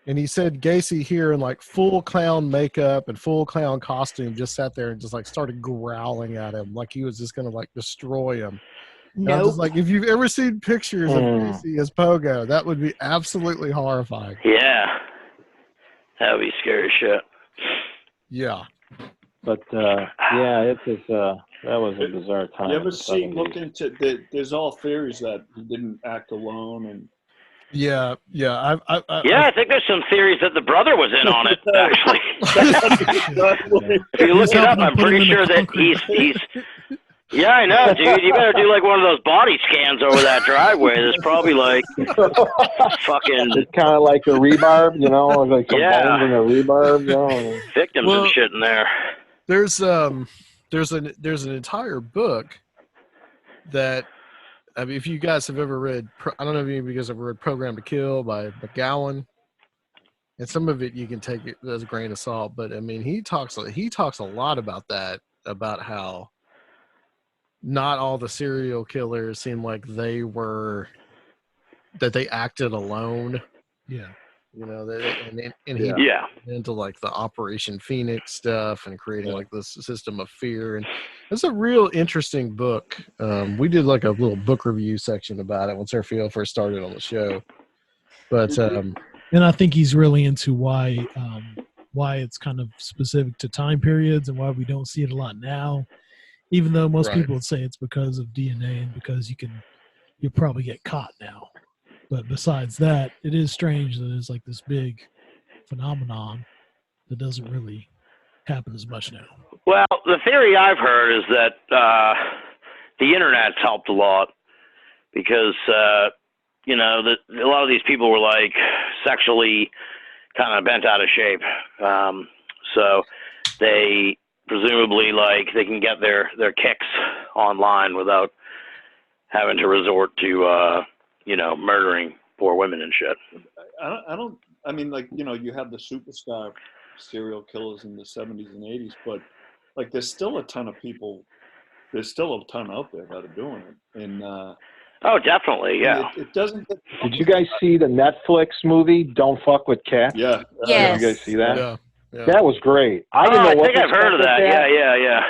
And he said Gacy here in like full clown makeup and full clown costume just sat there and just like started growling at him like he was just gonna like destroy him. And I'm just like, if you've ever seen pictures of Gacy as Pogo, that would be absolutely horrifying. Yeah. That would be scary as shit. Yeah. But yeah, it was that was a bizarre time. You ever look into there's all theories that he didn't act alone and Yeah. I think there's some theories that the brother was in on it, actually. If you look it up, I'm pretty sure that he's yeah, I know, dude. You better do like one of those body scans over that driveway. There's probably like fucking... It's kind of like a rebarb, you know, like some bones in a rebarb, you know. Victims and shit in there. There's an entire book that, I mean, if you guys have ever read, I don't know if any of you guys have read Program to Kill by McGowan, and some of it you can take it as a grain of salt, but I mean, he talks a lot about that, about how not all the serial killers seem like they acted alone. Yeah. You know, and he into like the Operation Phoenix stuff and creating like this system of fear. And it's a real interesting book. We did like a little book review section about it when Sergio first started on the show. But and I think he's really into why it's kind of specific to time periods and why we don't see it a lot now. Even though most people would say it's because of DNA and because you'll probably get caught now. But besides that, it is strange that it's like this big phenomenon that doesn't really happen as much now. Well, the theory I've heard is that the internet's helped a lot because, you know, a lot of these people were like sexually kind of bent out of shape. So they presumably like they can get their kicks online without having to resort to, you know, murdering poor women and shit. I mean, like, you know, you have the superstar serial killers in the 70s and 80s, but like there's still a ton of people, there's still a ton out there that are doing it. And Oh, definitely, yeah. It doesn't. Did you guys see the Netflix movie Don't Fuck with Cats? Yeah. Yes. Did you guys see that? Yeah. Yeah. That was great. I didn't know I what think to I've heard of expect that. with Yeah.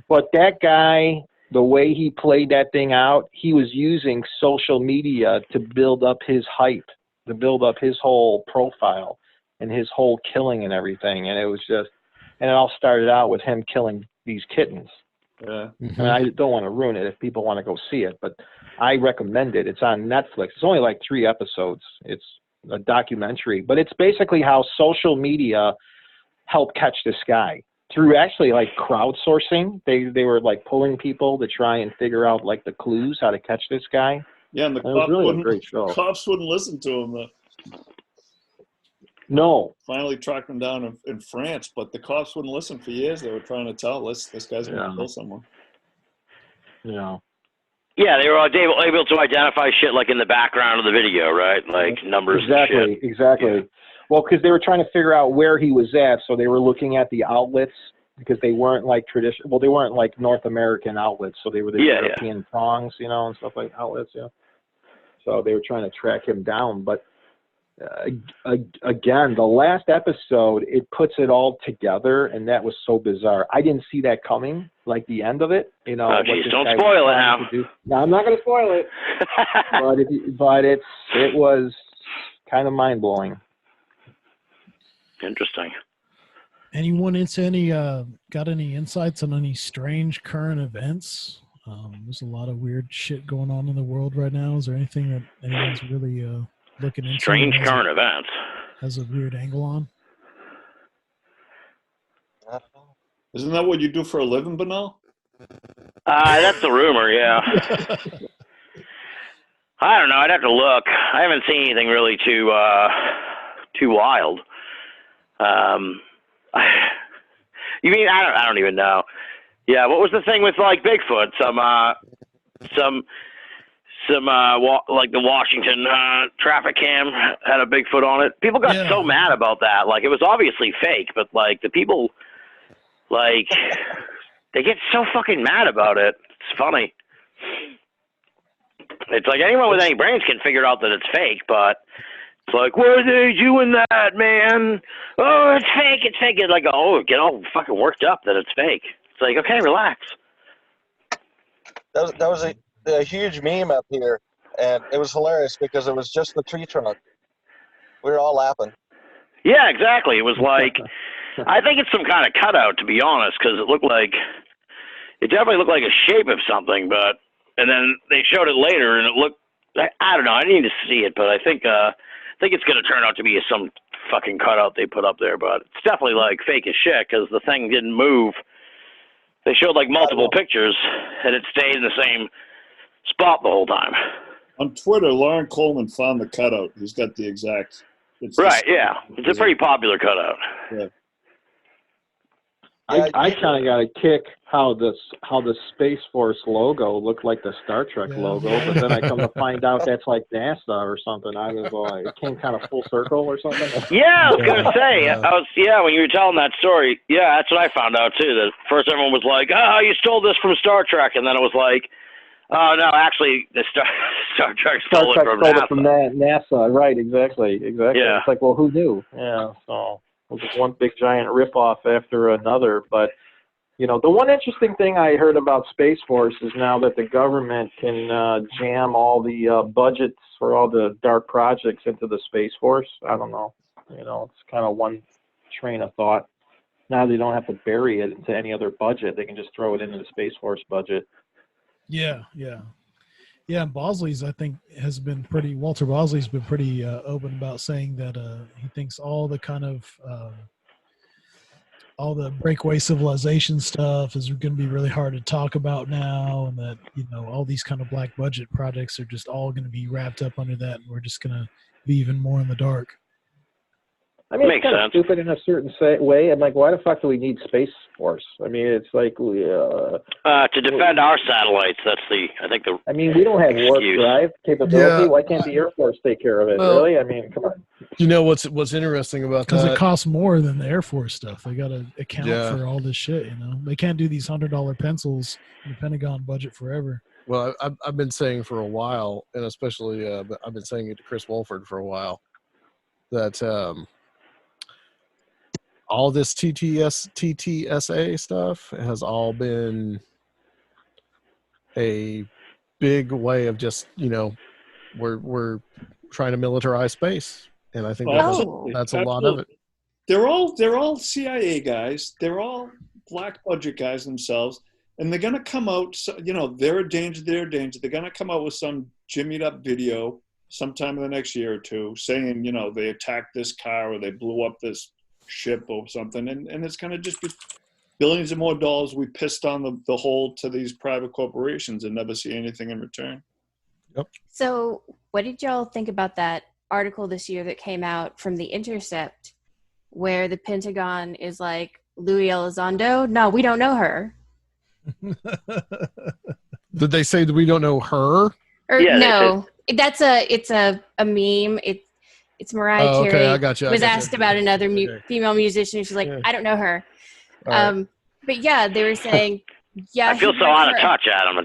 But that guy, the way he played that thing out, he was using social media to build up his hype, to build up his whole profile and his whole killing and everything. And it was just, and it all started out with him killing these kittens. Yeah. I mean, I don't want to ruin it if people want to go see it, but I recommend it. It's on Netflix. It's only like 3 episodes. It's a documentary, but it's basically how social media helped catch this guy through actually like crowdsourcing. They were like pulling people to try and figure out like the clues how to catch this guy. Yeah, and the it was really a great show. cops wouldn't listen to him. No. Finally tracked him down in France, but the cops wouldn't listen for years. They were trying to tell this guy's going to kill someone. Yeah. Yeah, they were able to identify shit like in the background of the video, right? Like numbers Exactly, and shit. exactly. Yeah. Well, because they were trying to figure out where he was at, so they were looking at the outlets because they weren't like traditional. Well, they weren't like North American outlets, so they were the European prongs, you know, and stuff like outlets. Yeah. So they were trying to track him down, but again, the last episode, it puts it all together, and that was so bizarre. I didn't see that coming, like the end of it. You know, oh, geez, don't spoil it now. No, I'm not going to spoil it. but it was kind of mind blowing. Interesting. Anyone into any got any insights on any strange current events? There's a lot of weird shit going on in the world right now. Is there anything that anyone's really looking into? Strange current events. Has a weird angle on. Isn't that what you do for a living, Banal? That's the rumor, yeah. I don't know. I'd have to look. I haven't seen anything really too wild. You mean I don't even know. Yeah, what was the thing with like Bigfoot? Like the Washington traffic cam had a Bigfoot on it. People got so mad about that. Like it was obviously fake, but like the people, like they get so fucking mad about it. It's funny. It's like anyone with any brains can figure out that it's fake, but it's like, why are they doing that, man? Oh, it's fake. It's fake. It's like, oh, get all fucking worked up that it's fake. It's like, okay, relax. That was a huge meme up here, and it was hilarious because it was just the tree trunk. We were all laughing. Yeah, exactly. It was like, I think it's some kind of cutout, to be honest, because it definitely looked like a shape of something, and then they showed it later, and it looked, I don't know, I need to see it, but I think it's going to turn out to be some fucking cutout they put up there, but it's definitely like fake as shit because the thing didn't move. They showed like multiple pictures, and it stayed in the same spot the whole time. On Twitter, Lauren Coleman found the cutout. He's got the exact. Right, yeah. It's a pretty popular cutout. Yeah. I kind of got a kick how the Space Force logo looked like the Star Trek logo, but then I come to find out that's like NASA or something. I was like, it came kind of full circle or something. Yeah, I was gonna say, when you were telling that story, yeah, that's what I found out too. That first everyone was like, "Oh, you stole this from Star Trek," and then it was like, "Oh no, actually, the Star Trek stole it from NASA." NASA, right? Exactly. Yeah. It's like, well, who knew? Yeah. So. It was one big giant ripoff after another. But, you know, the one interesting thing I heard about Space Force is now that the government can jam all the budgets for all the dark projects into the Space Force. I don't know. You know, it's kind of one train of thought. Now they don't have to bury it into any other budget. They can just throw it into the Space Force budget. Yeah. Yeah, and Bosley's, I think, Walter Bosley's been pretty open about saying that he thinks all the kind of, all the breakaway civilization stuff is going to be really hard to talk about now, and that, you know, all these kind of black budget projects are just all going to be wrapped up under that, and we're just going to be even more in the dark. I mean, Makes it's kind of sense. stupid in a certain way. I'm like, why the fuck do we need Space Force? I mean, it's like to defend our satellites. That's I mean, we don't have warp excuse. drive capability. Yeah. Why can't the Air Force take care of it? Well, really? I mean, come on. You know what's interesting about Because that? it costs more than the Air Force stuff. They got to account Yeah. for all this shit. You know, they can't do these $100 pencils in the Pentagon budget forever. Well, I've been saying for a while, and especially I've been saying it to Chris Wolford for a while, that all this TTSA stuff has all been a big way of just, we're trying to militarize space, and I think that's a lot of it. They're all CIA guys. They're all black budget guys themselves, and they're gonna come out. They're a danger. They're a danger. They're gonna come out with some jimmied up video sometime in the next year or two, saying they attacked this car or they blew up this ship or something, and it's gonna just be billions of more dollars we pissed on the hole to these private corporations and never see anything in return. Yep. So what did y'all think about that article this year that came out from The Intercept where the Pentagon is like, Louis Elizondo? No, we don't know her. Did they say that we don't know her? No, it's a meme. It's Mariah Carey. Okay, I got you. Was asked about another female musician. She's like, I don't know her. Right. But yeah, they were saying, yeah. I feel so out of touch, Adam.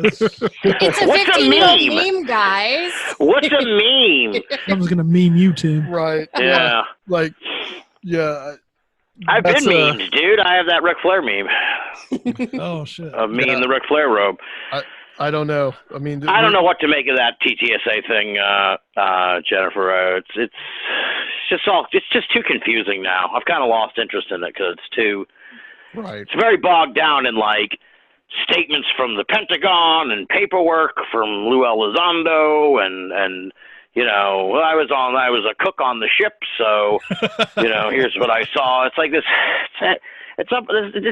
It's a 15-year-old meme, guys. What's a meme? Someone's gonna meme you, Tim. Right. Yeah. I've been memed, dude. I have that Ric Flair meme. Oh shit. Of me in the Ric Flair robe. I don't know. I mean, I don't know what to make of that TTSA thing, Jennifer. It's just too confusing now. I've kind of lost interest in it because it's too. Right. It's very bogged down in like statements from the Pentagon and paperwork from Lou Elizondo and I was a cook on the ship, so here's what I saw. It's like this. This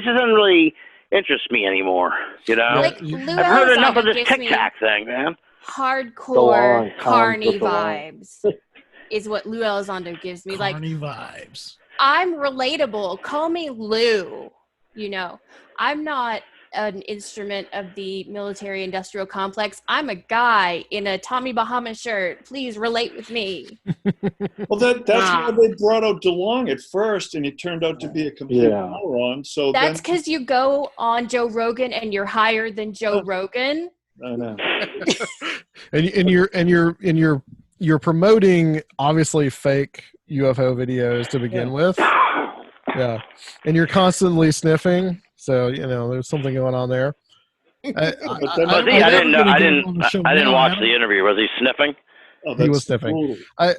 doesn't really interest me anymore. Like, Lou I've heard enough of Elizondo this gives Tic me Tac thing, man. Hardcore carny vibes is what Lou Elizondo gives me. Carny vibes. I'm relatable. Call me Lou. I'm not an instrument of the military industrial complex. I'm a guy in a Tommy Bahama shirt. Please relate with me. Well, that's why they brought out DeLong at first, and he turned out to be a complete moron. So that's because you go on Joe Rogan and you're higher than Joe Rogan. I know. and you're promoting obviously fake UFO videos to begin with. Yeah, and you're constantly sniffing, so there's something going on there. I didn't watch the interview. Was he sniffing? Oh, he was sniffing. I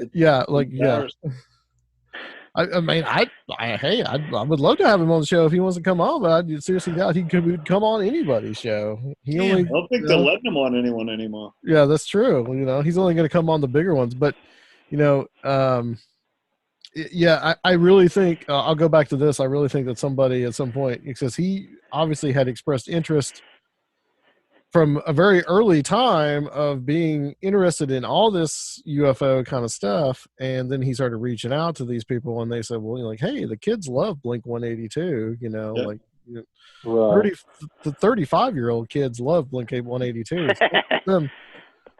mean, I would love to have him on the show if he wants to come on, but I seriously doubt he could come on anybody's show. I don't think they're letting him on anyone anymore. Yeah, that's true. He's only going to come on the bigger ones, but I really think I'll go back to this. I really think that somebody at some point, because he obviously had expressed interest from a very early time of being interested in all this UFO kind of stuff, and then he started reaching out to these people, and they said, "Well, hey, the kids love Blink 182. 30 to 35-year-old kids love Blink 182.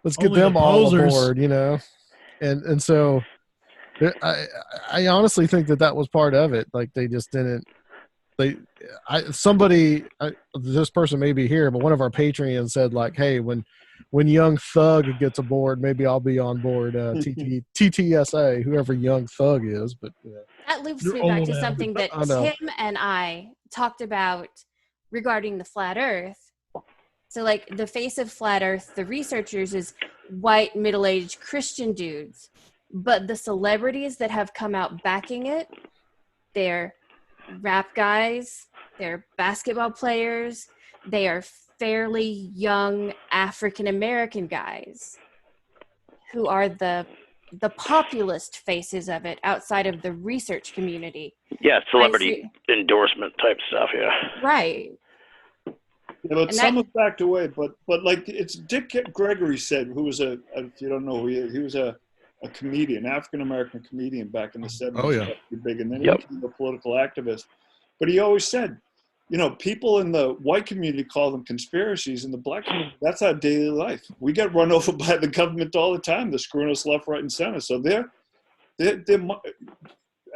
Let's get them all aboard, and so." I honestly think that was part of it. Like they just didn't. This person may be here, but one of our Patreons said like, "Hey, when Young Thug gets aboard, maybe I'll be on board TTSA, whoever Young Thug is." But that loops me back to something that Tim and I talked about regarding the flat Earth. So, like the face of flat Earth, the researchers is white, middle-aged Christian dudes. But the celebrities that have come out backing it, they're rap guys, they're basketball players, they are fairly young African-American guys who are the populist faces of it outside of the research community. Yeah, celebrity endorsement type stuff, yeah. Right. Yeah, but some have backed away, but like it's Dick Gregory said, who was if you don't know who he is, he was a a comedian, African-American comedian back in the 70s. Oh, yeah. Pretty big. And then Yep. he became a political activist. But he always said, you know, people in the white community call them conspiracies. In the black community, that's our daily life. We get run over by the government all the time. They're screwing us left, right, and center. So they're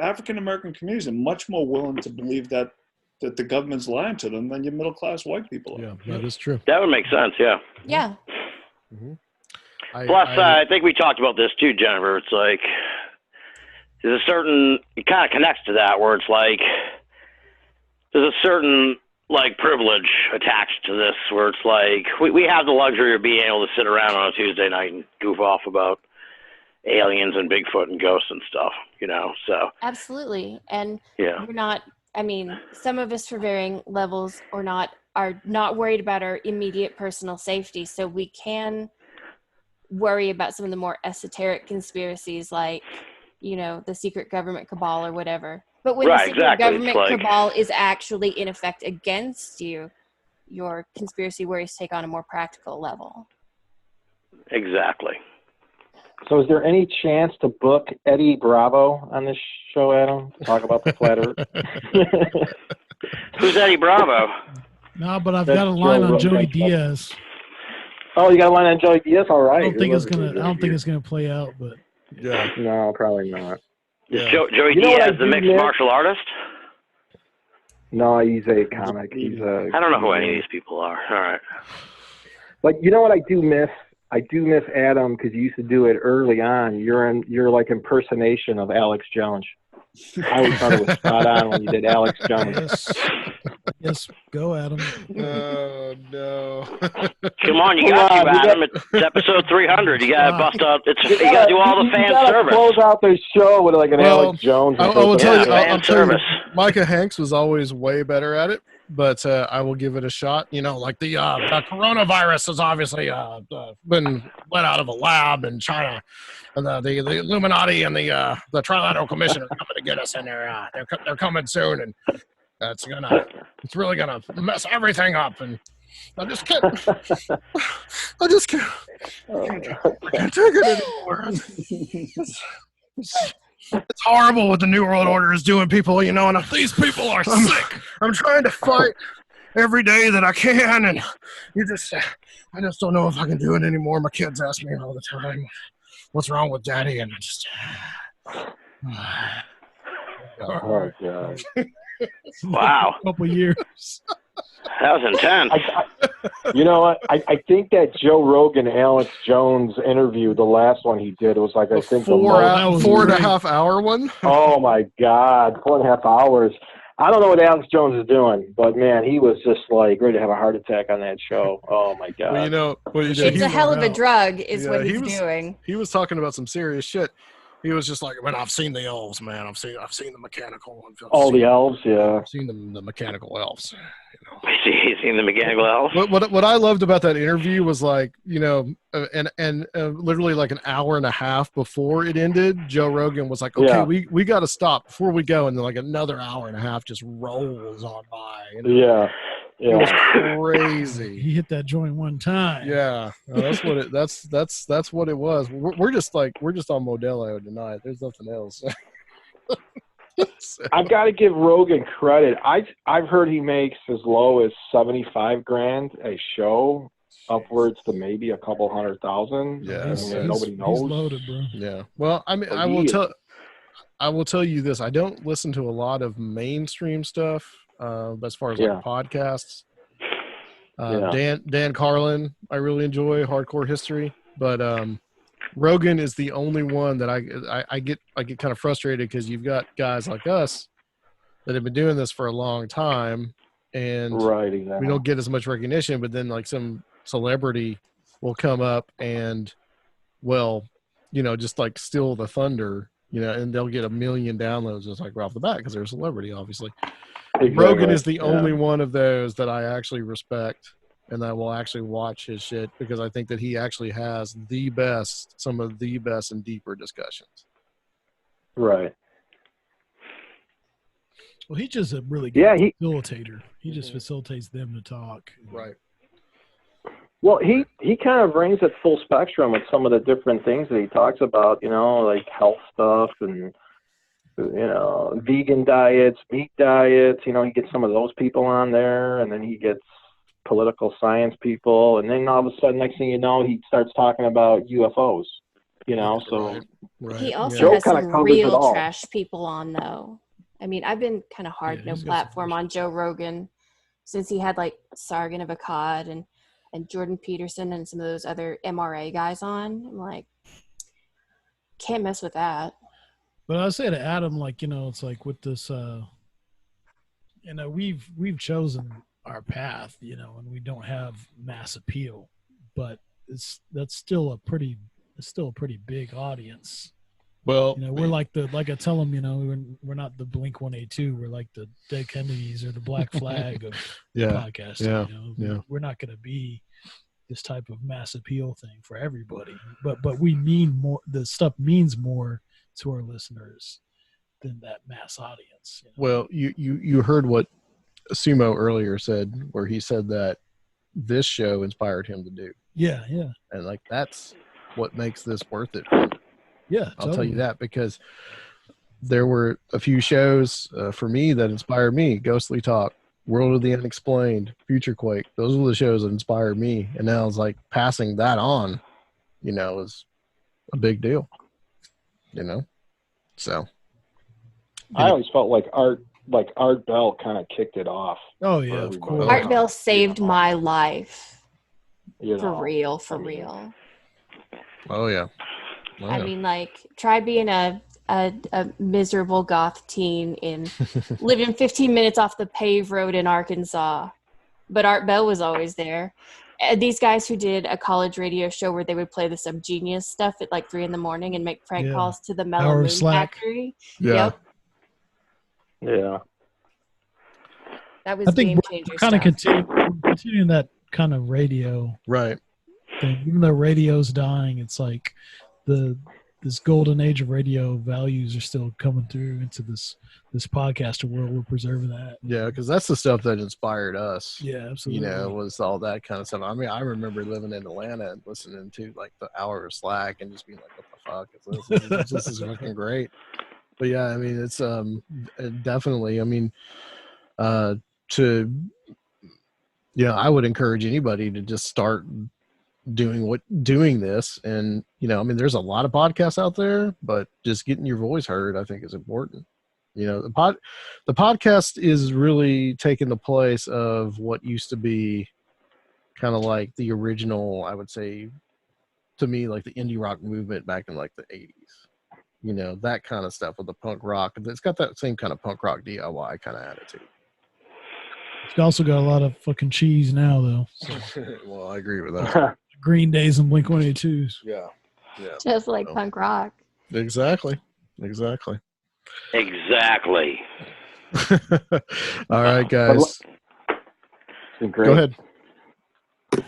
African-American communities are much more willing to believe that the government's lying to them than your middle-class white people are. Yeah, that is true. That would make sense. Yeah. Yeah. Mm-hmm. Plus, I think we talked about this too, Jennifer. It's like there's a certain, it kind of connects to that, where it's like there's a certain like privilege attached to this, where it's like we have the luxury of being able to sit around on a Tuesday night and goof off about aliens and Bigfoot and ghosts and stuff, you know. So Absolutely. And yeah, we're not, I mean, some of us for varying levels are not worried about our immediate personal safety. So we can worry about some of the more esoteric conspiracies, like, you know, the secret government cabal or whatever. But when the secret government cabal is actually in effect against you, your conspiracy worries take on a more practical level. Exactly. So is there any chance to book Eddie Bravo on this show, Adam? Talk about the flat earth? Who's Eddie Bravo? No, but I've got a line on Joey Diaz. Oh, you got a line on Joey Diaz? All right. I don't think it's gonna play out, but yeah. No, probably not. Yeah. Joey Diaz, the mixed martial artist? No, he's a comic. I don't know who any of these people are. All right. But you know what I do miss? I do miss Adam, because you used to do it early on. You're like impersonation of Alex Jones. I always thought it was spot on when you did Alex Jones. Yes, go Adam. Oh no! Come on, you got you, Adam. It's episode 300. You gotta bust out. You gotta do all the fan service. Close out the show with like an Alex Jones. I will tell you, I'll tell you, Micah Hanks was always way better at it, but I will give it a shot. You know, like the coronavirus has obviously been let out of a lab in China, and the Illuminati and the Trilateral Commission are coming to get us, and they're coming soon, and it's really gonna mess everything up. And I just can't I can't take it anymore. It's horrible what the New World Order is doing, people, you know, and these people are sick. I'm trying to fight every day that I can, and I just don't know if I can do it anymore. My kids ask me all the time, what's wrong with Daddy? And I just oh God. Wow. A couple years. That was intense. You know what? I think that Joe Rogan, Alex Jones interview, the last one he did, was like, I think four and a half hour one. Oh my God, 4.5 hours. I don't know what Alex Jones is doing, but man, he was just like ready to have a heart attack on that show. Oh my God. It's a hell of a drug, is what he's doing. He was talking about some serious shit. He was just like, "Man, I've seen the elves, man. I've seen the mechanical ones. The elves, yeah. I've seen the mechanical elves." You know. He's seen the mechanical elves. What I loved about that interview was, like, you know, and literally like an hour and a half before it ended, Joe Rogan was like, "Okay, we got to stop before we go," and then like another hour and a half just rolls on by. You know? Yeah. It was crazy. He hit that joint one time. Yeah, no, that's what it was. We're just on Modelo tonight. There's nothing else. I've got to give Rogan credit. I've heard he makes as low as $75,000 a show, upwards to maybe a couple $100,000. Yeah, nobody knows. He's loaded, bro. Yeah. Well, I mean, I will tell you this. I don't listen to a lot of mainstream stuff. As far as like podcasts, Dan Carlin, I really enjoy hardcore history, but Rogan is the only one that I get kind of frustrated, because you've got guys like us that have been doing this for a long time, and we don't get as much recognition. But then like some celebrity will come up and, well, you know, just like steal the thunder, you know, and they'll get 1 million downloads just like right off the bat because they're a celebrity, obviously. Exactly. Rogan is the only one of those that I actually respect, and I will actually watch his shit, because I think that he actually has some of the best and deeper discussions. Right. Well, he's just a really good facilitator. He just facilitates them to talk. Right. Well, he kind of brings it full spectrum with some of the different things that he talks about, like health stuff and, vegan diets, meat diets. He gets some of those people on there, and then he gets political science people. And then all of a sudden, next thing you know, he starts talking about UFOs, so. Right. He also Joe has kinda some covers it real all. trash people on, though. I mean, I've been kind of hard no platform on Joe Rogan since he had like Sargon of Akkad and Jordan Peterson and some of those other MRA guys on. I'm like, can't mess with that. But I say to Adam, it's like with this, we've chosen our path, and we don't have mass appeal, but that's still a pretty big audience. Well, we're like I tell them, we're not the Blink-182. We're like the Dead Kennedys or the Black Flag of podcasting. Yeah. We're not going to be this type of mass appeal thing for everybody, but we mean more. The stuff means more to our listeners than that mass audience. Well, you heard what Sumo earlier said, where he said that this show inspired him to do. Yeah. And that's what makes this worth it. Yeah, I'll tell you that, because there were a few shows for me that inspired me. Ghostly Talk, World of the Unexplained, Future Quake. Those were the shows that inspired me. And now it's like passing that on, is a big deal. So I always felt like Art Bell kind of kicked it off. Oh yeah, of course. Art Bell saved my life. For real. Oh yeah. I mean, try being a miserable goth teen living 15 minutes off the paved road in Arkansas. But Art Bell was always there. These guys who did a college radio show where they would play the Subgenius stuff at 3 a.m. and make prank calls to the Mellow Moon Factory. Yeah. Yep. Yeah. That was I think game changer we're kind of stuff. continuing that kind of radio right thing. Even though radio's dying, it's like this golden age of radio values are still coming through into this podcaster world. We're preserving that. Yeah, because that's the stuff that inspired us. Yeah, absolutely. Was all that kind of stuff. I mean, I remember living in Atlanta and listening to the Hour of Slack and just being like, what the fuck? This is fucking great. But yeah, I mean, it's definitely, I mean, I would encourage anybody to just start doing this. And I mean, there's a lot of podcasts out there, but just getting your voice heard, I think, is important. The podcast is really taking the place of what used to be kind of like the original, I would say, to me, like the indie rock movement back in the 80s. That kind of stuff with the punk rock. It's got that same kind of punk rock DIY kind of attitude. It's also got a lot of fucking cheese now, though. So. Well, I agree with that. Green Days and Blink-182s. Yeah. Just like punk rock. Exactly. All right, guys. Great. Go ahead.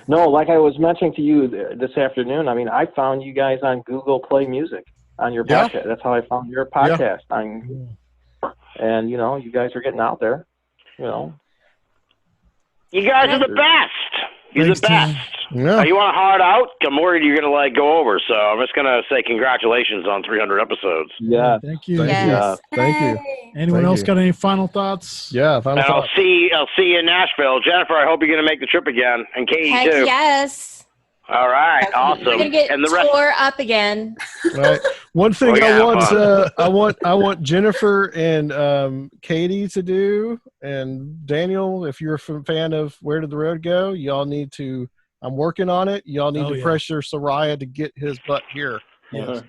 No, like I was mentioning to you this afternoon, I mean, I found you guys on Google Play Music on your podcast. That's how I found your podcast. And, you guys are getting out there, You guys are the best. You're the best. Yeah. You want a hard out? I'm worried you're going to go over. So I'm just going to say congratulations on 300 episodes. Yeah. Thank you. Thank you. Anyone else got any final thoughts? Yeah. I'll see you in Nashville. Jennifer, I hope you're going to make the trip again. And Katie, Heck too. yes. All right. Awesome. We're gonna get and the rest. tore up again. Right. One thing Oh, I want Jennifer and Katie to do, and Daniel, if you're a fan of Where Did the Road Go, y'all need to. I'm working on it. Y'all need to pressure Soraya to get his butt here. Yes.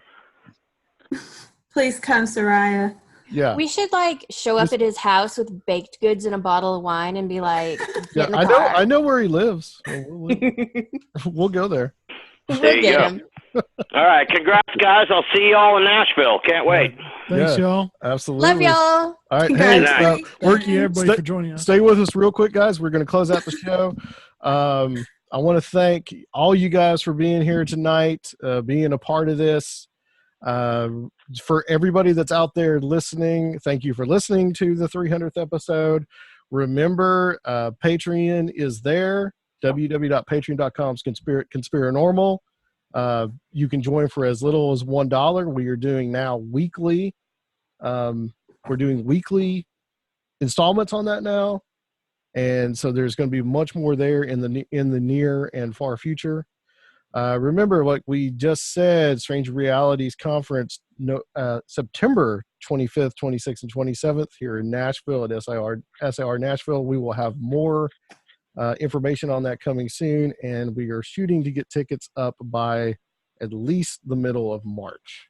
Please come, Soraya. Yeah. We should show up at his house with baked goods and a bottle of wine and be like, get in the I car. know where he lives. We'll go there. There you go. All right. Congrats, guys. I'll see you all in Nashville. Can't wait. Thanks, y'all. Absolutely. Love y'all. All right. Congrats. Hey, Thank you, everybody, for joining us. Stay with us real quick, guys. We're going to close out the show. I want to thank all you guys for being here tonight, being a part of this. For everybody that's out there listening, thank you for listening to the 300th episode. Remember, Patreon is there. www.patreon.com/Conspirinormal. You can join for as little as $1. We are doing now weekly. We're doing weekly installments on that now, and so there's going to be much more there in the near and far future. Remember, like we just said, Strange Realities Conference, September 25th, 26th, and 27th here in Nashville at SIR Nashville. We will have more information on that coming soon, and we are shooting to get tickets up by at least the middle of March.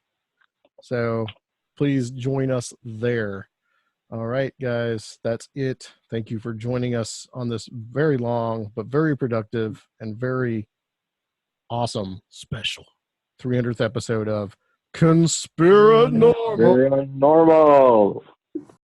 So please join us there. All right, guys, that's it. Thank you for joining us on this very long but very productive and very awesome special 300th episode of Conspirinormal. Normal.